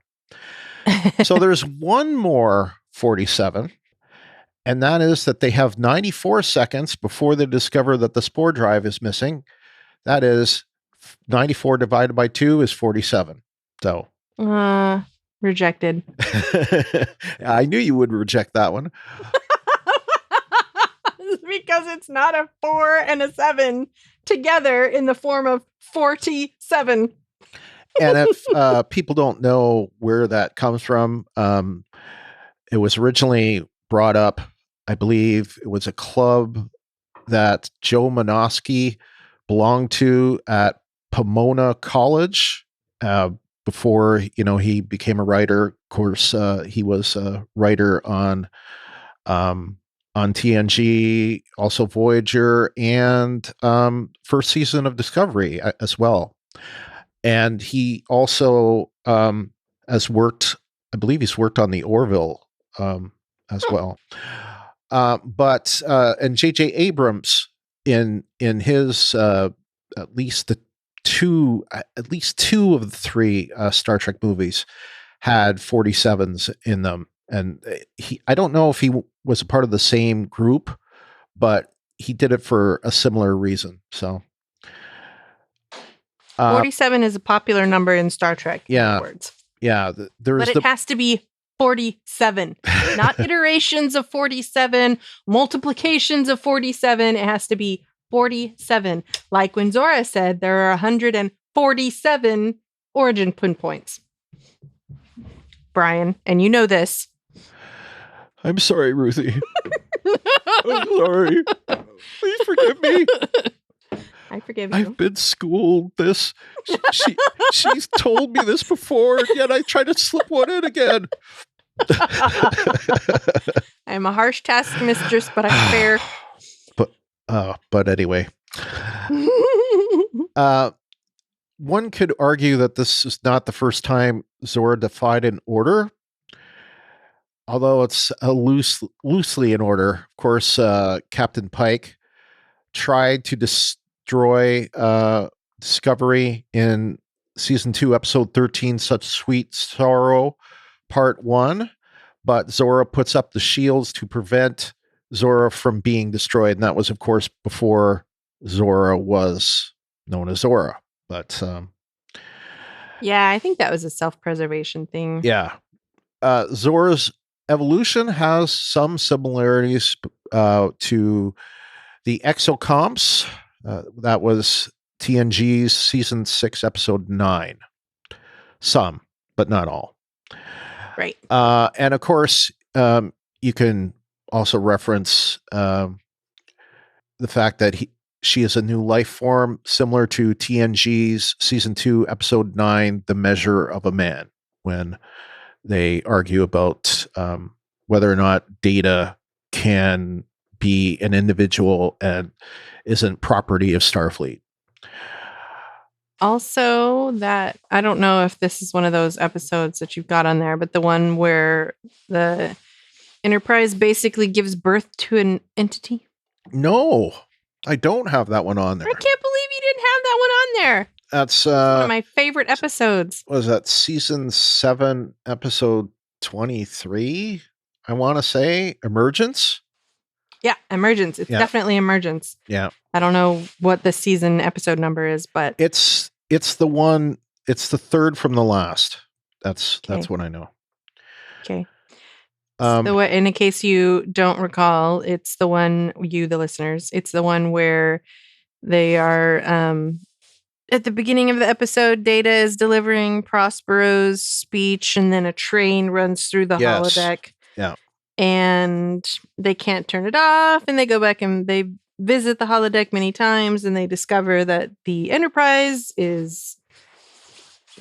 So there's one more 47, and that is that they have 94 seconds before they discover that the spore drive is missing. That is 94 divided by 2 is 47. So rejected. I knew you would reject that one. Because it's not a 4 and a 7 together in the form of 47. And if people don't know where that comes from, it was originally brought up, I believe it was a club that Joe Manosky belonged to at Pomona College before, he became a writer. Of course, he was a writer on TNG, also Voyager, and first season of Discovery as well. And he also has worked, I believe he's worked on the Orville as well. And J.J. Abrams in his at least two of the 3 Star Trek movies had 47s in them. And I don't know if he was a part of the same group, but he did it for a similar reason. So 47 is a popular number in Star Trek. Yeah. Words. Yeah. But it has to be 47, not iterations of 47, multiplications of 47. It has to be 47. Like when Zora said, there are 147 origin pinpoints. Brian, and you know this. I'm sorry, Ruthie. I'm sorry. Please forgive me. I forgive you. I've been schooled this. She's told me this before, yet I try to slip one in again. I'm a harsh taskmistress, but I'm fair. But anyway. One could argue that this is not the first time Zora defied an order, although it's loosely in order. Of course, Captain Pike tried to destroy Discovery in season 2, episode 13, Such Sweet Sorrow, part 1, but Zora puts up the shields to prevent Zora from being destroyed, and that was, of course, before Zora was known as Zora. But yeah, I think that was a self-preservation thing. Yeah. Zora's evolution has some similarities to the exocomps. That was TNG's season 6, episode 9. Some, but not all. Right. And of course, you can also reference the fact that she is a new life form, similar to TNG's season 2, episode 9, The Measure of a Man, when they argue about whether or not Data can be an individual and isn't property of Starfleet. Also, that I don't know if this is one of those episodes that you've got on there, but the one where the Enterprise basically gives birth to an entity. No, I don't have that one on there. I can't believe you didn't have that one on there. That's One of my favorite episodes. was that season 7, episode 23? I want to say Emergence. Yeah, Emergence. It's definitely Emergence. Yeah. I don't know what the season episode number is, but It's the one. It's the third from the last. That's what I know. okay. So in case you don't recall, it's the one, you, the listeners, it's the one where they are, at the beginning of the episode, Data is delivering Prospero's speech, and then a train runs through the holodeck. Yeah. And they can't turn it off, and they go back and they visit the holodeck many times, and they discover that the Enterprise is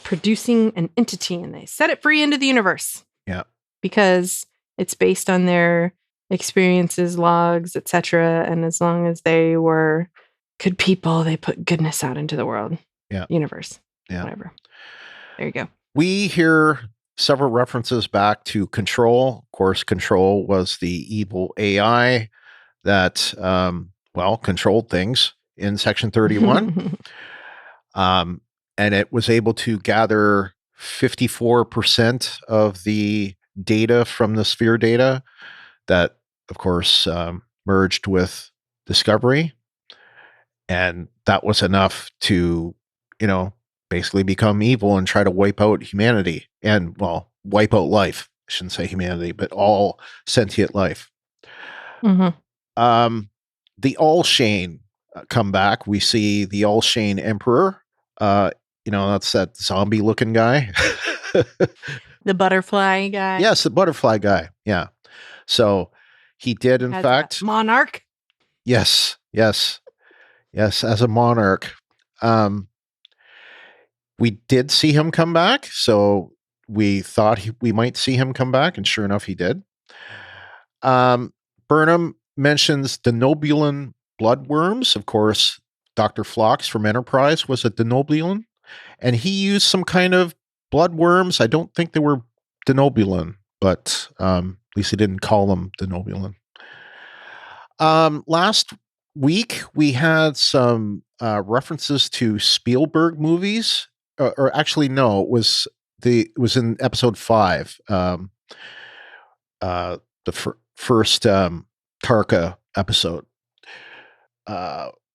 producing an entity, and they set it free into the universe. Yeah. Because it's based on their experiences, logs, etc. And as long as they were good people, they put goodness out into the world. Yeah. Universe. Yeah. Whatever. There you go. We hear several references back to Control. Of course, Control was the evil AI that, controlled things in Section 31. And it was able to gather 54% of the data from the sphere data that, of course, merged with Discovery. And that was enough to, basically become evil and try to wipe out humanity and, wipe out life. I shouldn't say humanity, but all sentient life. Mm-hmm. The All-Shane come back. We see the All-Shane Emperor. That's that zombie-looking guy. The butterfly guy. Yes, the butterfly guy. Yeah. So he did, in fact. Monarch. Yes, as a monarch. We did see him come back, so we thought we might see him come back, and sure enough, he did. Burnham mentions denobulan bloodworms. Of course, Dr. Phlox from Enterprise was a denobulan, and he used some kind of bloodworms. I don't think they were denobulan, but at least he didn't call them denobulan. Last week, we had some references to Spielberg movies. Or actually, no, it was in episode 5, the first Tarka episode.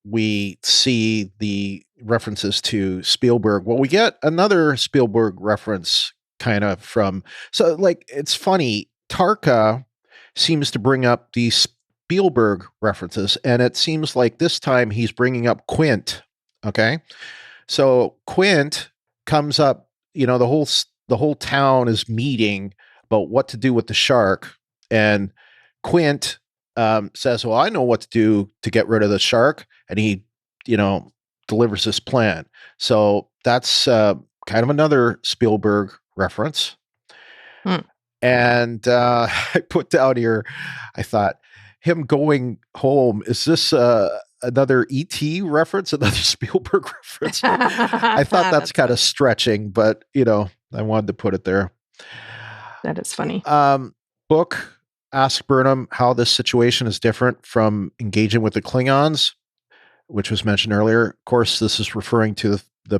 We see the references to Spielberg. Well, we get another Spielberg reference kind of from. So, it's funny. Tarka seems to bring up these Spielberg references, and it seems like this time he's bringing up Quint. Okay, so Quint comes up, the whole town is meeting about what to do with the shark, and Quint says, well, I know what to do to get rid of the shark, and he delivers this plan. So that's kind of another Spielberg reference. And I put down here, I thought, him going home, is this another E.T. reference, another Spielberg reference? I thought that's kind of stretching, but, I wanted to put it there. That is funny. Book asked Burnham how this situation is different from engaging with the Klingons, which was mentioned earlier. Of course, this is referring to the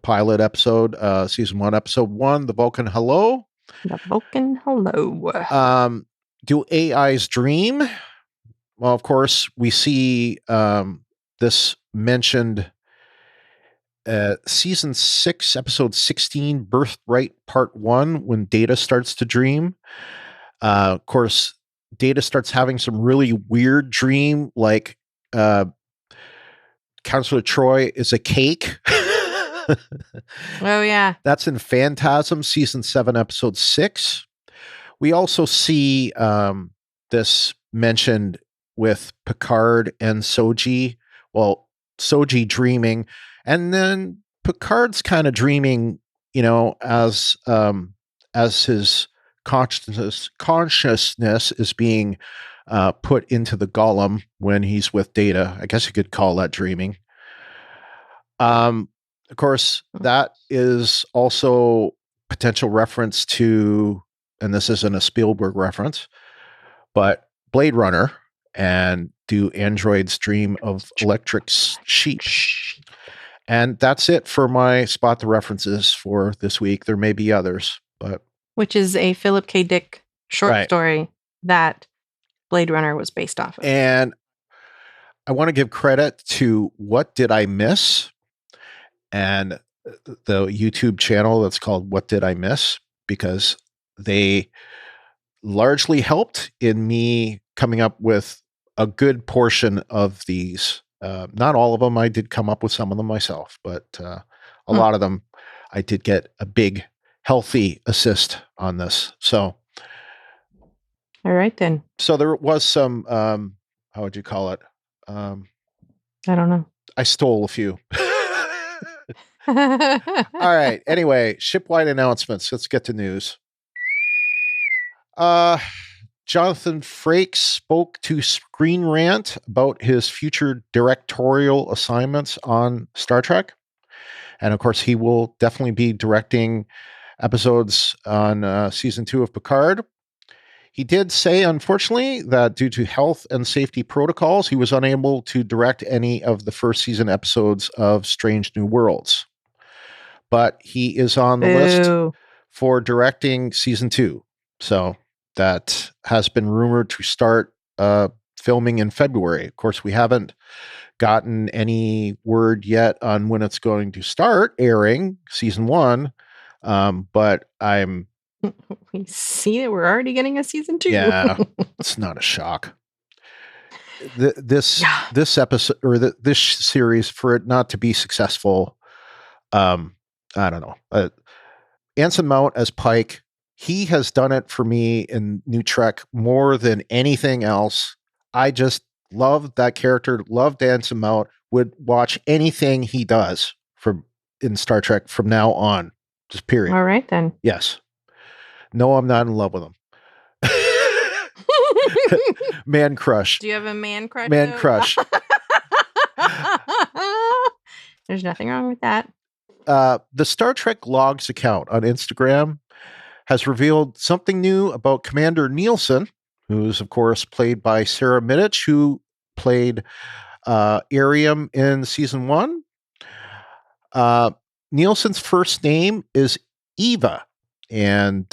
pilot episode, season 1, episode 1, the Vulcan Hello. The Vulcan Hello. Do AIs dream? Well, of course, we see this mentioned season 6, episode 16, Birthright Part 1, when Data starts to dream. Of course, Data starts having some really weird dream, like Counselor Troy is a cake. Oh, yeah. That's in Phantasm, season 7, episode 6. We also see this mentioned with Picard and Soji. Well, Soji dreaming, and then Picard's kind of dreaming, as his consciousness is being put into the golem when he's with Data. I guess you could call that dreaming. Of course, that is also potential reference to, and this isn't a Spielberg reference, but Blade Runner, and do androids dream of electric sheep? And that's it for my spot the references for this week. There may be others, but which is a Philip K. Dick short story that Blade Runner was based off of. And I want to give credit to What Did I Miss? And the YouTube channel that's called What Did I Miss? Because they largely helped in me coming up with a good portion of these. Not all of them. I did come up with some of them myself, but a lot of them I did get a big, healthy assist on this. So, all right then. So there was some, how would you call it? I don't know. I stole a few. All right. Anyway, Shipwide announcements. Let's get to news. Jonathan Frakes spoke to Screen Rant about his future directorial assignments on Star Trek. And of course, he will definitely be directing episodes on season 2 of Picard. He did say, unfortunately, that due to health and safety protocols, he was unable to direct any of the first season episodes of Strange New Worlds. But he is on the list for directing season 2. So that has been rumored to start filming in February. Of course, we haven't gotten any word yet on when it's going to start airing season 1. But we see that we're already getting a season 2. Yeah, it's not a shock. This episode or this series, for it not to be successful, I don't know. Anson Mount as Pike, he has done it for me in New Trek more than anything else. I just love that character, loved Anson Mount, would watch anything he does in Star Trek from now on. Just period. All right then. Yes. No, I'm not in love with him. Man crush. Do you have a man crush? Man crush. There's nothing wrong with that. The Star Trek Logs account on Instagram has revealed something new about Commander Nielsen, who's, of course, played by Sarah Middich, who played Arium in season 1. Nielsen's first name is Eva, and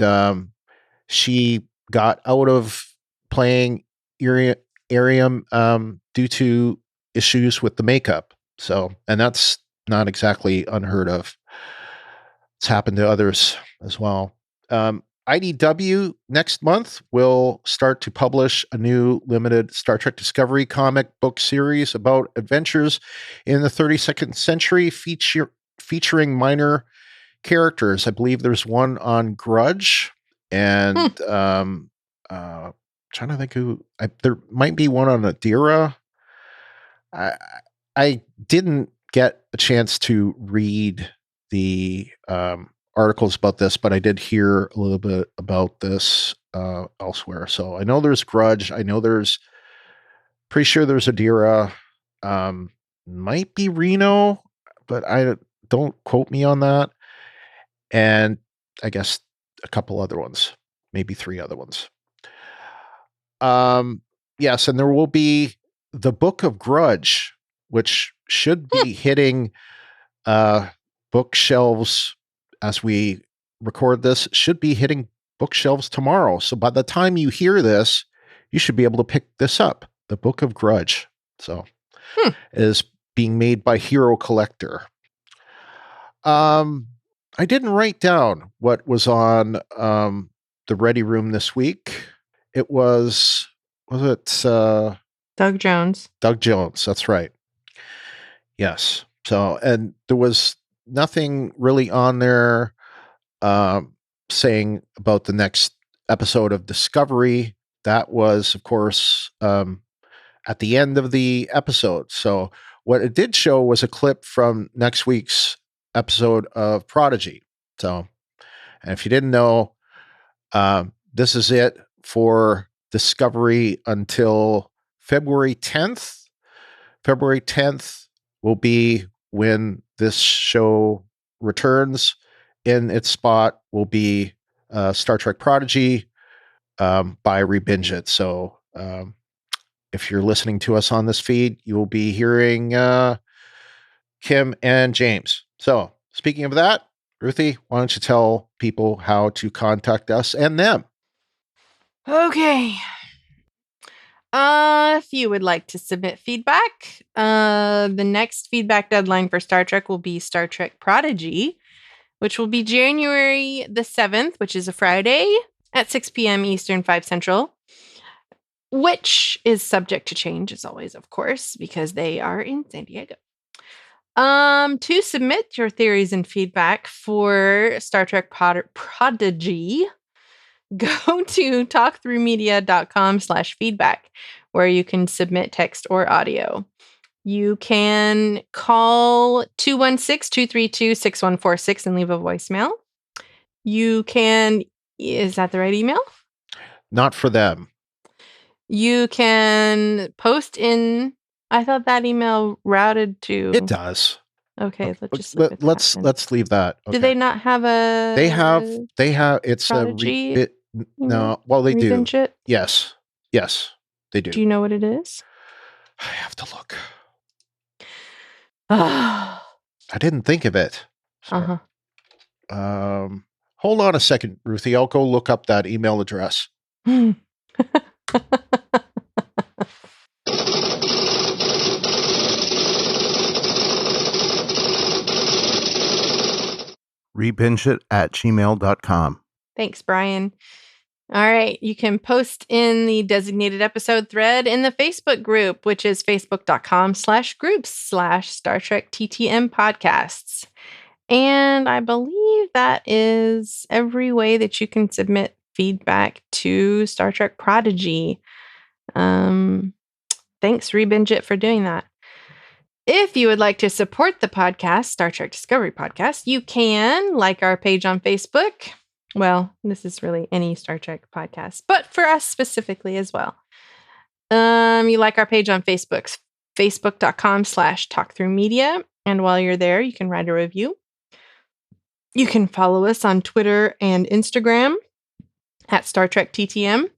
she got out of playing Arium due to issues with the makeup. So, and that's not exactly unheard of. It's happened to others as well. IDW next month will start to publish a new limited Star Trek Discovery comic book series about adventures in the 32nd century featuring minor characters. I believe there's one on Grudge, and trying to think who there might be one on Adira. I didn't get a chance to read the articles about this, but I did hear a little bit about this elsewhere. So I know there's Grudge. I know pretty sure there's Adira. Might be Reno, but I don't quote me on that. And I guess a couple other ones, maybe 3 other ones. Yes, and there will be the Book of Grudge, which should be hitting bookshelves as we record this, should be hitting bookshelves tomorrow. So by the time you hear this, you should be able to pick this up, the Book of Grudge. So it is being made by Hero Collector. I didn't write down what was on the Ready Room this week. It was it Doug Jones? Doug Jones, that's right. Yes. So, and there was nothing really on there saying about the next episode of Discovery. That was, of course, at the end of the episode. So what it did show was a clip from next week's episode of Prodigy. So, and if you didn't know, this is it for Discovery until February 10th. February 10th will be when this show returns. In its spot will be Star Trek Prodigy by Rebinge It. So if you're listening to us on this feed, you will be hearing Kim and James. So speaking of that, Ruthie, why don't you tell people how to contact us and them? Okay. If you would like to submit feedback, the next feedback deadline for Star Trek will be Star Trek Prodigy, which will be January the 7th, which is a Friday at 6 p.m. Eastern, 5 Central, which is subject to change, as always, of course, because they are in San Diego. To submit your theories and feedback for Star Trek Prodigy, go to talkthroughmedia.com/feedback, where you can submit text or audio. You can call 216-232-6146 and leave a voicemail. You can, is that the right email? Not for them. You can post in, I thought that email routed to. It does. Okay, let's let's leave that. Okay. Do they not have a? They have. It's Prodigy a no. Well, they do. It? Yes, they do. Do you know what it is? I have to look. I didn't think of it. Uh-huh. Hold on a second, Ruthie. I'll go look up that email address. rebingeit@gmail.com. Thanks, Brian. All right. You can post in the designated episode thread in the Facebook group, which is facebook.com/groups/Star Trek TTM podcasts. And I believe that is every way that you can submit feedback to Star Trek Prodigy. Thanks, Rebinge It, for doing that. If you would like to support the podcast, Star Trek Discovery Podcast, you can like our page on Facebook. Well, this is really any Star Trek podcast, but for us specifically as well. You like our page on Facebook, facebook.com/talkthroughmedia. And while you're there, you can write a review. You can follow us on Twitter and Instagram at Star Trek TTM.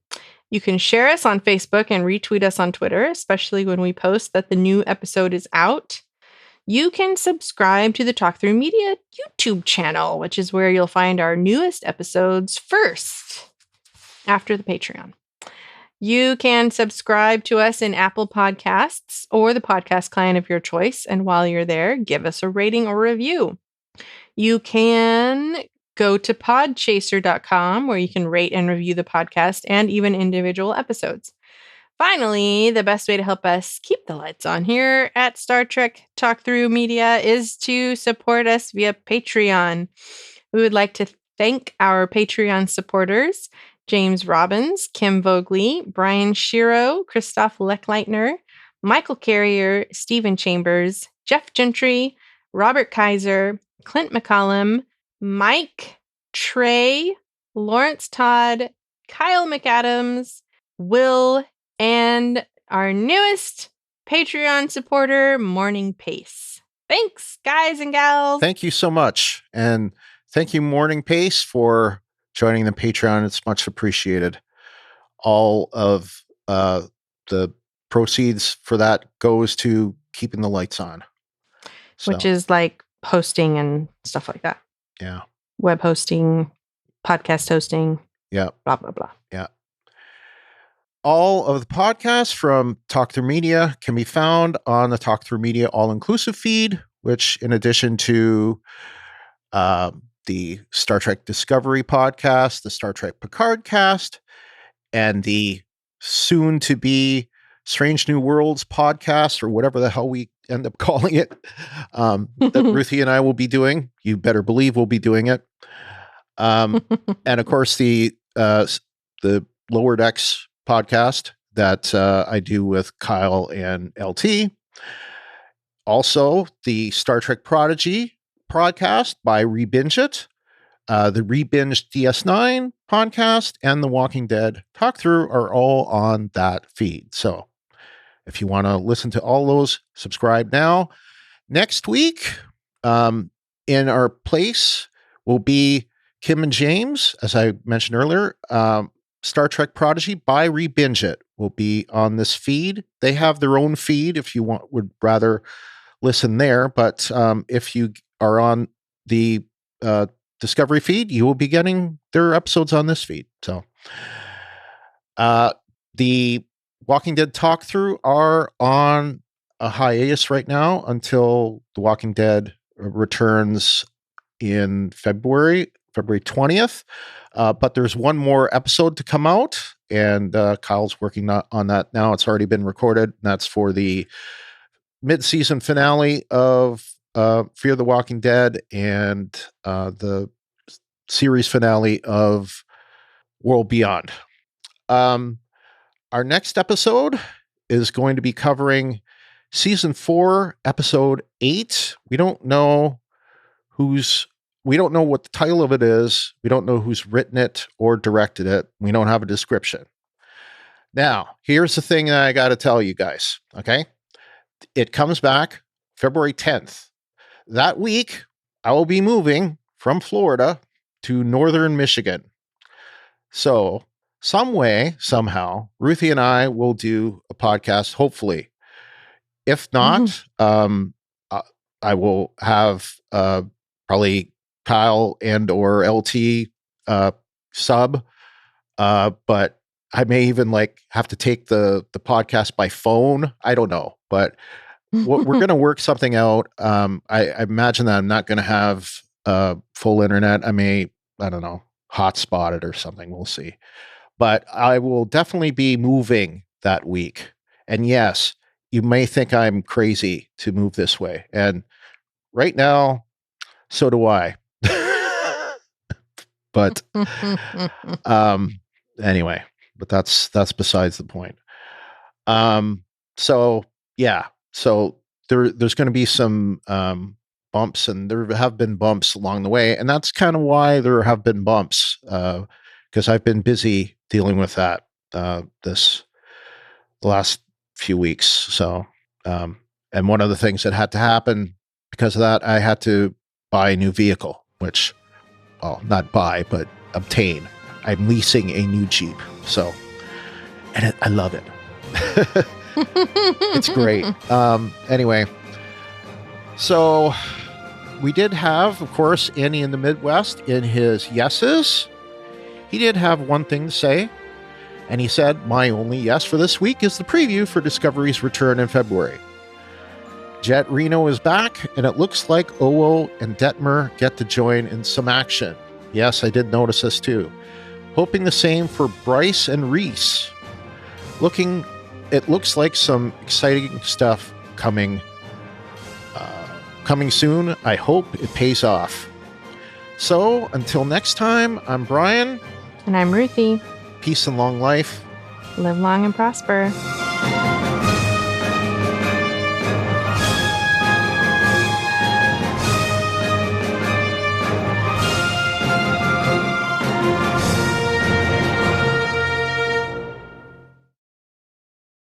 You can share us on Facebook and retweet us on Twitter, especially when we post that the new episode is out. You can subscribe to the Talk Through Media YouTube channel, which is where you'll find our newest episodes first, after the Patreon. You can subscribe to us in Apple Podcasts or the podcast client of your choice. And while you're there, give us a rating or review. You can go to podchaser.com, where you can rate and review the podcast and even individual episodes. Finally, the best way to help us keep the lights on here at Star Trek Talk Through Media is to support us via Patreon. We would like to thank our Patreon supporters: James Robbins, Kim Vogley, Brian Shiro, Christoph Leckleitner, Michael Carrier, Stephen Chambers, Jeff Gentry, Robert Kaiser, Clint McCollum, Mike, Trey, Lawrence Todd, Kyle McAdams, Will, and our newest Patreon supporter, Morning Pace. Thanks, guys and gals. Thank you so much. And thank you, Morning Pace, for joining the Patreon. It's much appreciated. All of the proceeds for that goes to keeping the lights on. Which is like hosting and stuff like that. Yeah. Web hosting, podcast hosting. Yeah. Blah, blah, blah. Yeah. All of the podcasts from Talk Through Media can be found on the Talk Through Media all-inclusive feed, which, in addition to the Star Trek Discovery podcast, the Star Trek Picard cast, and the soon-to-be Strange New Worlds podcast, or whatever the hell we end up calling it, that Ruthie and I will be doing. You better believe we'll be doing it. And of course, the Lower Decks podcast that I do with Kyle and LT. Also, the Star Trek Prodigy podcast by Rebinge It, the Rebinge DS9 podcast, and the Walking Dead Talk Through are all on that feed. So if you want to listen to all those, subscribe now. Next week, in our place will be Kim and James, as I mentioned earlier. Star Trek Prodigy by Rebinge It will be on this feed. They have their own feed if you would rather listen there. But if you are on the Discovery feed, you will be getting their episodes on this feed. So the Walking Dead Talk Through are on a hiatus right now until The Walking Dead returns in February 20th. But there's one more episode to come out, and Kyle's working on that now. It's already been recorded. That's for the mid-season finale of Fear the Walking Dead and the series finale of World Beyond. Our next episode is going to be covering season 4, episode 8. We don't know what the title of it is. We don't know who's written it or directed it. We don't have a description. Now, here's the thing that I got to tell you guys, okay? It comes back February 10th. That week, I will be moving from Florida to northern Michigan. So, some way, somehow, Ruthie and I will do a podcast, hopefully. If not, I will have probably Kyle and or LT sub, but I may even have to take the podcast by phone. I don't know, but we're going to work something out. I imagine that I'm not going to have full internet. I don't know, hotspot it or something. We'll see. But I will definitely be moving that week. And yes, you may think I'm crazy to move this way. And right now, so do I. But anyway, but that's besides the point. So yeah, so there's going to be some bumps, and there have been bumps along the way, and that's kind of why there have been bumps, because I've been busy dealing with that the last few weeks. So and one of the things that had to happen because of that, I had to buy a new vehicle, which, well, not buy, but obtain. I'm leasing a new Jeep. So, and I love it. It's great. Anyway, so we did have, of course, Andy in the Midwest in his yeses. He did have one thing to say, and he said, "My only yes for this week is the preview for Discovery's return in February. Jet Reno is back, and it looks like Owo and Detmer get to join in some action." Yes, I did notice this too. Hoping the same for Bryce and Reese. It looks like some exciting stuff coming soon. I hope it pays off. So, until next time, I'm Brian. And I'm Ruthie. Peace and long life. Live long and prosper.